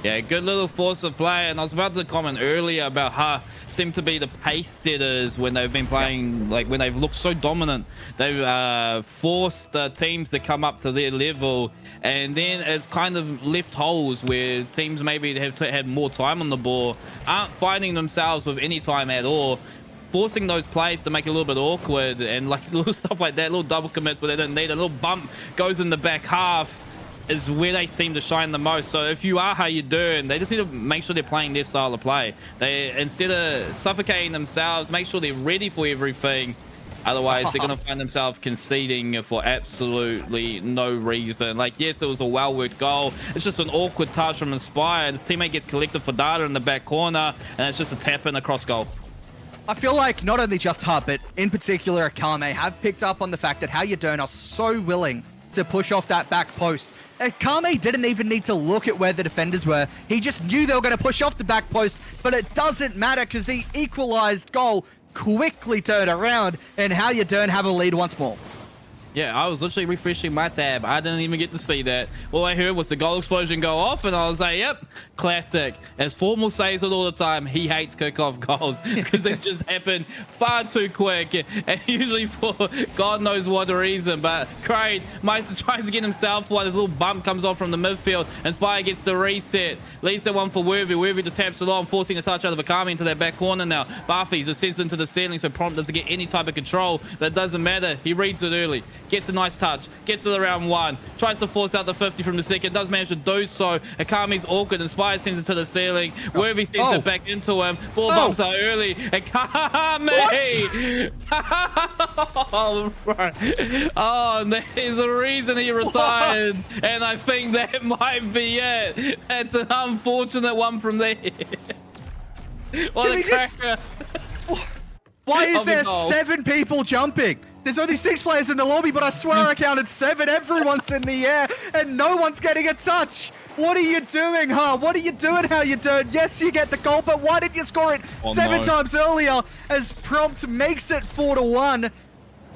Yeah, good little force of play, and I was about to comment earlier about how seem to be the pace setters when they've been playing, like when they've looked so dominant. They've forced the teams to come up to their level, and then it's kind of left holes where teams maybe have had more time on the ball, aren't finding themselves with any time at all, forcing those plays to make it a little bit awkward, and like little stuff like that, little double commits where they don't need a little bump goes in the back half is where they seem to shine the most. So if you are how you doing, they just need to make sure they're playing their style of play. They, instead of suffocating themselves, make sure they're ready for everything. Otherwise, they're going to find themselves conceding for absolutely no reason. Like, yes, it was a well-worked goal. It's just an awkward touch from Inspire. His teammate gets collected for data in the back corner, and it's just a tap-in across goal. I feel like not only just Hub, but in particular Kame have picked up on the fact that How You Doing are so willing to push off that back post. Kame didn't even need to look at where the defenders were. He just knew they were going to push off the back post, but it doesn't matter because the equalized goal quickly turned around, and How You Doing have a lead once more. Yeah, I was literally refreshing my tab. I didn't even get to see that. All I heard was the goal explosion go off, and I was like, yep, classic. As Formal says it all the time, he hates kickoff goals because they just happen far too quick, and usually for God knows what reason. But Kraid Meister tries to get himself one. His little bump comes off from the midfield, and Spire gets the reset. Leaves that one for Worthy. Worthy just taps it on, forcing a touch out of Akami into that back corner now. Barfies just sends into the ceiling, so Prompt doesn't get any type of control, but it doesn't matter. He reads it early. Gets a nice touch, gets to the round 1, tries to force out the 50 from the second, does manage to do so. Akami's awkward, Inspire sends it to the ceiling. Worthy sends it back into him. Ball bumps are early. Akami! Oh, there's a reason he retired, and I think that might be it. That's an unfortunate one from there. What a cracker. Why is there 7 people jumping? There's only 6 players in the lobby, but I swear I counted 7. Everyone's in the air, and no one's getting a touch. What are you doing, huh? What are you doing, How You Doing? Yes, you get the goal, but why didn't you score it 7 times earlier as Prompt makes it 4-1?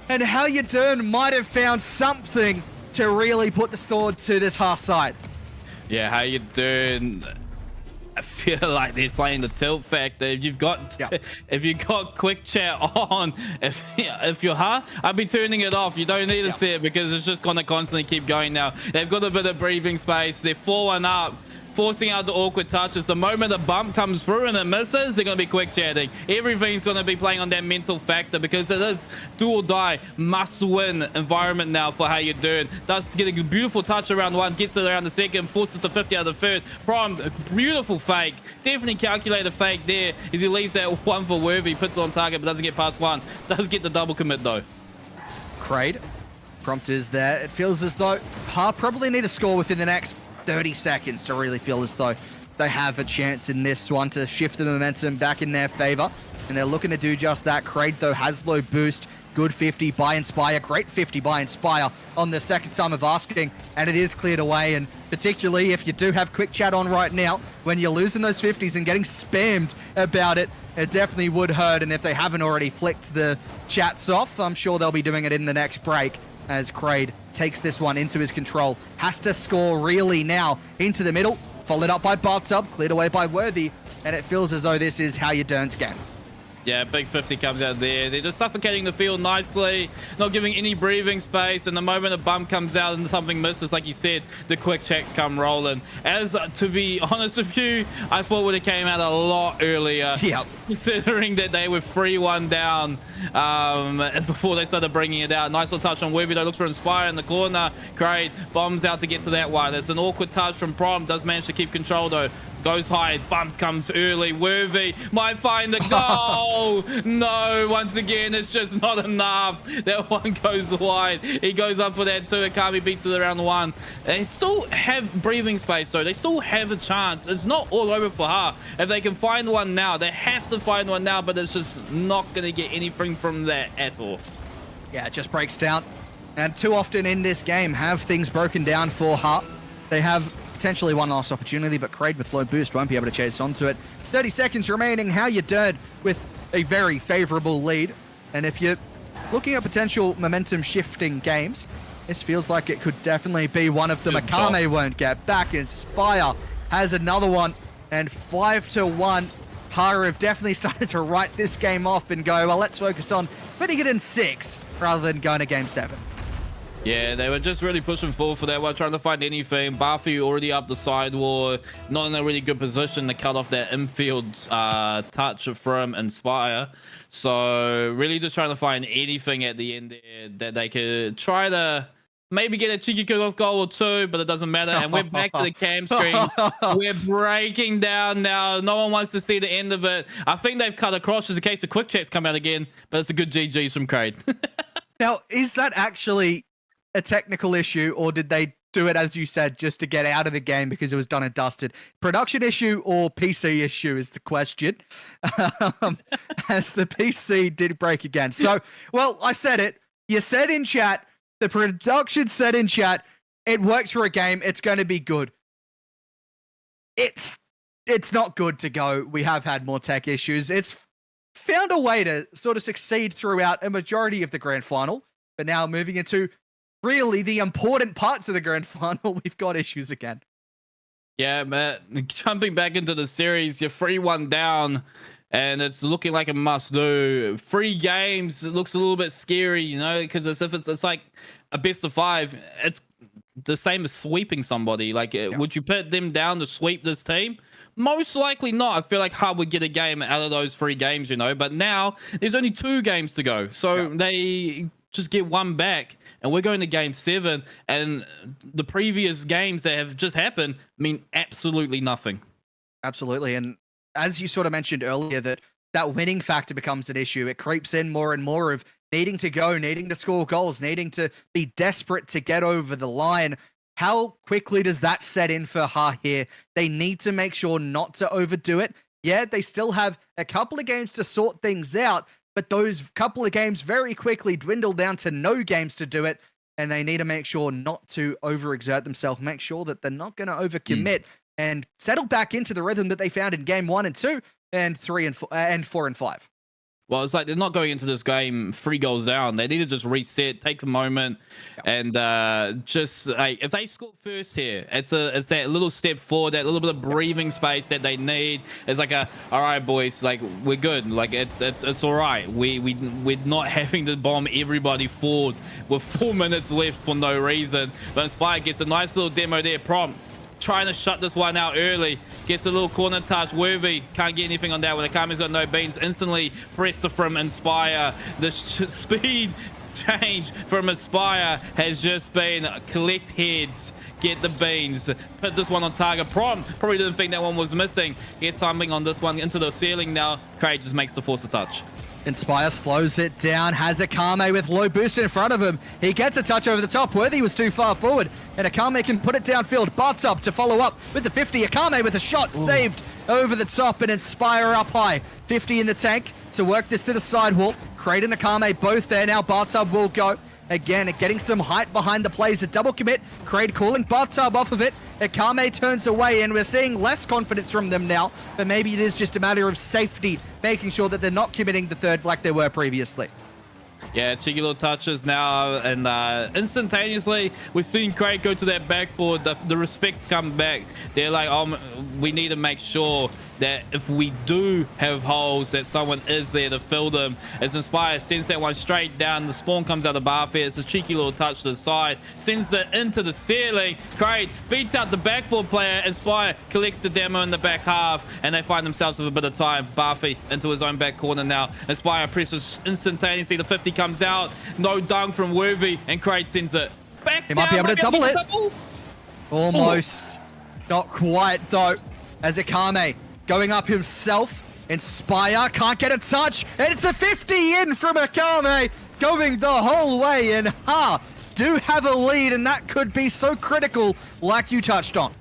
And How You Doing might have found something to really put the sword to this half side. Yeah, How You Doing? I feel like they're playing the tilt factor. If you've got quick chat on, if you're I'd be turning it off. You don't need to see it because it's just gonna constantly keep going now. They've got a bit of breathing space. They're 4-1 up, forcing out the awkward touches. The moment the bump comes through and it misses, they're gonna be quick chatting. Everything's gonna be playing on that mental factor because it is do or die, must win environment now for How You Doing. Does get a beautiful touch around 1, gets it around the second, forces to 50 out of the third. Prime, beautiful fake, definitely calculated fake there as he leaves that 1 for Worthy, puts it on target but doesn't get past 1. Does get the double commit though. Kraid, Prompt is there. It feels as though probably need to score within the next 30 seconds to really feel as though they have a chance in this one to shift the momentum back in their favor, and they're looking to do just that. Kraid though has low boost. Good 50 by Inspire, great 50 by Inspire on the second time of asking, and it is cleared away. And particularly if you do have quick chat on right now, when you're losing those 50s and getting spammed about it, it definitely would hurt. And if they haven't already flicked the chats off, I'm sure they'll be doing it in the next break, as Kraid takes this one into his control. Has to score really now into the middle, followed up by Bartub, cleared away by Worthy, and it feels as though this is How You Doing's game. Yeah, big 50 comes out there. They're just suffocating the field nicely, not giving any breathing space. And the moment a bump comes out and something misses, like you said, the quick checks come rolling. As to be honest with you, I thought it would have came out a lot earlier. Yep. Considering that they were 3-1 down before they started bringing it out. Nice little touch on Webby, though. Looks for Inspire in the corner. Great. Bombs out to get to that one. It's an awkward touch from Prom. Does manage to keep control, though. Goes high, bumps comes early. Worthy might find the goal. No, once again, it's just not enough. That one goes wide. He goes up for that too. Akami beats it around one. They still have breathing space, though. They still have a chance. It's not all over for her. If they can find one now, they have to find one now, but it's just not going to get anything from that at all. Yeah, it just breaks down. And too often in this game have things broken down for her. They have potentially one last opportunity, but Kraid with low boost won't be able to chase onto it. 30 seconds remaining. How you doing with a very favorable lead? And if you're looking at potential momentum shifting games, this feels like it could definitely be one of them. Akame won't get back. Inspire has another one, and 5-1. Hara have definitely started to write this game off and go, well, let's focus on putting it in 6 rather than going to game 7. Yeah, they were just really pushing forward for that one, trying to find anything. Barfi already up the side wall, not in a really good position to cut off that infield touch from Inspire. So really just trying to find anything at the end there that they could try to maybe get a cheeky kickoff goal or two, but it doesn't matter. And we're back to the cam screen. We're breaking down now. No one wants to see the end of it. I think they've cut across just in case the quick checks come out again, but it's a good GG's from Kraid. Now, is that actually a technical issue, or did they do it, as you said, just to get out of the game because it was done and dusted? Production issue or PC issue is the question, as the PC did break again. So, well, I said it. You said in chat, the production said in chat, it works for a game. It's going to be good. It's not good to go. We have had more tech issues. It's found a way to sort of succeed throughout a majority of the grand final, but now moving into really the important parts of the grand final, we've got issues again. Yeah, Matt, jumping back into the series, you're 3-1 down, and it's looking like a must-do. 3 games, it looks a little bit scary, you know, because it's like a best of 5. It's the same as sweeping somebody. Like, would you put them down to sweep this team? Most likely not. I feel like Hub would get a game out of those 3 games, you know, but now there's only 2 games to go. So they just get 1 back, and we're going to game 7, and the previous games that have just happened mean absolutely nothing. Absolutely. And as you sort of mentioned earlier, that winning factor becomes an issue. It creeps in more and more of needing to go, needing to score goals, needing to be desperate to get over the line. How quickly does that set in for Ha here? They need to make sure not to overdo it. Yeah, they still have a couple of games to sort things out, but those couple of games very quickly dwindle down to no games to do it, and they need to make sure not to overexert themselves, make sure that they're not going to overcommit, and settle back into the rhythm that they found in game 1 and 2 and 3 and 4 and 5. Well, it's like they're not going into this game 3 goals down. They need to just reset, take a moment, and just if they score first here, it's that little step forward, that little bit of breathing space that they need. It's like all right, boys, like we're good. Like it's all right. We're not having to bomb everybody forward with 4 minutes left for no reason. But Inspire gets a nice little demo there, prompt. Trying to shut this one out early. Gets a little corner touch. Worthy can't get anything on that one. Akami's got no beans. Instantly pressed from Inspire. The speed change from Inspire has just been collect heads, get the beans, put this one on target. Prom probably didn't think that one was missing. Gets something on this one into the ceiling now. Craig just makes the force a touch. Inspire slows it down, has Akame with low boost in front of him. He gets a touch over the top. Worthy was too far forward, and Akame can put it downfield. Bart's up to follow up with the 50. Akame with a shot saved over the top, and Inspire up high. 50 in the tank to work this to the sidewall. Kraid and Akame both there now. Bartub will go. Again, getting some height behind the plays. A double commit. Kraid calling Bartub off of it. Akame turns away, and we're seeing less confidence from them now, but maybe it is just a matter of safety, making sure that they're not committing the third like they were previously. Yeah, cheeky little touches now, and instantaneously we're seeing Craig go to that backboard. The respects come back. They're like, oh, we need to make sure that if we do have holes, that someone is there to fill them. As Inspire sends that one straight down, the spawn comes out of Barfair. It's a cheeky little touch to the side, sends it into the ceiling. Great, beats out the backboard player. Inspire collects the demo in the back half, and they find themselves with a bit of time. Barfair into his own back corner now. Inspire presses instantaneously. The 50 comes out, no dunk from Worthy, and Kraid sends it back. He might be able to double it. Almost. Not quite though, as Akame going up himself. Inspire can't get a touch, and it's a 50 in from Akame, going the whole way, and do have a lead, and that could be so critical, like you touched on.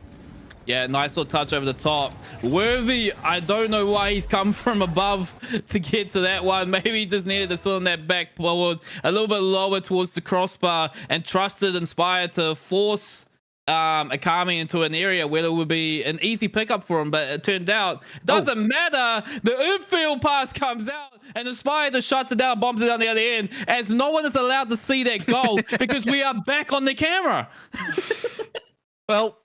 Yeah, nice little touch over the top. Worthy, I don't know why he's come from above to get to that one. Maybe he just needed to sit on that back forward a little bit lower towards the crossbar and trusted Inspire to force Akame into an area where it would be an easy pickup for him, but it turned out it doesn't matter. The infield pass comes out and Inspire just shuts it down, bombs it on the other end, as no one is allowed to see that goal because we are back on the camera. Well,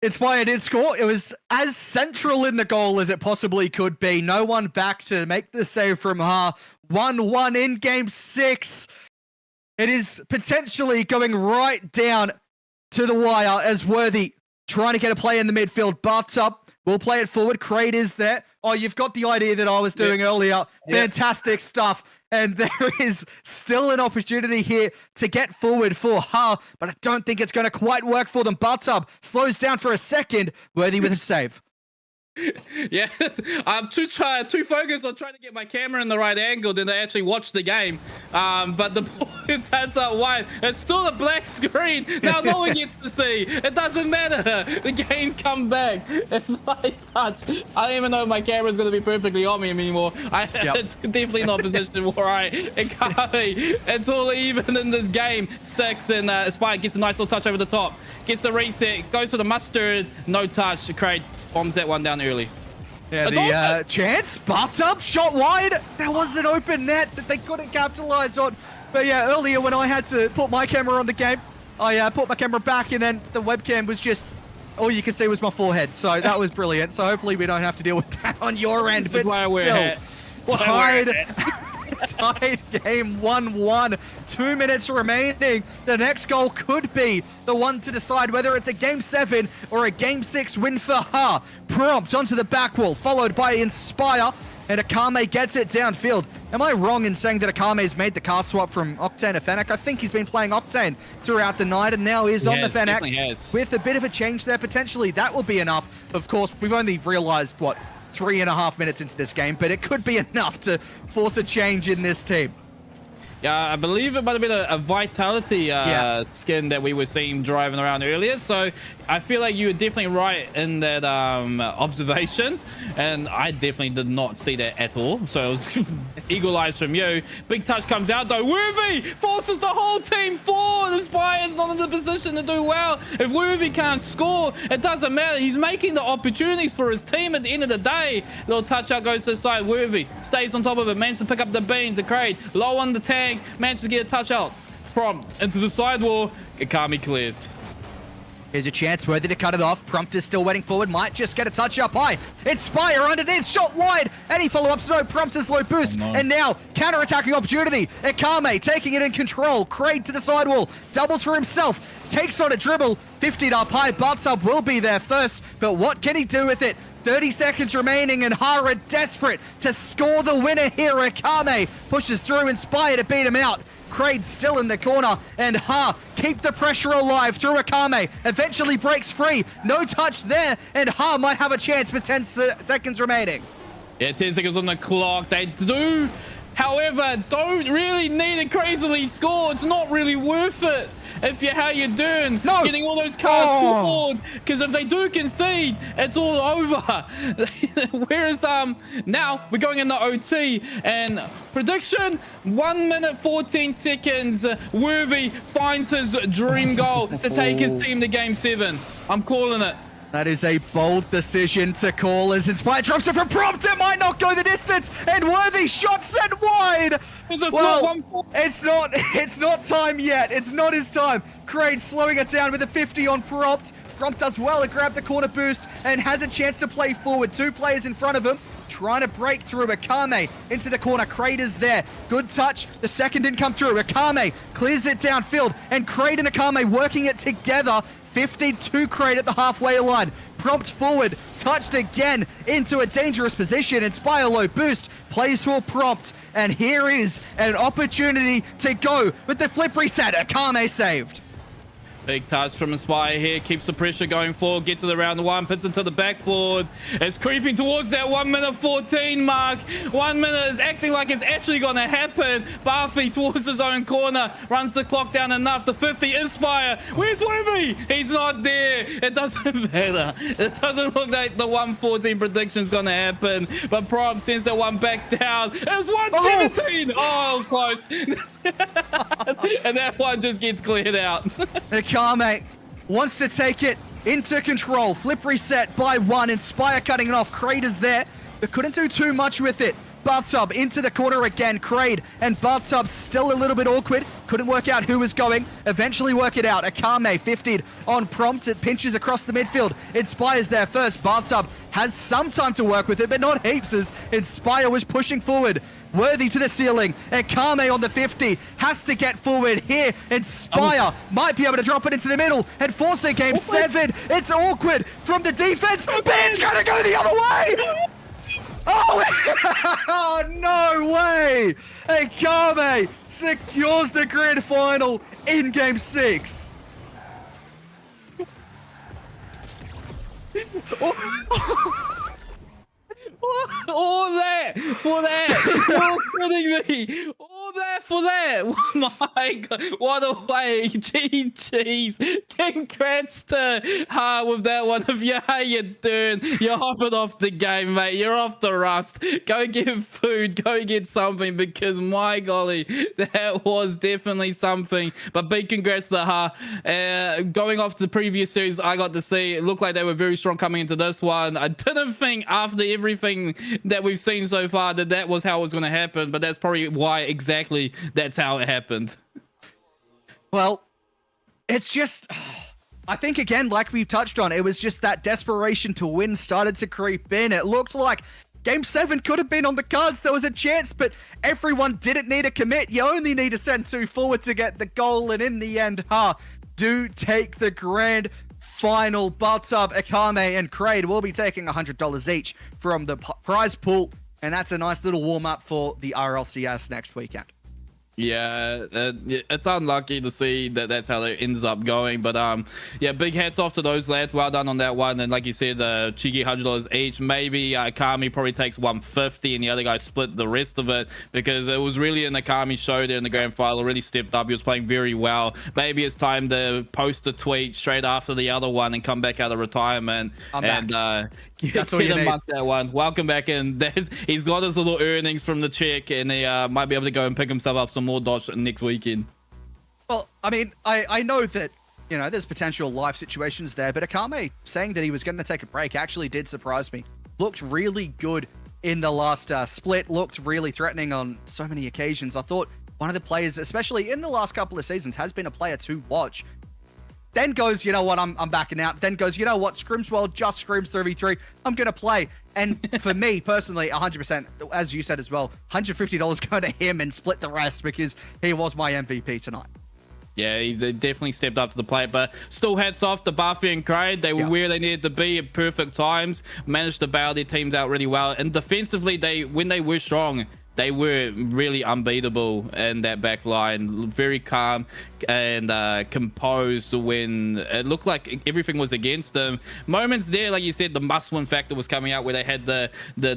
Inspire did score. It was as central in the goal as it possibly could be. No one back to make the save from Ha. 1-1 in game 6. It is potentially going right down to the wire as Worthy trying to get a play in the midfield. Butts up. We'll play it forward. Kraid is there. Oh, you've got the idea that I was doing earlier. Fantastic stuff. And there is still an opportunity here to get forward for Ha, but I don't think it's going to quite work for them. Buttup slows down for a second. Worthy with a save. Yeah, I'm too focused on trying to get my camera in the right angle than to actually watch the game. But the point turns out wide. It's still a black screen. Now no one gets to see. It doesn't matter. The game's come back. It's like touch. I don't even know if my camera's going to be perfectly on me anymore. It's definitely not positioned all right. It can't be. It's all even in this game. 6 and Spike gets a nice little touch over the top. Gets the reset. Goes for the mustard. No touch. Kraid bombs that one down early. Yeah, the chance, buffed up, shot wide. There was an open net that they couldn't capitalize on. But yeah, earlier when I had to put my camera on the game, I put my camera back and then the webcam was just, all you could see was my forehead. So that was brilliant. So hopefully we don't have to deal with that on your end. But still, tied game 1-1. 2 minutes remaining. The next goal could be the one to decide whether it's a game 7 or a game 6 win for Ha. Prompt onto the back wall, followed by Inspire, and Akame gets it downfield. Am I wrong in saying that Akame's made the car swap from Octane to Fennec? I think he's been playing Octane throughout the night and now is on the Fennec with a bit of a change there potentially. That will be enough. Of course, we've only realized, what, 3.5 minutes into this game, but it could be enough to force a change in this team. Yeah, I believe it might have been a Vitality skin that we were seeing driving around earlier. So I feel like you were definitely right in that observation. And I definitely did not see that at all. So it was eagle eyes from you. Big touch comes out though. Worthy forces the whole team forward. Inspire's not in the position to do well. If Worthy can't score, it doesn't matter. He's making the opportunities for his team at the end of the day. Little touch out goes to the side. Worthy stays on top of it. Manages to pick up the beans. The Kraid low on the tag. Managed to get a touch out. Prompt into the sidewall. Akame clears. Here's a chance. Worthy to cut it off. Prompt is still waiting forward. Might just get a touch up high. Inspire underneath. Shot wide. Any follow-ups? No. Prompt is low boost. And now, counter-attacking opportunity. Akame taking it in control. Kraid to the sidewall. Doubles for himself. Takes on a dribble. 50 up high. Butts up will be there first. But what can he do with it? 30 seconds remaining and Hara desperate to score the winner here. Akame pushes through. Inspire to beat him out. Kraid still in the corner, and Ha keep the pressure alive through Akame. Eventually breaks free. No touch there, and Ha might have a chance with 10 seconds remaining. Yeah, 10 seconds on the clock. They do, however, don't really need a crazily score. It's not really worth it. If you're how you're doing, getting all those cars forward, because if they do concede, it's all over. Whereas now we're going into OT, and prediction 1 minute 14 seconds. Worthy finds his dream goal to take his team to game 7. I'm calling it. That is a bold decision to call as Inspire drops it from Prompt. It might not go the distance, and Worthy shot sent wide. Well, it's not time yet. It's not his time. Kraid slowing it down with a 50 on Prompt. Prompt does well to grab the corner boost and has a chance to play forward. 2 players in front of him, trying to break through. Akame into the corner. Krader's there. Good touch. The second didn't come through. Akame clears it downfield, and Kraid and Akame working it together. 52 Kraid at the halfway line. Prompt forward, touched again into a dangerous position. Inspire low boost, plays for Prompt, and here is an opportunity to go with the flip reset. Akame saved. Big touch from Inspire here, keeps the pressure going forward, gets to the round 1, puts into the backboard. It's creeping towards that 1 minute 14 mark. 1 minute is acting like it's actually going to happen. Barfi towards his own corner, runs the clock down enough. The 50 Inspire. Where's Webby? He's not there. It doesn't matter. It doesn't look like the 114 prediction is going to happen. But Prompt sends that one back down. It was 117. Oh, it was close. And that one just gets cleared out. Akame wants to take it into control. Flip reset by 1. Inspire cutting it off. Kraid is there, but couldn't do too much with it. Bathtub into the corner again. Kraid and Bathtub still a little bit awkward. Couldn't work out who was going. Eventually work it out. Akame 50'd on Prompt. It pinches across the midfield. Inspire's there first. Bathtub has some time to work with it, but not heaps, as Inspire was pushing forward. Worthy to the ceiling. Akame on the 50 has to get forward here. Inspire might be able to drop it into the middle and force a game 7. It's awkward from the defense, but it's gonna go the other way. Oh, no way! Akame secures the grand final in game 6. All that for that. You're kidding me. All that for that. Oh my God. What a way. GG's. Congrats to Ha with that one. If you how you doing, you're hopping off the game, mate. You're off the rust. Go get food. Go get something, because my golly, that was definitely something. But big congrats to Ha. Going off the previous series I got to see, it looked like they were very strong coming into this one. I didn't think after everything that we've seen so far that was how it was going to happen, but that's probably why exactly that's how it happened. Well, it's just, I think again, like we've touched on, it was just that desperation to win started to creep in. It looked like game 7 could have been on the cards. There was a chance, but everyone didn't need a commit. You only need to send 2 forward to get the goal, and in the end, do take the grand final. Bathtub, Akame, and Kraid will be taking $100 each from the prize pool, and that's a nice little warm-up for the RLCS next weekend. Yeah, it's unlucky to see that that's how it ends up going, but yeah, big hats off to those lads. Well done on that one. And like you said, cheeky $100 each. Maybe Akami probably takes 150 and the other guy split the rest of it, because it was really an Akami show there in the grand final. Really stepped up. He was playing very well. Maybe it's time to post a tweet straight after the other one and come back out of retirement. That's all you need. That one. Welcome back in. He's got his little earnings from the check, and he might be able to go and pick himself up some more dodge next weekend. Well, I mean, I know that, you know, there's potential life situations there, but Akame saying that he was going to take a break actually did surprise me. Looked really good in the last split. Looked really threatening on so many occasions. I thought one of the players, especially in the last couple of seasons, has been a player to watch. Then goes, you know what, I'm backing out. Then goes, you know what, Skrimzworld, just Skrims 3v3. I'm going to play. And for me, personally, 100%, as you said as well, $150 go to him and split the rest, because he was my MVP tonight. Yeah, they definitely stepped up to the plate, but still hats off to Buffy and Kraid. They were where they needed to be at perfect times, managed to bail their teams out really well. And defensively, when they were strong, they were really unbeatable in that back line. Very calm and composed when it looked like everything was against them. Moments there, like you said, the must-win factor was coming out where they had the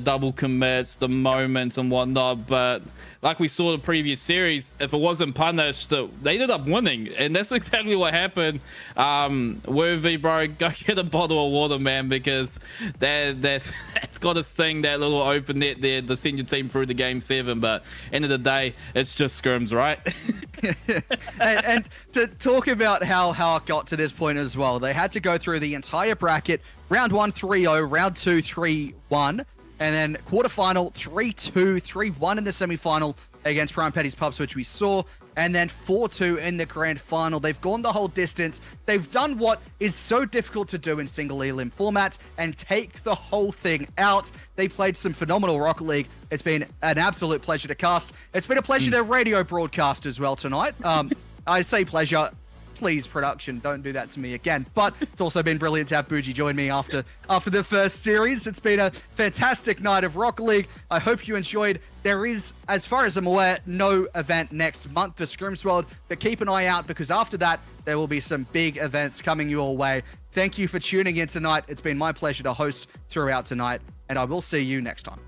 double commits, the moments and whatnot. But like we saw the previous series, if it wasn't punished, they ended up winning. And that's exactly what happened. Worthy, bro, go get a bottle of water, man, because that's got to sting, that little open net there to send your team through the game 7. But end of the day, it's just Skrims, right? and to talk about how it got to this point as well, they had to go through the entire bracket. Round 1, 3-0, round 2, 3-1. And then quarterfinal, 3-2, 3-1 in the semifinal against Prime Petty's Pups, which we saw. And then 4-2 in the grand final. They've gone the whole distance. They've done what is so difficult to do in single elim format and take the whole thing out. They played some phenomenal Rocket League. It's been an absolute pleasure to cast. It's been a pleasure to radio broadcast as well tonight. I say pleasure. Please, production, don't do that to me again. But it's also been brilliant to have Bougie join me after the first series. It's been a fantastic night of Rocket League. I hope you enjoyed. There is, as far as I'm aware, no event next month for Skrimzworld, but keep an eye out because after that, there will be some big events coming your way. Thank you for tuning in tonight. It's been my pleasure to host throughout tonight, and I will see you next time.